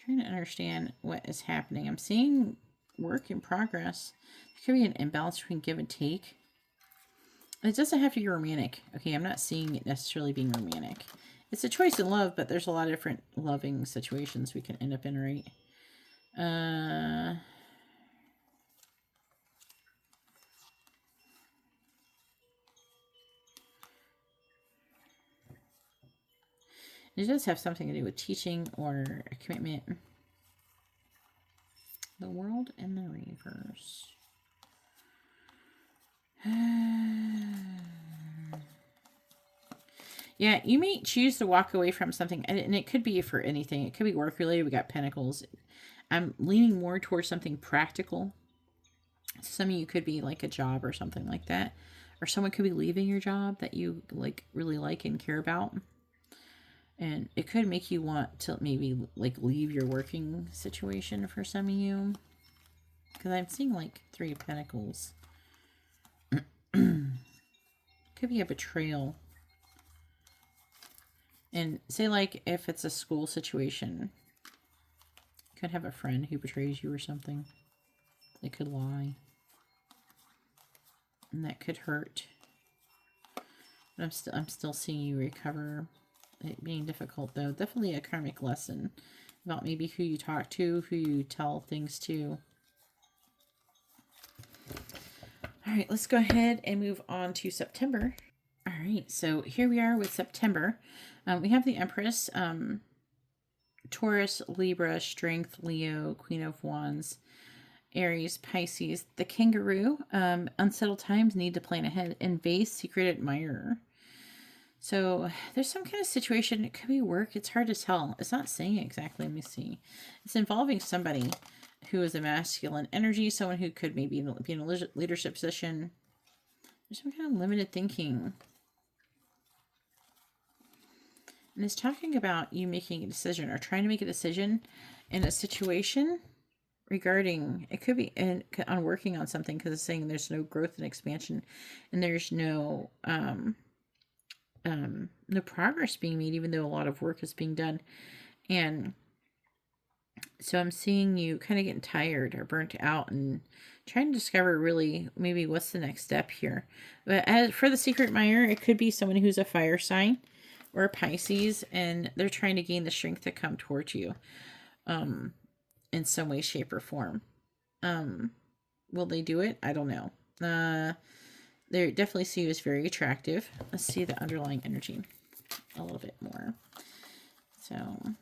Trying to understand what is happening. I'm seeing work in progress. There could be an imbalance between give and take. It doesn't have to be romantic. Okay, I'm not seeing it necessarily being romantic. It's a choice in love, but there's a lot of different loving situations we can end up in, right? It does have something to do with teaching or a commitment. The World in the Reverse. Yeah, you may choose to walk away from something, and it could be for anything. It could be work related. We got Pentacles. I'm leaning more towards something practical. Some of you could be like a job or something like that, or someone could be leaving your job that you like really like and care about, and it could make you want to maybe like leave your working situation for some of you, because I'm seeing like 3 of Pentacles. Could be a betrayal. And say like if it's a school situation, you could have a friend who betrays you or something. They could lie. And that could hurt. But I'm still seeing you recover. It being difficult though. Definitely a karmic lesson about maybe who you talk to, who you tell things to. All right, let's go ahead and move on to September. All right, so here we are with September. We have the Empress, Taurus, Libra, Strength, Leo, Queen of Wands, Aries, Pisces, the Kangaroo, Unsettled Times, Need to Plan Ahead, and Vase, Secret Admirer. So there's some kind of situation. It could be work. It's hard to tell. It's not saying exactly. Let me see. It's involving somebody who is a masculine energy, someone who could maybe be in a leadership position. There's some kind of limited thinking. And it's talking about you making a decision or trying to make a decision in a situation regarding, it could be on working on something, because it's saying there's no growth and expansion, and there's no progress being made, even though a lot of work is being done. And so I'm seeing you kind of getting tired or burnt out and trying to discover really maybe what's the next step here. But as for the Secret Admirer, it could be someone who's a fire sign or a Pisces, and they're trying to gain the strength to come towards you in some way, shape, or form. Will they do it? I don't know. They definitely see you as very attractive. Let's see the underlying energy a little bit more. So,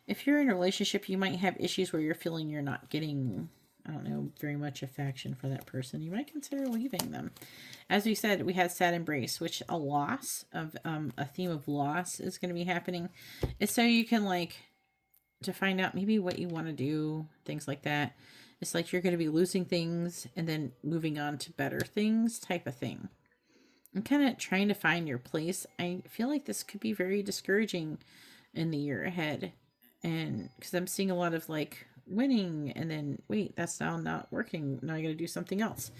if you're in a relationship, you might have issues where you're feeling you're not getting, I don't know, very much affection for that person. You might consider leaving them. As we said, we had sad embrace, which a loss of a theme of loss is going to be happening. It's so you can like to find out maybe what you want to do, things like that. It's like you're going to be losing things and then moving on to better things type of thing. I'm kind of trying to find your place. I feel like this could be very discouraging in the year ahead. And because I'm seeing a lot of like winning and then, wait, that's now not working. Now I got to do something else.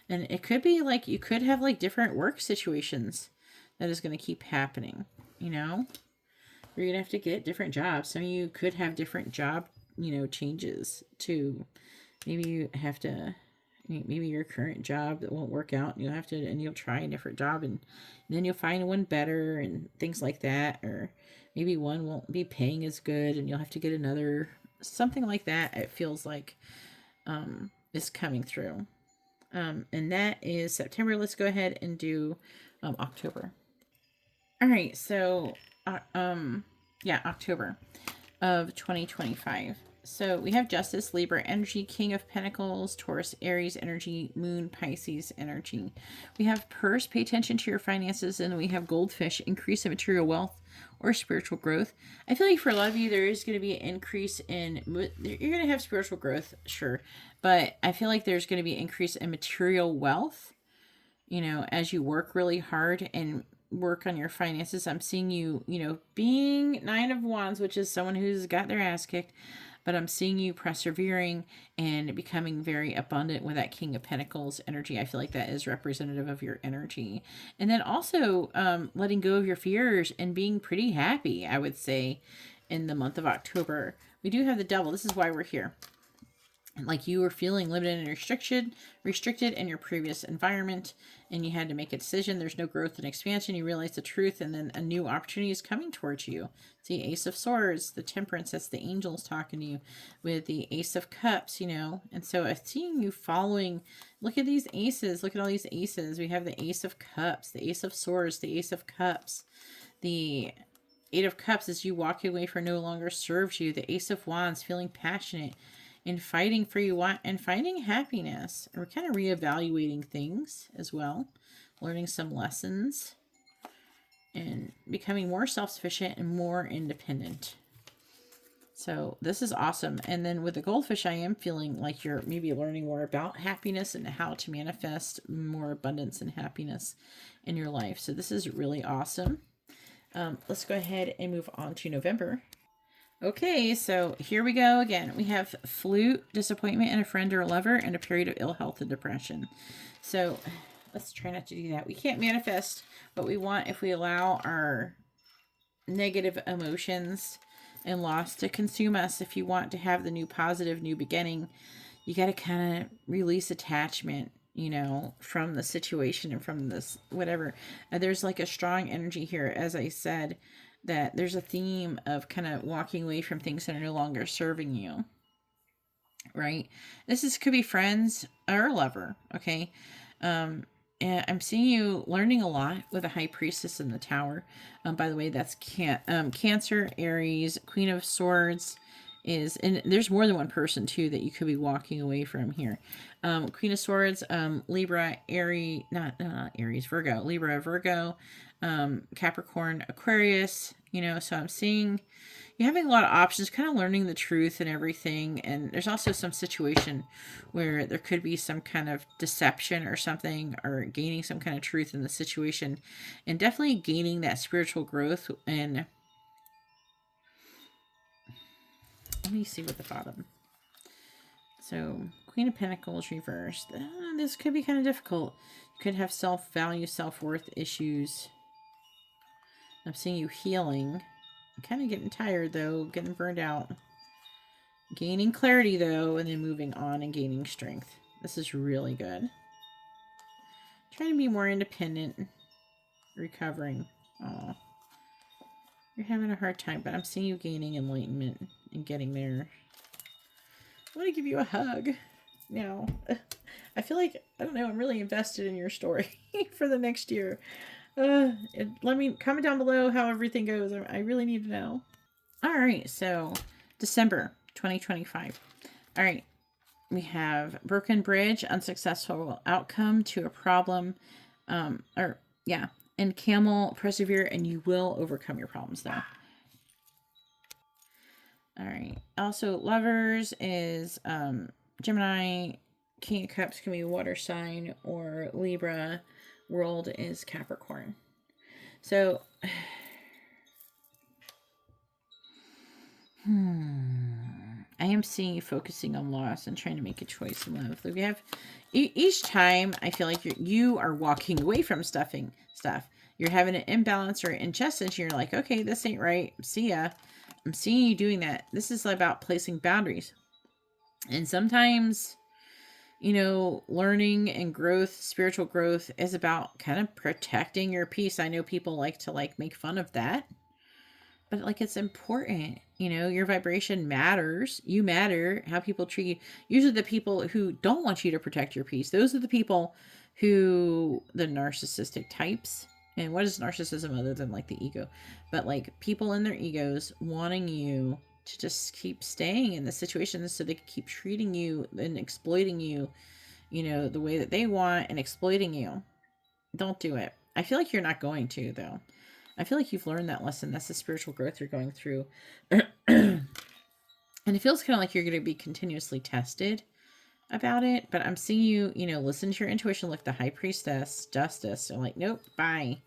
And it could be like you could have like different work situations that is going to keep happening, you know? You're going to have to get different jobs. Some of you could have different job, changes too. Maybe you have to, maybe your current job that won't work out and you'll try a different job and then you'll find one better and things like that. Or maybe one won't be paying as good and you'll have to get another, something like that. It feels like, is coming through. And that is September. Let's go ahead and do, October. All right. So, October of 2025. So we have Justice, Libra energy, King of Pentacles, Taurus, Aries energy, Moon, Pisces energy. We have Purse, pay attention to your finances, and we have Goldfish, increase in material wealth or spiritual growth. I feel like for a lot of you, there is going to be an increase in, you're going to have spiritual growth, sure, but I feel like there's going to be an increase in material wealth, as you work really hard and work on your finances. I'm seeing you, being 9 of Wands, which is someone who's got their ass kicked, but I'm seeing you persevering and becoming very abundant with that King of Pentacles energy. I feel like that is representative of your energy. And then also letting go of your fears and being pretty happy, I would say, in the month of October. We do have the Devil. This is why we're here. Like you were feeling limited and restricted in your previous environment, and you had to make a decision. There's no growth and expansion. You realize the truth, and then a new opportunity is coming towards you. See, Ace of Swords, the Temperance, that's the angels talking to you, with the Ace of Cups, And so I'm seeing you following. Look at these aces. Look at all these aces. We have the Ace of Cups, the Ace of Swords, the Ace of Cups, the Eight of Cups is you walking away from no longer serves you. The Ace of Wands, feeling passionate and fighting for you and finding happiness. And we're kind of reevaluating things as well, learning some lessons and becoming more self-sufficient and more independent. So this is awesome. And then with the Goldfish, I am feeling like you're maybe learning more about happiness and how to manifest more abundance and happiness in your life. So this is really awesome. Let's go ahead and move on to November. Okay, so here we go again. We have flute, disappointment in a friend or a lover, and a period of ill health and depression. So let's try not to do that. We can't manifest what we want if we allow our negative emotions and loss to consume us. If you want to have the new positive, new beginning, you got to kind of release attachment, from the situation and from this, whatever. There's like a strong energy here, as I said, that there's a theme of kind of walking away from things that are no longer serving you, right? Could be friends or a lover, okay? And I'm seeing you learning a lot with a High Priestess in the Tower. By the way, that's Cancer, Aries, Queen of Swords is, and there's more than one person too that you could be walking away from here. Queen of Swords, Libra, Aries, not Aries, Virgo, Libra, Virgo, Capricorn, Aquarius, so I'm seeing you having a lot of options, kind of learning the truth and everything. And there's also some situation where there could be some kind of deception or something, or gaining some kind of truth in the situation, and definitely gaining that spiritual growth. And let me see what the bottom. So Queen of Pentacles reversed. This could be kind of difficult. You could have self-value, self-worth issues. I'm seeing you healing. I'm kind of getting tired, though. Getting burned out. Gaining clarity, though, and then moving on and gaining strength. This is really good. Trying to be more independent. Recovering. Oh, you're having a hard time, but I'm seeing you gaining enlightenment and getting there. I want to give you a hug. I feel like, I don't know, I'm really invested in your story for the next year. Let me comment down below how everything goes. I really need to know. All right, so December 2025. All right, we have broken bridge, unsuccessful outcome to a problem, and camel, persevere, and you will overcome your problems though. All right, also lovers is Gemini, King of Cups can be water sign, or Libra, world is Capricorn. So, I am seeing you focusing on loss and trying to make a choice in love. Like we have each time I feel like you are walking away from stuff. You're having an imbalance or injustice. And you're like, okay, this ain't right. See ya. I'm seeing you doing that. This is about placing boundaries. And sometimes, learning and growth, spiritual growth is about kind of protecting your peace. I know people like to make fun of that, but it's important. Your vibration matters. You matter. How people treat you. Usually the people who don't want you to protect your peace, those are the people the narcissistic types. And what is narcissism other than the ego? But people in their egos wanting you to just keep staying in the situation so they can keep treating you and exploiting you, the way that they want and exploiting you. Don't do it. I feel like you're not going to, though. I feel like you've learned that lesson. That's the spiritual growth you're going through. And it feels kind of like you're going to be continuously tested about it. But I'm seeing you, listen to your intuition, like the high priestess, justice. And nope, bye.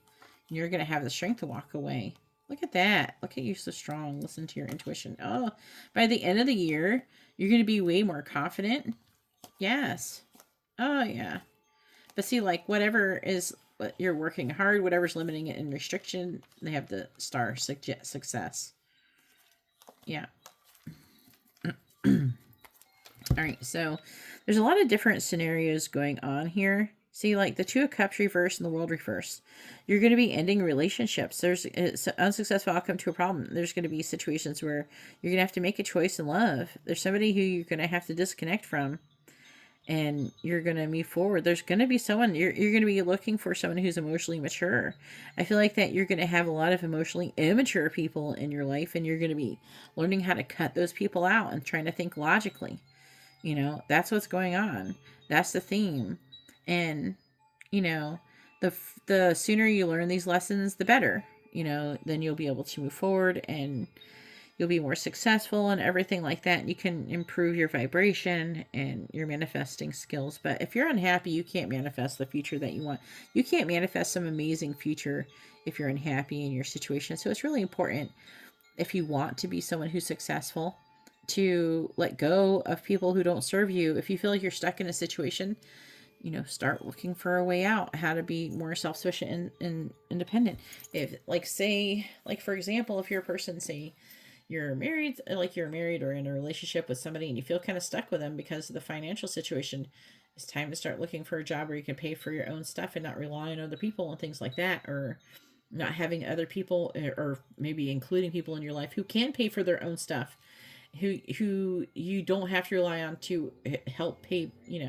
You're going to have the strength to walk away. Look at that. Look at you so strong. Listen to your intuition. Oh, by the end of the year, you're going to be way more confident. Yes. Oh, yeah. But see, whatever is... But you're working hard, whatever's limiting it in restriction, they have the star success. Yeah. All right, so there's a lot of different scenarios going on here. See, the Two of Cups reverse and the World reverse. You're going to be ending relationships. There's an unsuccessful outcome to a problem. There's going to be situations where you're going to have to make a choice in love. There's somebody who you're going to have to disconnect from. And you're going to move forward. There's going to be someone, you're going to be looking for someone who's emotionally mature. I feel like that you're going to have a lot of emotionally immature people in your life, and you're going to be learning how to cut those people out and trying to think logically. That's what's going on. That's the theme. And, the sooner you learn these lessons, the better. Then you'll be able to move forward and you'll be more successful and everything like that. You can improve your vibration and your manifesting skills. But if you're unhappy, you can't manifest the future that you want. You can't manifest some amazing future if you're unhappy in your situation. So it's really important, if you want to be someone who's successful, to let go of people who don't serve you. If you feel like you're stuck in a situation, start looking for a way out, how to be more self-sufficient and independent. If for example, if you're a person, say, you're married or in a relationship with somebody and you feel kind of stuck with them because of the financial situation, it's time to start looking for a job where you can pay for your own stuff and not rely on other people and things like that, or not having other people, or maybe including people in your life who can pay for their own stuff, who you don't have to rely on to help pay, you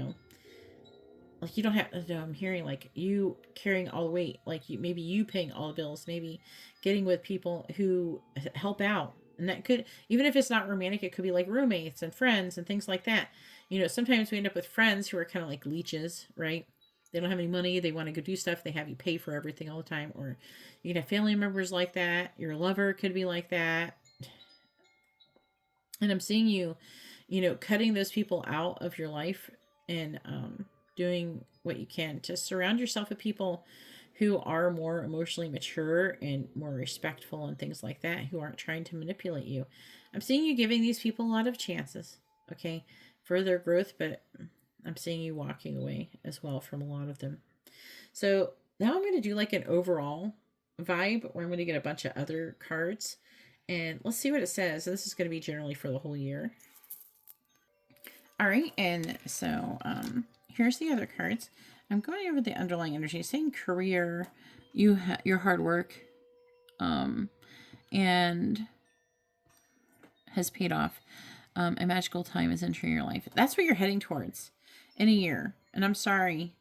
don't have, I'm hearing you carrying all the weight, maybe you paying all the bills, maybe getting with people who help out. And that could, even if it's not romantic, it could be roommates and friends and things like that. Sometimes we end up with friends who are kind of like leeches, right? They don't have any money. They want to go do stuff. They have you pay for everything all the time. Or you can have family members like that. Your lover could be like that. And I'm seeing you, cutting those people out of your life and doing what you can to surround yourself with people who are more emotionally mature and more respectful and things like that, who aren't trying to manipulate you. I'm seeing you giving these people a lot of chances, okay, for their growth, but I'm seeing you walking away as well from a lot of them. So now I'm going to do an overall vibe, where I'm going to get a bunch of other cards, and let's see what it says. This is going to be generally for the whole year. All right, and so here's the other cards. I'm going over the underlying energy, saying career, your hard work, and has paid off. A magical time is entering your life. That's what you're heading towards in a year. And I'm sorry,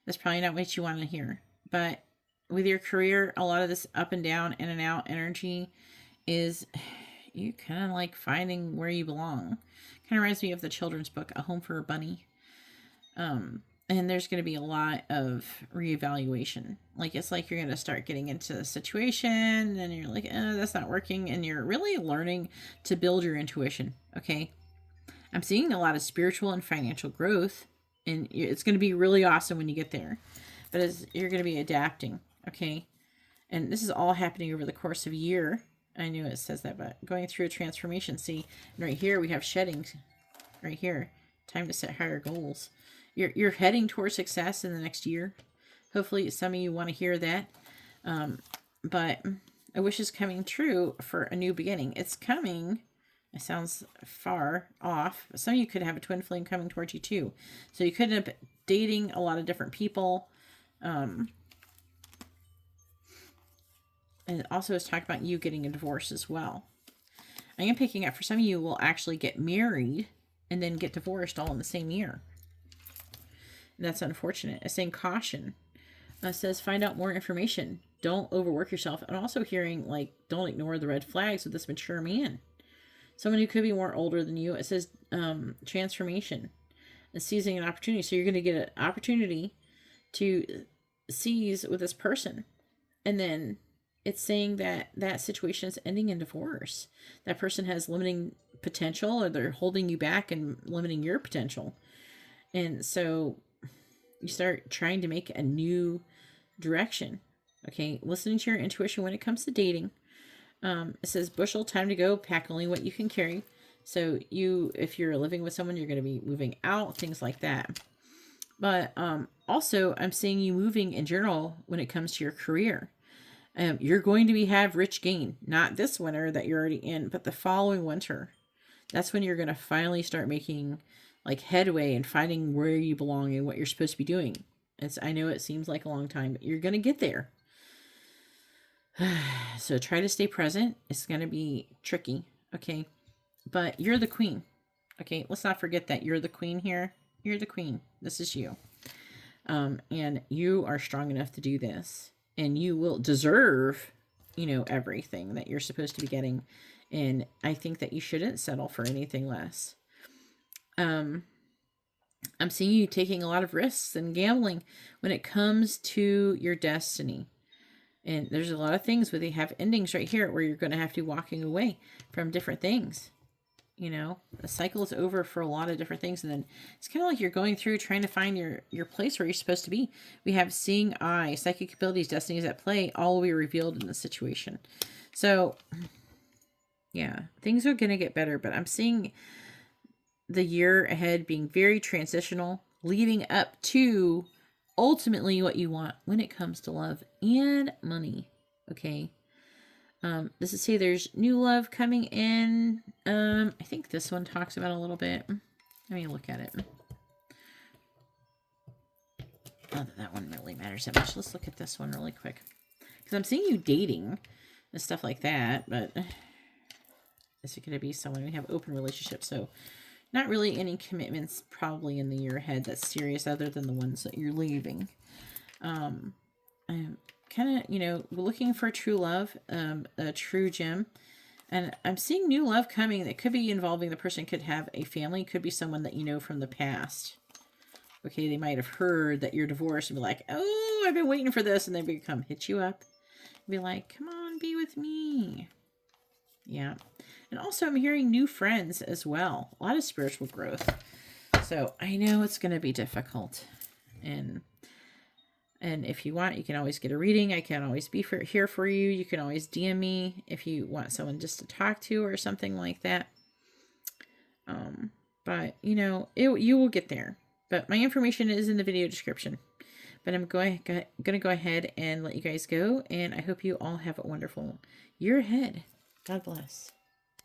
that's probably not what you want to hear. But with your career, a lot of this up and down, in and out energy is you kind of finding where you belong. Kind of reminds me of the children's book, A Home for a Bunny. And there's going to be a lot of reevaluation. It's you're going to start getting into the situation and you're that's not working. And you're really learning to build your intuition. Okay. I'm seeing a lot of spiritual and financial growth, and it's going to be really awesome when you get there. But as you're going to be adapting, okay? And this is all happening over the course of a year. I knew it says that, but going through a transformation. See, right here we have shedding. Right here, time to set higher goals. You're heading towards success in the next year. Hopefully, some of you want to hear that. But a wish is coming true for a new beginning. It's coming. It sounds far off. Some of you could have a twin flame coming towards you too. So you could end up dating a lot of different people. And also it's talking about you getting a divorce as well. I am picking up for some of you will actually get married and then get divorced all in the same year. And that's unfortunate. It's saying caution. It says find out more information. Don't overwork yourself. And also hearing like don't ignore the red flags with this mature man. Someone who could be more older than you. It says transformation and seizing an opportunity. So you're going to get an opportunity to seize with this person. And then it's saying that that situation is ending in divorce. That person has limiting potential, or they're holding you back and limiting your potential. And so you start trying to make a new direction. Okay, listening to your intuition when it comes to dating. It says bushel, time to go, pack only what you can carry. So if you're living with someone, you're going to be moving out, things like that. But also, I'm seeing you moving in general when it comes to your career. You're going to have rich gain. Not this winter that you're already in, but the following winter. That's when you're going to finally start making like headway and finding where you belong and what you're supposed to be doing. I know it seems like a long time, but you're going to get there. So try to stay present. It's going to be tricky. Okay. But you're the queen. Okay. Let's not forget that you're the queen here. You're the queen. This is you. And you are strong enough to do this, and you will deserve, everything that you're supposed to be getting. And I think that you shouldn't settle for anything less. I'm seeing you taking a lot of risks and gambling when it comes to your destiny. And there's a lot of things where they have endings right here where you're going to have to be walking away from different things. The cycle is over for a lot of different things. And then it's kind of like you're going through trying to find your place where you're supposed to be. We have seeing eye, psychic abilities, destinies at play, all will be revealed in the situation. So, yeah, things are going to get better. But I'm seeing the year ahead being very transitional, leading up to ultimately what you want when it comes to love and money. Okay. This is say there's new love coming in. I think this one talks about a little bit. Let me look at it. Not that one really matters that much. Let's look at this one really quick. Because I'm seeing you dating and stuff like that, but is it going to be someone we have open relationships? So not really any commitments probably in the year ahead that's serious other than the ones that you're leaving. I'm kind of, looking for true love, a true gem. And I'm seeing new love coming that could be involving the person could have a family, could be someone that you know from the past. Okay, they might have heard that you're divorced and be like, oh, I've been waiting for this. And they come hit you up. Be like, come on, be with me. Yeah. And also I'm hearing new friends as well. A lot of spiritual growth. So I know it's going to be difficult. And if you want, you can always get a reading. I can always be here for you. You can always DM me if you want someone just to talk to or something like that. But you will get there. But my information is in the video description. But I'm going to go ahead and let you guys go. And I hope you all have a wonderful year ahead. God bless.